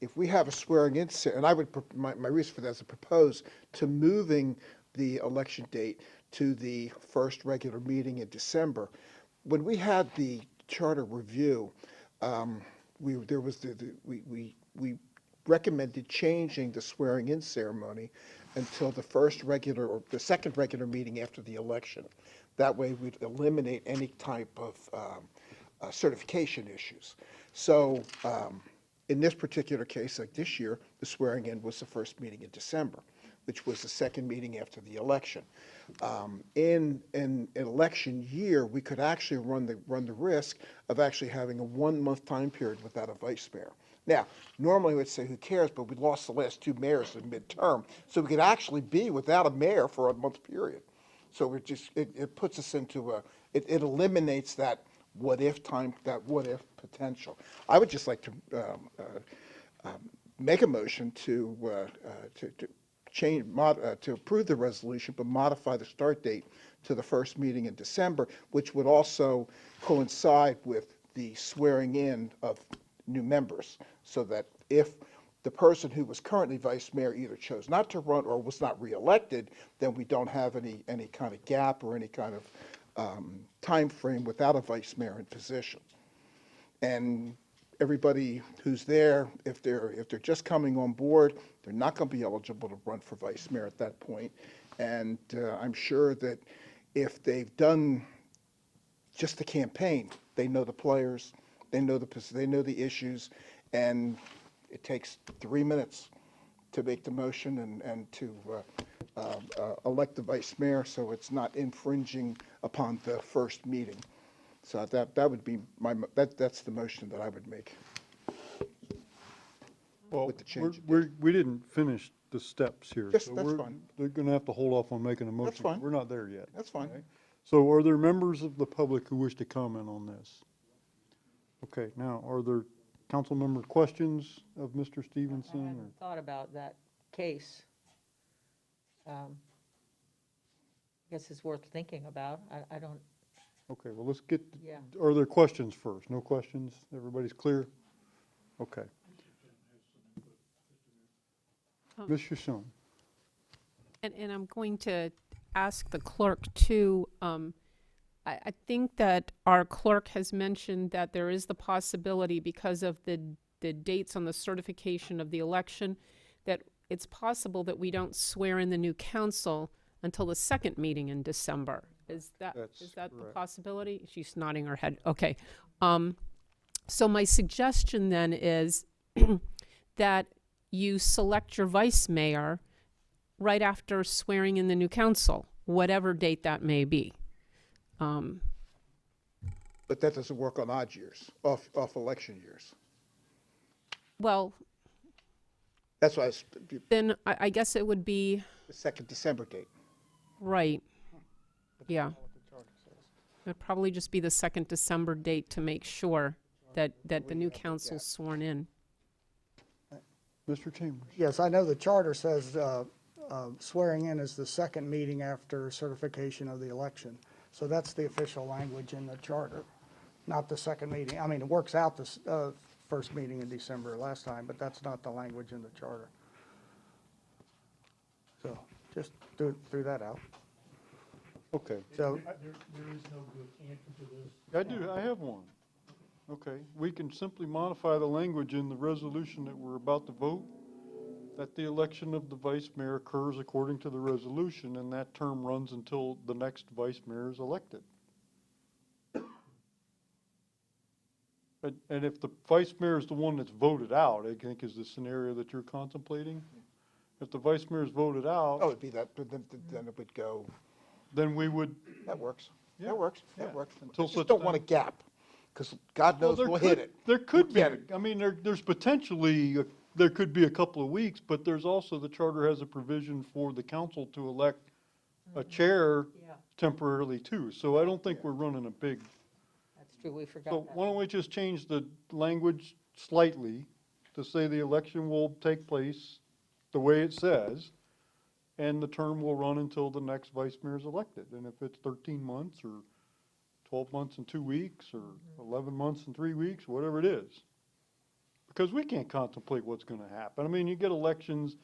If we have a swearing in, and I would, my reason for that is to propose to moving the election date to the first regular meeting in December. When we had the charter review, we recommended changing the swearing in ceremony until the first regular or the second regular meeting after the election. That way we'd eliminate any type of certification issues. So in this particular case, like this year, the swearing in was the first meeting in December, which was the second meeting after the election. In an election year, we could actually run the risk of actually having a 1-month time period without a vice mayor. Now, normally we'd say, who cares, but we lost the last 2 mayors in midterm, so we could actually be without a mayor for a month period. So it puts us into it eliminates that what if time, that what if potential. I would just like to make a motion to approve the resolution, but modify the start date to the first meeting in December, which would also coincide with the swearing in of new members, so that if the person who was currently vice mayor either chose not to run or was not reelected, then we don't have any kind of gap or any kind of time frame without a vice mayor in position. And everybody who's there, if they're just coming on board, they're not going to be eligible to run for vice mayor at that point. And I'm sure that if they've done just the campaign, they know the players, they know the issues, and it takes 3 minutes to make the motion and to elect the vice mayor, so it's not infringing upon the first meeting. So that would be that's the motion that I would make. Well, with the change. we didn't finish the steps here. Yes, so that's fine. They're going to have to hold off on making a motion. That's fine. We're not there yet. That's fine. Okay? So are there members of the public who wish to comment on this? Okay, now, are there council member questions of Mr. I Stevenson? hadn't thought about that case. I guess it's worth thinking about. I don't, Okay, well, let's get, Yeah. are there questions first? No questions? Everybody's clear? Okay. Ms. Shishon. And I'm going to ask the clerk to, I think that our clerk has mentioned that there is the possibility, because of the dates on the certification of the election, that it's possible that we don't swear in the new council until the second meeting in December. Is that the correct. possibility? She's nodding her head. Okay. So my suggestion then is that you select your vice mayor right after swearing in the new council, whatever date that may be. But that doesn't work on odd years, off election years. Well, That's why then I guess it would be, the 2nd December date. right, yeah. It'd probably just be the 2nd December date to make sure that the new council's sworn in. Mr. Chambers? Yes, I know the charter says swearing in is the second meeting after certification of the election. So that's the official language in the charter, not the second meeting. I mean, it works out this first meeting in December last time, but that's not the language in the charter. So just threw that out. Okay. So There is no good answer to this. I have one. Okay, we can simply modify the language in the resolution that we're about to vote, that the election of the vice mayor occurs according to the resolution, and that term runs until the next vice mayor is elected. And if the vice mayor is the one that's voted out, I think is the scenario that you're contemplating. If the vice mayor is voted out. Oh, it'd be that, then it would go. Then we would. That works. Yeah, That works. yeah. That works. Until I just such don't want a time- gap, because God knows we'll hit it. There could be, We'll get it. I mean, there's potentially, there could be a couple of weeks, but there's also, the charter has a provision for the council to elect a chair temporarily too. So I don't think we're running a big. That's true, we forgot So that. why don't we just change the language slightly to say the election will take place the way it says, and the term will run until the next vice mayor is elected. And if it's 13 months or 12 months and 2 weeks or 11 months and 3 weeks, whatever it is. Because we can't contemplate what's going to happen. I mean, you get elections,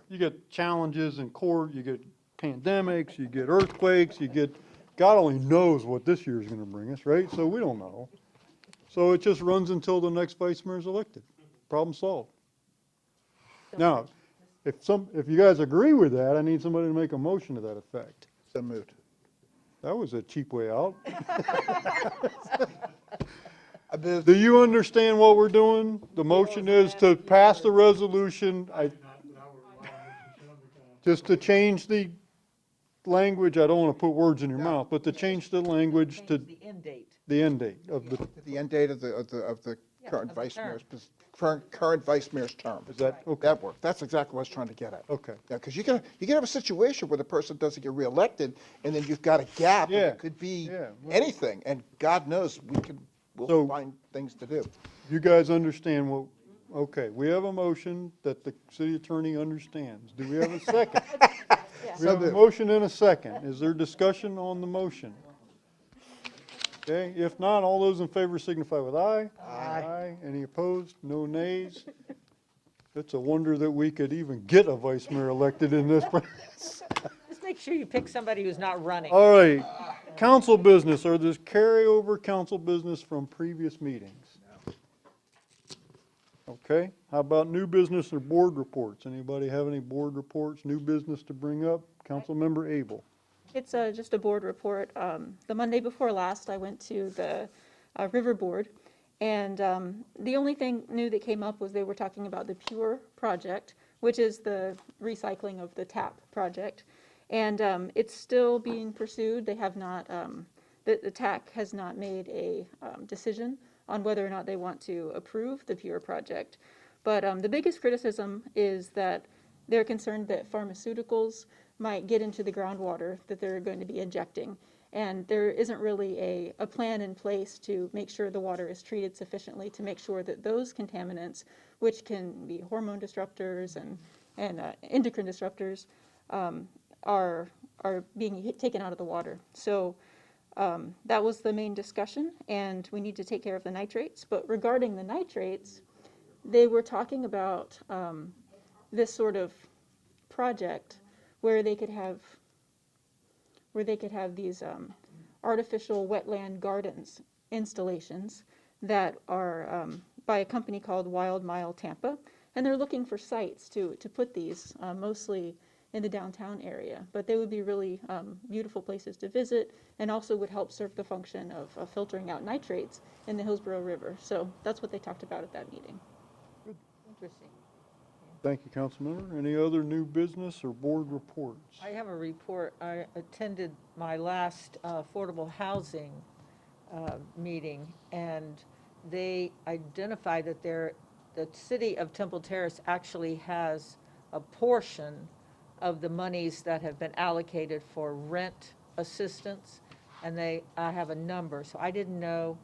you get challenges in court, you get pandemics, you get earthquakes, you get, God only knows what this year is going to bring us, right? So we don't know. So it just runs until the next vice mayor is elected. Problem solved. Now, if you guys agree with that, I need somebody to make a motion to that effect. So moved. That was a cheap way out. I moved. Do you understand what we're doing? The motion is to pass the resolution, just to change the language, I don't want to put words in your mouth, but to change the language to The end date. the end date of the, The end date of the current of the vice term. mayor's, current vice mayor's term. is that, okay, That worked. That's exactly what I was trying to get at. okay. Yeah, because you can have a situation where the person doesn't get reelected, and then you've got a gap, and Yeah, it could be yeah, well- anything, and God knows, So- we'll find things to do. You guys understand what, okay, we have a motion that the city attorney understands. Do we have a second? We have a motion and a second. Is there discussion on the motion? Okay, if not, all those in favor signify with aye. Aye. Any opposed? No nays? It's a wonder that we could even get a vice mayor elected in this place. Just make sure you pick somebody who's not running. All right, council business, or this carryover council business from previous meetings? Okay, how about new business or board reports? Anybody have any board reports, new business to bring up? Councilmember Abel. It's just a board report. The Monday before last, I went to the River Board, and the only thing new that came up was they were talking about the Pure project, which is the recycling of the tap project. And it's still being pursued. They have not, the TAC has not made a decision on whether or not they want to approve the Pure project. But the biggest criticism is that they're concerned that pharmaceuticals might get into the groundwater that they're going to be injecting. And there isn't really a plan in place to make sure the water is treated sufficiently to make sure that those contaminants, which can be hormone disruptors and endocrine disruptors, are being taken out of the water. So that was the main discussion, and we need to take care of the nitrates. But regarding the nitrates, they were talking about this sort of project where they could have these artificial wetland gardens installations that are by a company called Wild Mile Tampa, and they're looking for sites to put these mostly in the downtown area. But they would be really beautiful places to visit, and also would help serve the function of filtering out nitrates in the Hillsborough River. So that's what they talked about at that meeting. Interesting. Thank you, Councilmember. Any other new business or board reports? I have a report. I attended my last affordable housing meeting, and they identified that the city of Temple Terrace actually has a portion of the monies that have been allocated for rent assistance, and I have a number. So I didn't know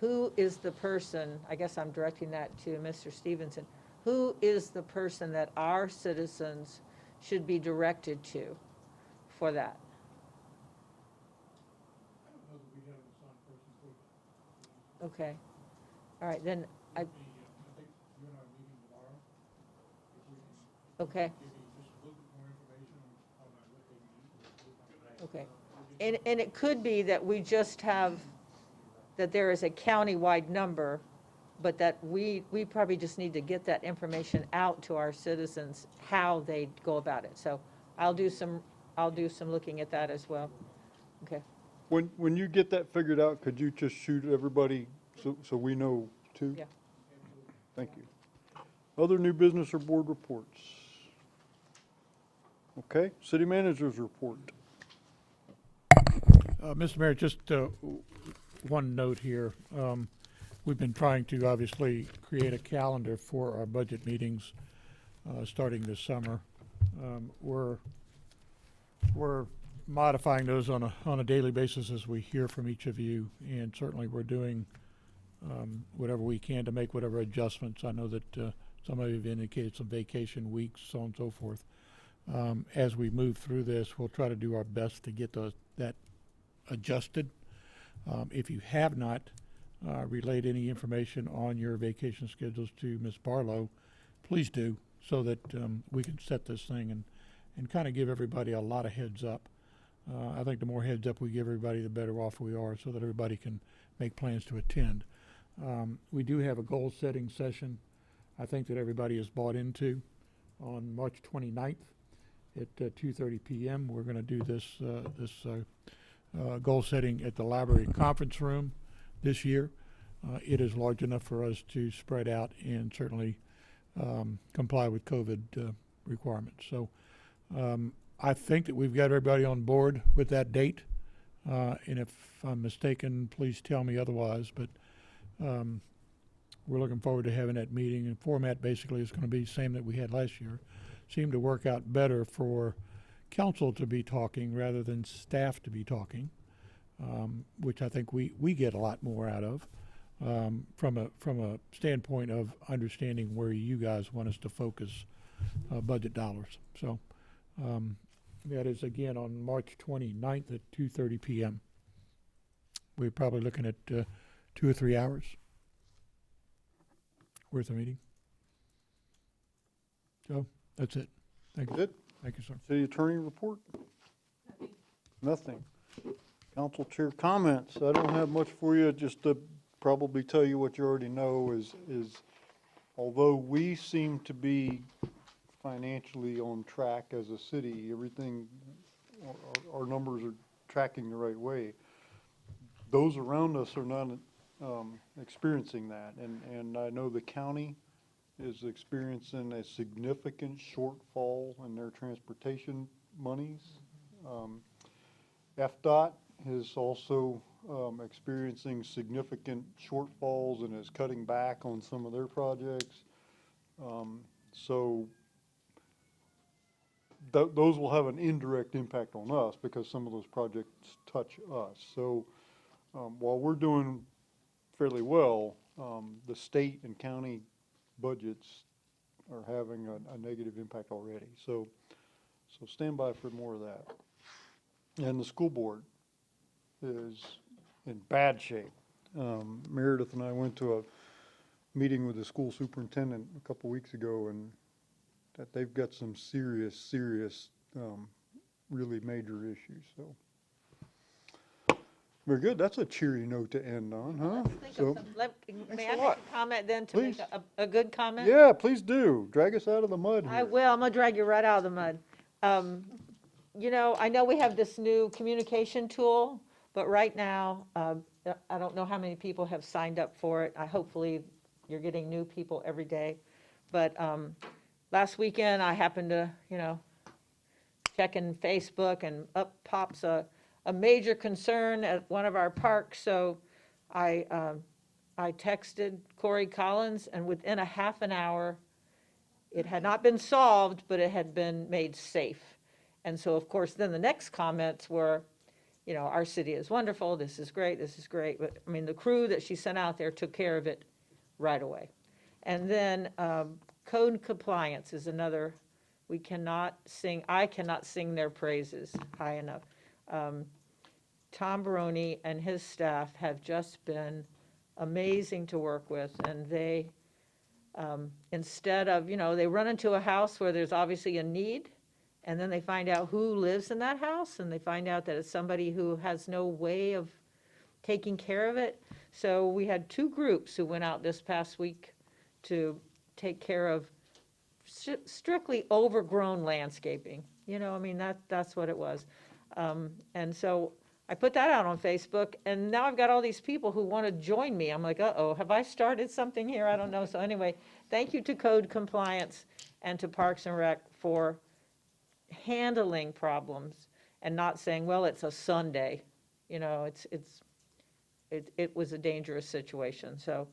who is the person, I guess I'm directing that to Mr. Stevenson, who is the person that our citizens should be directed to for that? Okay. All right, then okay. Okay. And it could be that we just have, that there is a county-wide number, but that we probably just need to get that information out to our citizens, how they go about it. So I'll do some looking at that as well. Okay. When you get that figured out, could you just shoot everybody so we know too? Yeah. Thank you. Other new business or board reports? Okay, city manager's report. Mr. Mayor, just one note here. We've been trying to obviously create a calendar for our budget meetings starting this summer. We're modifying those on a daily basis as we hear from each of you, and certainly we're doing whatever we can to make whatever adjustments. I know that some of you have indicated some vacation weeks, so on and so forth. As we move through this, we'll try to do our best to get that adjusted. If you have not relayed any information on your vacation schedules to Ms. Barlow, please do, so that we can set this thing and kind of give everybody a lot of heads up. I think the more heads up we give everybody, the better off we are, so that everybody can make plans to attend. We do have a goal-setting session, I think, that everybody has bought into on March 29th at 2:30 p.m. We're going to do this goal setting at the library conference room this year. It is large enough for us to spread out and certainly comply with COVID requirements. So I think that we've got everybody on board with that date. And if I'm mistaken, please tell me otherwise. But we're looking forward to having that meeting. And format basically is going to be the same that we had last year. Seemed to work out better for council to be talking rather than staff to be talking, which I think we get a lot more out of from a standpoint of understanding where you guys want us to focus budget dollars. So that is again on March 29th at 2:30 p.m. We're probably looking at 2 or 3 hours worth of meeting. So that's it. Thank you. Good. Thank you, sir. City attorney report? Nothing. Council chair comments. I don't have much for you, just to probably tell you what you already know is although we seem to be financially on track as a city, everything, our numbers are tracking the right way. Those around us are not experiencing that, and I know the county is experiencing a significant shortfall in their transportation monies. FDOT is also experiencing significant shortfalls and is cutting back on some of their projects. So those will have an indirect impact on us because some of those projects touch us. So while we're doing fairly well, the state and county budgets are having a negative impact already. So stand by for more of that. And the school board is in bad shape. Meredith and I went to a meeting with the school superintendent a couple weeks ago, and that they've got some serious, really major issues. So very good. That's a cheery note to end on, huh? May I make a comment then to make a good comment? Yeah, please do. Drag us out of the mud here. I will. I'm going to drag you right out of the mud. You know, I know we have this new communication tool, but right now, I don't know how many people have signed up for it. Hopefully, you're getting new people every day. But last weekend, I happened to, you know, check in Facebook, and up pops a major concern at one of our parks. So I texted Corey Collins, and within a half an hour, it had not been solved, but it had been made safe. And so, of course, then the next comments were, you know, our city is wonderful, this is great, this is great. But, I mean, the crew that she sent out there took care of it right away. And then code compliance is another, I cannot sing their praises high enough. Tom Baroni and his staff have just been amazing to work with, and they, instead of, you know, they run into a house where there's obviously a need, and then they find out who lives in that house, and they find out that it's somebody who has no way of taking care of it. So we had 2 groups who went out this past week to take care of strictly overgrown landscaping. You know, I mean, that's what it was. And so I put that out on Facebook, and now I've got all these people who want to join me. I'm like, uh-oh, have I started something here? I don't know. So anyway, thank you to Code Compliance and to Parks and Rec for handling problems and not saying, well, it's a Sunday. You know, it was a dangerous situation. So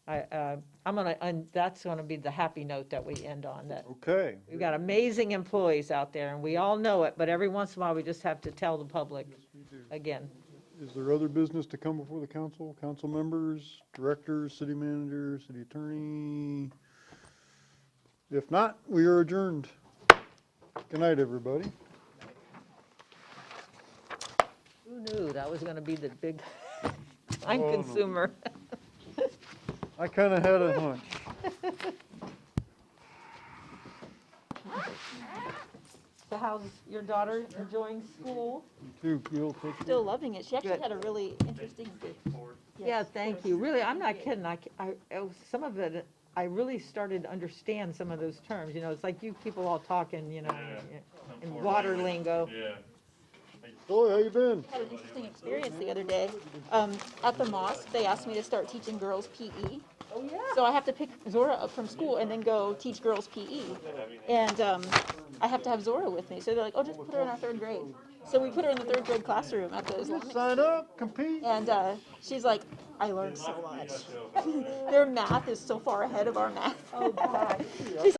that's gonna be the happy note that we end on, that Okay. we've got amazing employees out there, and we all know it, but every once in a while, we just have to tell the public again. Is there other business to come before the council? Council members, directors, city manager, city attorney? If not, we are adjourned. Good night, everybody. Who knew that was gonna be the big time Oh, no. consumer? I kind of had a hunch. So how's your daughter enjoying school? You too, Gil, take care. Still loving it. She actually Good. had a really interesting. Yeah, thank you. Really, I'm not kidding. Some of it, I really started to understand some of those terms. You know, it's like you people all talking, you know, in water lingo. Yeah. Boy, how you been? Had an interesting experience the other day. At the mosque, they asked me to start teaching girls PE. Oh, yeah. So I have to pick Zora up from school and then go teach girls PE. And I have to have Zora with me. So they're like, oh, just put her in our 3rd grade. So we put her in the 3rd grade classroom at the Islamic Sign up, compete. And she's like, I learned so much. Their math is so far ahead of our math. Oh, gosh. She's